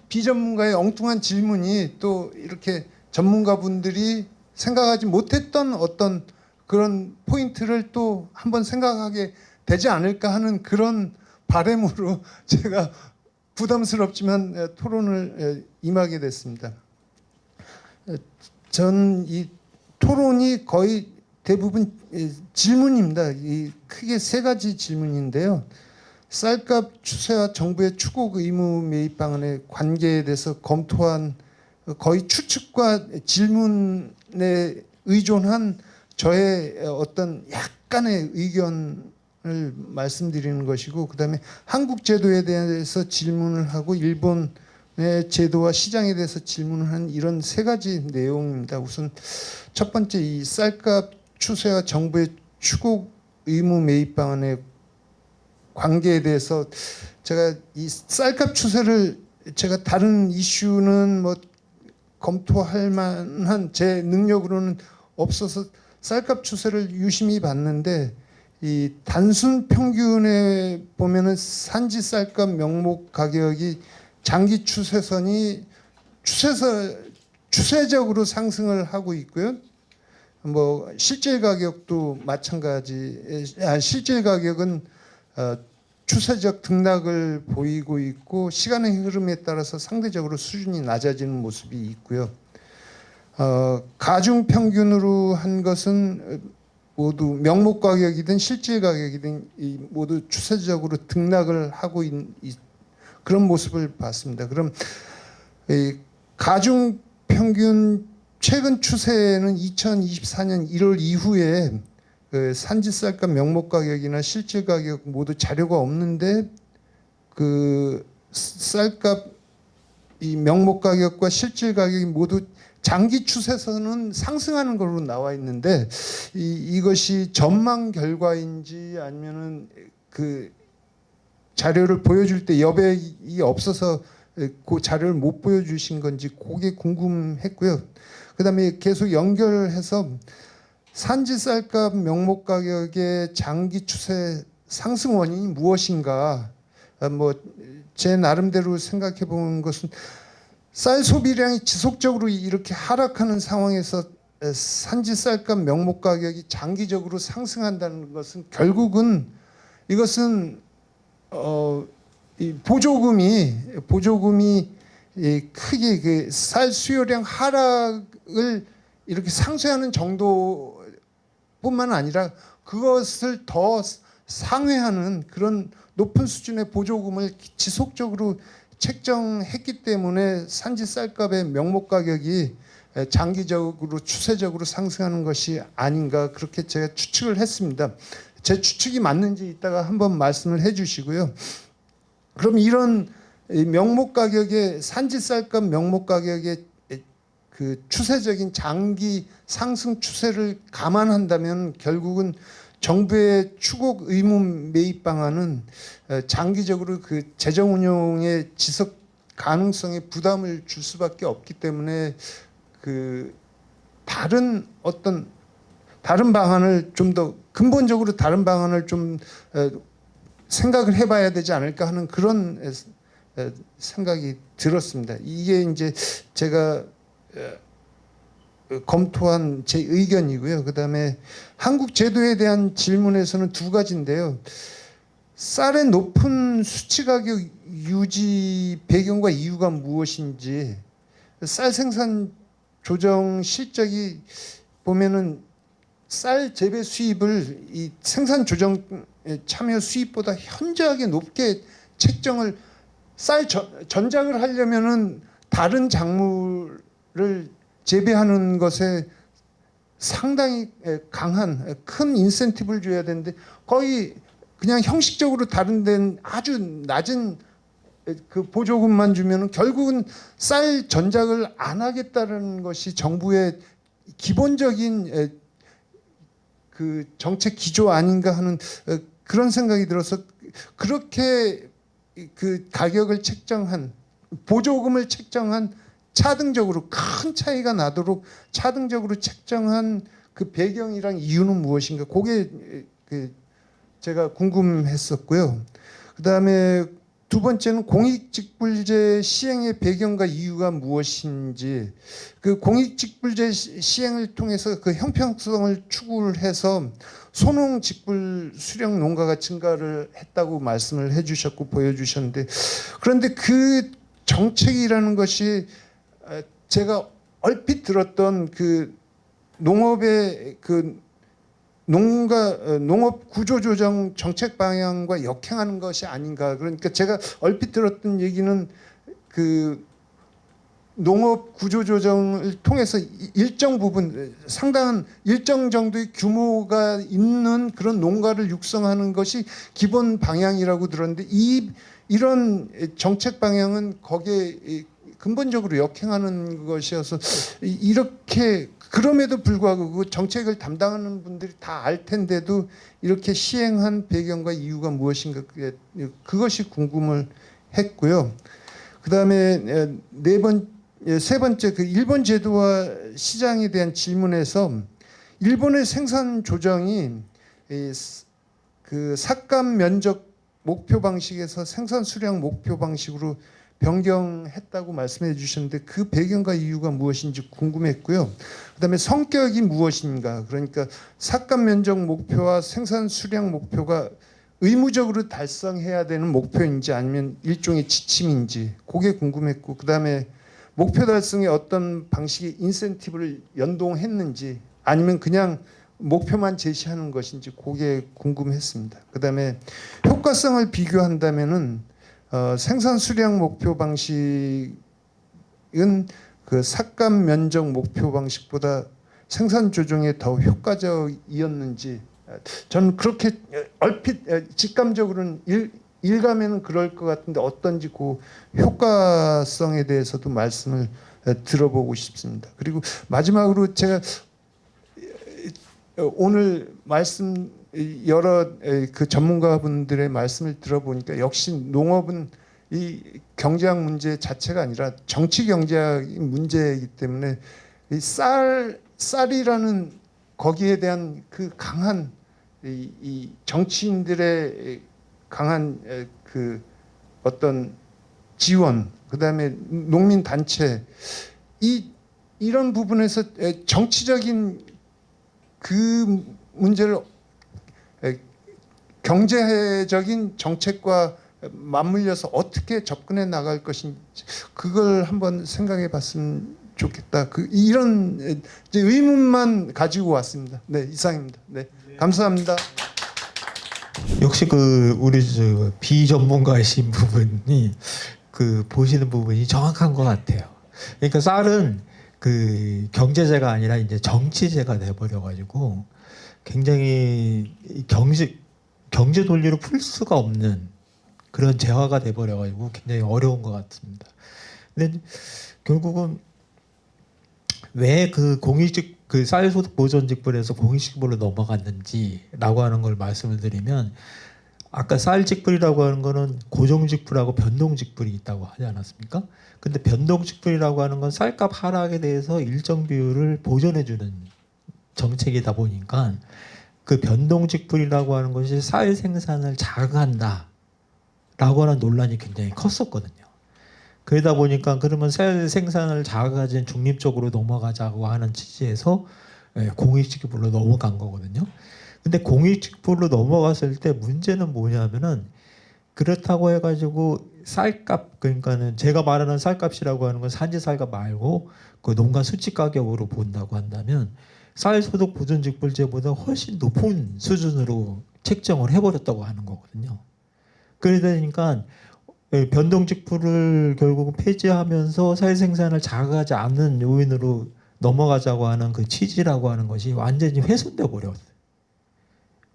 비전문가의 엉뚱한 질문이 또 이렇게 전문가분들이 생각하지 못했던 어떤 그런 포인트를 또 한번 생각하게 되지 않을까 하는 그런 바람으로 제가 부담스럽지만 토론을 임하게 됐습니다. 전 이 토론이 거의 대부분 질문입니다. 이 크게 세 가지 질문인데요. 쌀값 추세와 정부의 추곡 의무 매입 방안의 관계에 대해서 검토한 거의 추측과 질문에 의존한 저의 어떤 약간의 의견을 말씀드리는 것이고 그다음에 한국 제도에 대해서 질문을 하고 일본의 제도와 시장에 대해서 질문을 한 이런 세 가지 내용입니다. 우선 첫 번째 이 쌀값 추세와 정부의 추곡 의무 매입 방안의 관계에 대해서 제가 이 쌀값 추세를 제가 다른 이슈는 검토할 만한 제 능력으로는 없어서 쌀값 추세를 유심히 봤는데 이 단순 평균에 보면은 산지 쌀값 명목 가격이 장기 추세선이 추세적으로 상승을 하고 있고요. 실질 가격도 마찬가지. 실질 가격은 추세적 등락을 보이고 있고 시간의 흐름에 따라서 상대적으로 수준이 낮아지는 모습이 있고요. 가중 평균으로 한 것은 모두 명목 가격이든 실질 가격이든 모두 추세적으로 등락을 하고 있는 그런 모습을 봤습니다. 그럼 가중 평균 최근 추세는 2024년 1월 이후에 산지 쌀값 명목 가격이나 실질 가격 모두 자료가 없는데 그 쌀값 이 명목 가격과 실질 가격이 모두 장기 추세선은 상승하는 걸로 나와 있는데 이것이 전망 결과인지 아니면은 그 자료를 보여줄 때 여백이 없어서 그 자료를 못 보여주신 건지 그게 궁금했고요. 그다음에 계속 연결해서 산지 쌀값 명목 가격의 장기 추세 상승 원인이 무엇인가? 제 나름대로 생각해 본 것은 쌀 소비량이 지속적으로 이렇게 하락하는 상황에서 산지 쌀값 명목 가격이 장기적으로 상승한다는 것은 결국은 이것은 이 보조금이 크게 그 쌀 수요량 하락을 이렇게 상쇄하는 정도뿐만 아니라 그것을 더 상회하는 그런 높은 수준의 보조금을 지속적으로 책정했기 때문에 산지 쌀값의 명목 가격이 장기적으로 추세적으로 상승하는 것이 아닌가 그렇게 제가 추측을 했습니다. 제 추측이 맞는지 이따가 한번 말씀을 해주시고요. 그럼 이런 명목 가격의 산지 쌀값 명목 가격의 그 추세적인 장기 상승 추세를 감안한다면 결국은 정부의 추곡 의무 매입 방안은 장기적으로 그 재정 운용의 지속 가능성에 부담을 줄 수밖에 없기 때문에 그 다른 어떤 다른 방안을 좀 더 근본적으로 다른 방안을 좀 생각을 해봐야 되지 않을까 하는 그런 생각이 들었습니다. 이게 이제 제가 검토한 제 의견이고요. 그다음에 한국 제도에 대한 질문에서는 두 가지인데요. 쌀의 높은 수치 가격 유지 배경과 이유가 무엇인지, 쌀 생산 조정 실적이 보면은 쌀 재배 수입을 이 생산 조정 참여 수입보다 현저하게 높게 책정을 쌀 전장을 하려면은 다른 작물을 재배하는 것에 상당히 강한 큰 인센티브를 줘야 되는데 거의 그냥 형식적으로 다른 데는 아주 낮은 그 보조금만 주면은 결국은 쌀 전작을 안 하겠다는 것이 정부의 기본적인 그 정책 기조 아닌가 하는 그런 생각이 들어서 그렇게 그 가격을 책정한 보조금을 책정한 차등적으로 큰 차이가 나도록 차등적으로 책정한 그 배경이랑 이유는 무엇인가? 그게 그 제가 궁금했었고요. 그다음에 두 번째는 공익직불제 시행의 배경과 이유가 무엇인지, 그 공익직불제 시행을 통해서 그 형평성을 추구를 해서 소농직불 수령 농가가 증가를 했다고 말씀을 해주셨고 보여주셨는데, 그런데 그 정책이라는 것이 제가 얼핏 들었던 그 농업의 그 농업 구조조정 정책 방향과 역행하는 것이 아닌가. 그러니까 제가 얼핏 들었던 얘기는 그 농업 구조조정을 통해서 일정 부분 상당한 일정 정도의 규모가 있는 그런 농가를 육성하는 것이 기본 방향이라고 들었는데 이런 정책 방향은 거기에 근본적으로 역행하는 것이어서 이렇게 그럼에도 불구하고 그 정책을 담당하는 분들이 다 알 텐데도 이렇게 시행한 배경과 이유가 무엇인가 그것이 궁금을 했고요. 그다음에 세 번째 그 일본 제도와 시장에 대한 질문에서 일본의 생산 조정이 그 삭감 면적 목표 방식에서 생산 수량 목표 방식으로 변경했다고 말씀해 주셨는데 그 배경과 이유가 무엇인지 궁금했고요. 그다음에 성격이 무엇인가? 그러니까 삭감 면적 목표와 생산 수량 목표가 의무적으로 달성해야 되는 목표인지 아니면 일종의 지침인지 그게 궁금했고, 그다음에 목표 달성에 어떤 방식의 인센티브를 연동했는지 아니면 그냥 목표만 제시하는 것인지 그게 궁금했습니다. 그다음에 효과성을 비교한다면은 생산 수량 목표 방식은 그 삭감 면적 목표 방식보다 생산 조정에 더 효과적이었는지 저는 그렇게 얼핏 직감적으로는 일감에는 그럴 것 같은데 어떤지 그 효과성에 대해서도 말씀을 들어보고 싶습니다. 그리고 마지막으로 제가 오늘 말씀 여러 그 전문가분들의 말씀을 들어보니까 역시 농업은 이 경제학 문제 자체가 아니라 정치 경제학 문제이기 때문에 이 쌀이라는 거기에 대한 그 강한 이 정치인들의 강한 그 어떤 지원, 그다음에 농민 단체 이런 부분에서 정치적인 그 문제를 경제적인 정책과 맞물려서 어떻게 접근해 나갈 것인지 그걸 한번 생각해 봤으면 좋겠다. 이런 이제 의문만 가지고 왔습니다. 네, 이상입니다. 네, 감사합니다. 역시 그 우리 저 비전문가이신 부분이 그 보시는 부분이 정확한 것 같아요. 그러니까 쌀은 그 경제제가 아니라 이제 정치제가 돼버려 가지고 굉장히 경제 논리로 풀 수가 없는 그런 재화가 돼버려 가지고 굉장히 어려운 것 같습니다. 근데 결국은 왜 그 공익직 그 쌀소득 보전직불에서 공익직불로 넘어갔는지라고 하는 걸 말씀을 드리면 아까 쌀직불이라고 하는 거는 고정직불하고 변동직불이 있다고 하지 않았습니까? 근데 변동직불이라고 하는 건 쌀값 하락에 대해서 일정 비율을 보존해주는 정책이다 보니까 그 변동직불이라고 하는 것이 쌀 생산을 자극한다라고 하는 논란이 굉장히 컸었거든요. 그러다 보니까 그러면 쌀 생산을 자극하지 중립적으로 넘어가자고 하는 취지에서 공익직불로 넘어간 거거든요. 근데 공익직불로 넘어갔을 때 문제는 뭐냐면은 그렇다고 해가지고 쌀값, 그러니까는 제가 말하는 쌀값이라고 하는 건 산지 쌀값 말고 그 농가 수치 가격으로 본다고 한다면 쌀 소득 보존직불제보다 훨씬 높은 수준으로 책정을 해버렸다고 하는 거거든요. 그러다 보니까 변동직불을 결국 폐지하면서 쌀 생산을 자극하지 않는 요인으로 넘어가자고 하는 그 취지라고 하는 것이 완전히 훼손돼 버렸어요.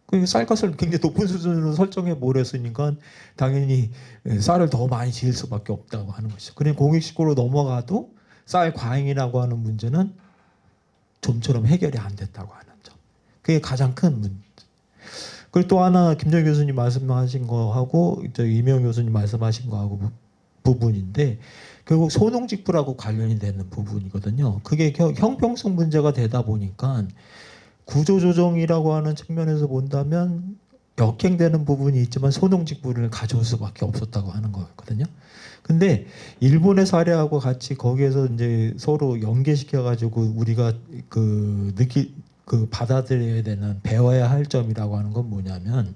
그 쌀값을 굉장히 높은 수준으로 설정해 버렸으니까 당연히 쌀을 더 많이 지을 수밖에 없다고 하는 것이죠. 그냥 공익식으로 넘어가도 쌀 과잉이라고 하는 문제는 좀처럼 해결이 안 됐다고 하는 점. 그게 가장 큰 문제. 그리고 또 하나 김정희 교수님 말씀하신 거하고 이명희 교수님 말씀하신 거하고 부분인데 결국 소농직불하고 관련이 되는 부분이거든요. 그게 형평성 문제가 되다 보니까 구조조정이라고 하는 측면에서 본다면 역행되는 부분이 있지만 소농직불을 가져올 수밖에 없었다고 하는 거였거든요. 근데 일본의 사례하고 같이 거기에서 이제 서로 연계시켜 가지고 우리가 그 받아들여야 되는 배워야 할 점이라고 하는 건 뭐냐면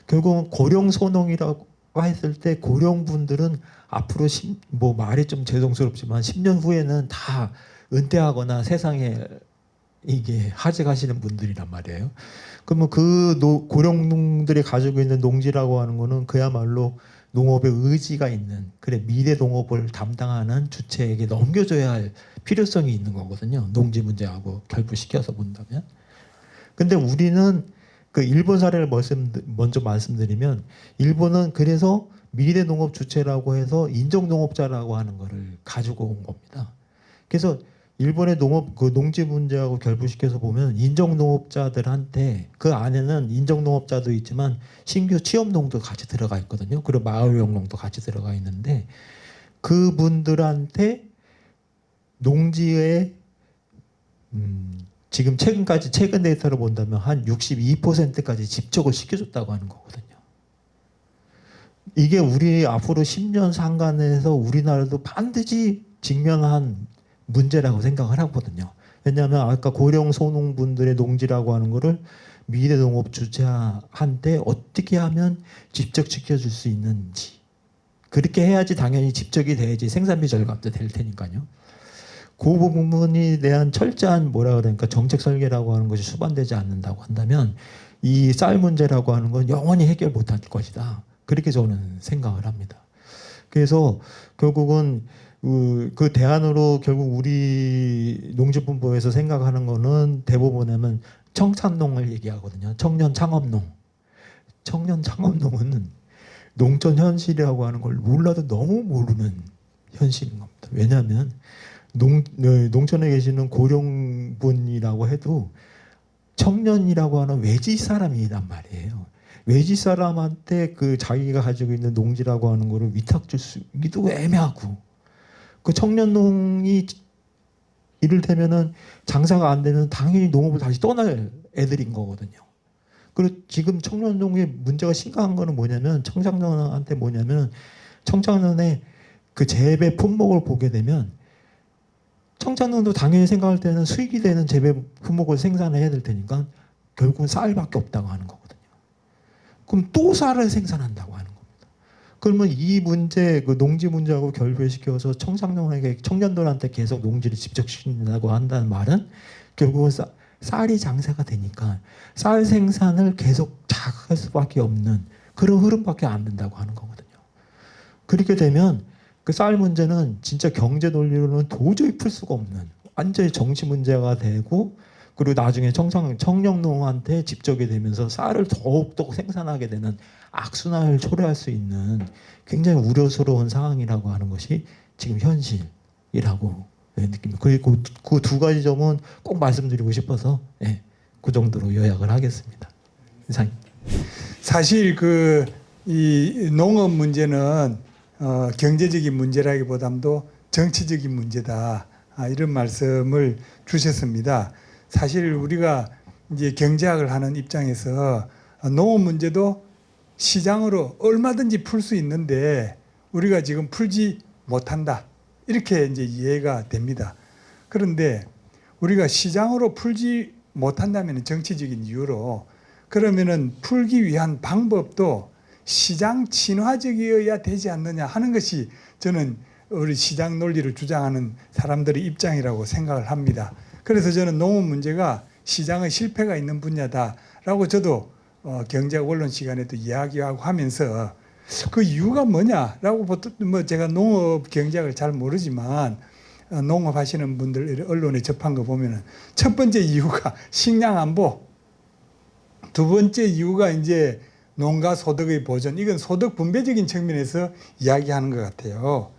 결국은 고령 소농이라고 했을 때 고령 분들은 앞으로 뭐 말이 좀 죄송스럽지만 10년 후에는 다 은퇴하거나 세상에 이게 하직하시는 분들이란 말이에요. 그러면 그 고령농들이 가지고 있는 농지라고 하는 거는 그야말로 농업에 의지가 있는 미래 농업을 담당하는 주체에게 넘겨줘야 할 필요성이 있는 거거든요. 농지 문제하고 결부시켜서 본다면. 근데 우리는 그 일본 사례를 먼저 말씀드리면 일본은 그래서 미래 농업 주체라고 해서 인정 농업자라고 하는 거를 가지고 온 겁니다. 그래서 일본의 농지 문제하고 결부시켜서 보면 인정 농업자들한테 그 안에는 인정 농업자도 있지만 신규 취업농도 같이 들어가 있거든요. 그리고 마을용농도 같이 들어가 있는데 그분들한테 농지에 지금 최근 데이터를 본다면 한 62%까지 집적을 시켜줬다고 하는 거거든요. 이게 우리 앞으로 10년 상간에서 우리나라도 반드시 직면한 문제라고 생각을 하거든요. 왜냐하면 아까 고령 소농분들의 농지라고 하는 거를 미래 농업 주체한테 어떻게 하면 집적시켜줄 수 있는지 그렇게 해야지 당연히 집적이 돼야지 생산비 절감도 될 테니까요. 그 부분에 대한 철저한 정책 설계라고 하는 것이 수반되지 않는다고 한다면 이 쌀 문제라고 하는 건 영원히 해결 못할 것이다. 그렇게 저는 생각을 합니다. 그래서 결국은 그 대안으로 결국 우리 농지분부에서 생각하는 거는 대부분은 청산농을 얘기하거든요. 청년 창업농. 청년 창업농은 농촌 현실이라고 하는 걸 몰라도 너무 모르는 현실인 겁니다. 왜냐하면 농촌에 계시는 고령분이라고 해도 청년이라고 하는 외지 사람이란 말이에요. 외지 사람한테 그 자기가 가지고 있는 농지라고 하는 거를 위탁 주기도 애매하고 그 청년농이 이를테면은 장사가 안 되면 당연히 농업을 다시 떠날 애들인 거거든요. 그리고 지금 청년농의 문제가 심각한 거는 뭐냐면 청장년한테 청장년의 그 재배 품목을 보게 되면 청장년도 당연히 생각할 때는 수익이 되는 재배 품목을 생산해야 될 테니까 결국은 쌀밖에 없다고 하는 거거든요. 그럼 또 쌀을 생산한다고 하는 겁니다. 그러면 이 문제, 그 농지 문제하고 결부시켜서 청년들한테 계속 농지를 집적시킨다고 한다는 말은 결국은 쌀이 장사가 되니까 쌀 생산을 계속 자극할 수밖에 없는 그런 흐름밖에 안 된다고 하는 거거든요. 그렇게 되면 그 쌀 문제는 진짜 경제 논리로는 도저히 풀 수가 없는 완전히 정치 문제가 되고 그리고 나중에 청년농한테 집적이 되면서 쌀을 더욱더 생산하게 되는 악순환을 초래할 수 있는 굉장히 우려스러운 상황이라고 하는 것이 지금 현실이라고 느낍니다. 그리고 그 두 가지 점은 꼭 말씀드리고 싶어서 그 정도로 요약을 하겠습니다. 이상입니다. 사실 이 농업 문제는 경제적인 문제라기보다도 정치적인 문제다. 이런 말씀을 주셨습니다. 사실 우리가 이제 경제학을 하는 입장에서 농업 문제도 시장으로 얼마든지 풀 수 있는데 우리가 지금 풀지 못한다. 이렇게 이제 이해가 됩니다. 그런데 우리가 시장으로 풀지 못한다면 정치적인 이유로 그러면은 풀기 위한 방법도 시장 친화적이어야 되지 않느냐 하는 것이 저는 우리 시장 논리를 주장하는 사람들의 입장이라고 생각을 합니다. 그래서 저는 농업 문제가 시장의 실패가 있는 분야다라고 저도 경제학 원론 시간에도 이야기하고 하면서 그 이유가 뭐냐라고 보통 제가 농업 경제학을 잘 모르지만 농업 하시는 분들 언론에 접한 거 보면은 첫 번째 이유가 식량 안보, 두 번째 이유가 이제 농가 소득의 보전, 이건 소득 분배적인 측면에서 이야기하는 것 같아요.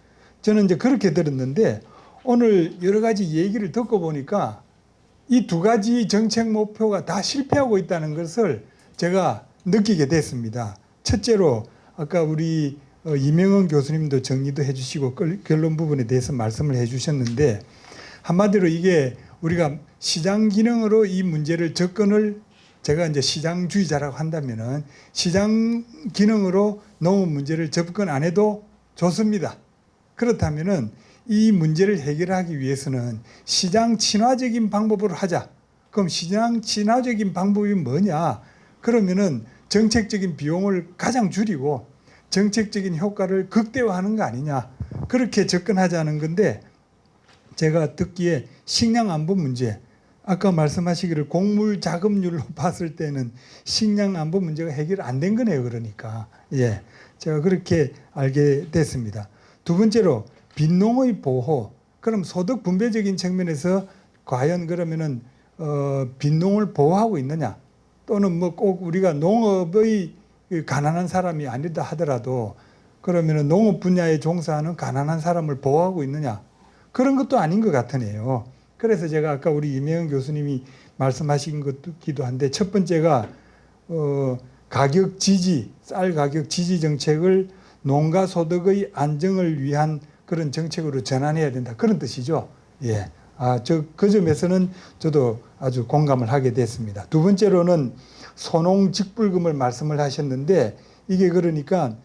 저는 이제 그렇게 들었는데 오늘 여러 가지 얘기를 듣고 보니까 이 두 가지 정책 목표가 다 실패하고 있다는 것을 제가 느끼게 됐습니다. 첫째로 아까 우리 이명헌 교수님도 정리도 해주시고 결론 부분에 대해서 말씀을 해주셨는데 한마디로 이게 우리가 시장 기능으로 이 문제를 접근을 제가 이제 시장주의자라고 한다면은 시장 기능으로 농업 문제를 접근 안 해도 좋습니다. 그렇다면은 이 문제를 해결하기 위해서는 시장 친화적인 방법으로 하자. 그럼 시장 친화적인 방법이 뭐냐? 그러면은 정책적인 비용을 가장 줄이고 정책적인 효과를 극대화하는 거 아니냐? 그렇게 접근하자는 건데 제가 듣기에 식량 안보 문제, 아까 말씀하시기를 곡물 자급률로 봤을 때는 식량 안보 문제가 해결 안 된 거네요. 그러니까 예, 제가 그렇게 알게 됐습니다. 두 번째로 빈농의 보호. 그럼 소득 분배적인 측면에서 과연 그러면은 빈농을 보호하고 있느냐? 또는 뭐 꼭 우리가 농업의 가난한 사람이 아니다 하더라도 그러면은 농업 분야에 종사하는 가난한 사람을 보호하고 있느냐? 그런 것도 아닌 것 같으네요. 그래서 제가 아까 우리 이명헌 교수님이 말씀하신 것기도 한데 첫 번째가 가격 지지, 쌀 가격 지지 정책을 농가 소득의 안정을 위한 그런 정책으로 전환해야 된다. 그런 뜻이죠. 예. 그 점에서는 저도 아주 공감을 하게 됐습니다. 두 번째로는 소농직불금을 말씀을 하셨는데 이게 그러니까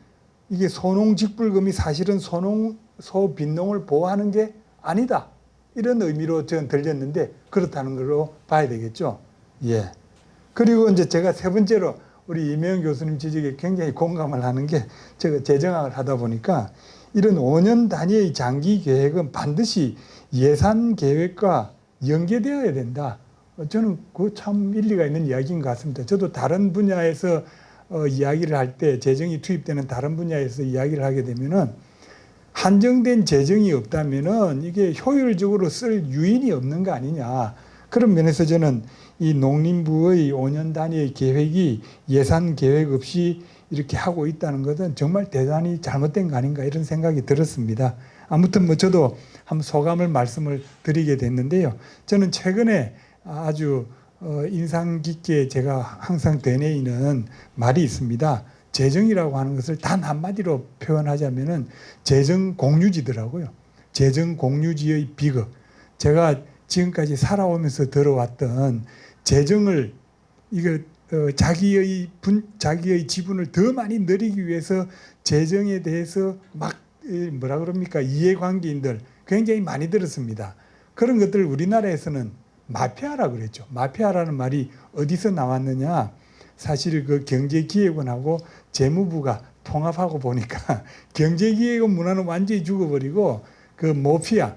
이게 소농직불금이 사실은 소빈농을 보호하는 게 아니다. 이런 의미로 저는 들렸는데 그렇다는 걸로 봐야 되겠죠. 예. 그리고 이제 제가 세 번째로 우리 이명헌 교수님 지적에 굉장히 공감을 하는 게 제가 재정학을 하다 보니까 이런 5년 단위의 장기 계획은 반드시 예산 계획과 연계되어야 된다. 저는 그 참 일리가 있는 이야기인 것 같습니다. 저도 다른 분야에서 이야기를 할 때 재정이 투입되는 다른 분야에서 이야기를 하게 되면은 한정된 재정이 없다면은 이게 효율적으로 쓸 유인이 없는 거 아니냐. 그런 면에서 저는 이 농림부의 5년 단위의 계획이 예산 계획 없이 이렇게 하고 있다는 것은 정말 대단히 잘못된 거 아닌가 이런 생각이 들었습니다. 아무튼 뭐 저도 한번 소감을 말씀을 드리게 됐는데요. 저는 최근에 아주 인상 깊게 제가 항상 되뇌이는 말이 있습니다. 재정이라고 하는 것을 단 한마디로 표현하자면은 재정 공유지더라고요. 재정 공유지의 비극. 제가 지금까지 살아오면서 들어왔던 재정을 자기의 지분을 더 많이 늘리기 위해서 재정에 대해서 막 뭐라 그럽니까? 이해관계인들 굉장히 많이 들었습니다. 그런 것들 우리나라에서는 마피아라 그랬죠. 마피아라는 말이 어디서 나왔느냐? 사실 그 경제기획원하고 재무부가 통합하고 보니까 경제기획원 문화는 완전히 죽어버리고 그 모피아,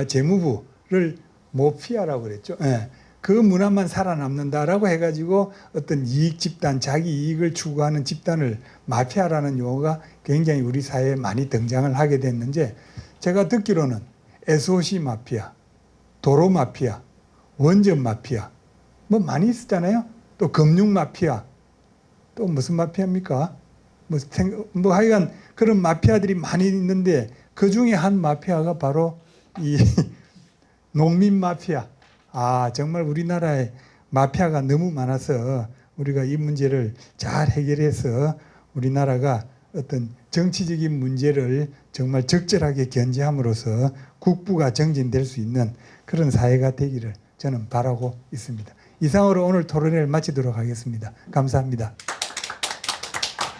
재무부를 모피아라고 그랬죠. 예. 그 문화만 살아남는다라고 해가지고 어떤 이익 집단, 자기 이익을 추구하는 집단을 마피아라는 용어가 굉장히 우리 사회에 많이 등장을 하게 됐는데 제가 듣기로는 SOC 마피아, 도로 마피아, 원전 마피아 뭐 많이 있었잖아요. 또 금융 마피아, 또 무슨 마피아입니까? 뭐 하여간 그런 마피아들이 많이 있는데 그 중에 한 마피아가 바로 이 농민 마피아. 정말 우리나라에 마피아가 너무 많아서 우리가 이 문제를 잘 해결해서 우리나라가 어떤 정치적인 문제를 정말 적절하게 견제함으로써 국부가 정진될 수 있는 그런 사회가 되기를 저는 바라고 있습니다. 이상으로 오늘 토론회를 마치도록 하겠습니다. 감사합니다.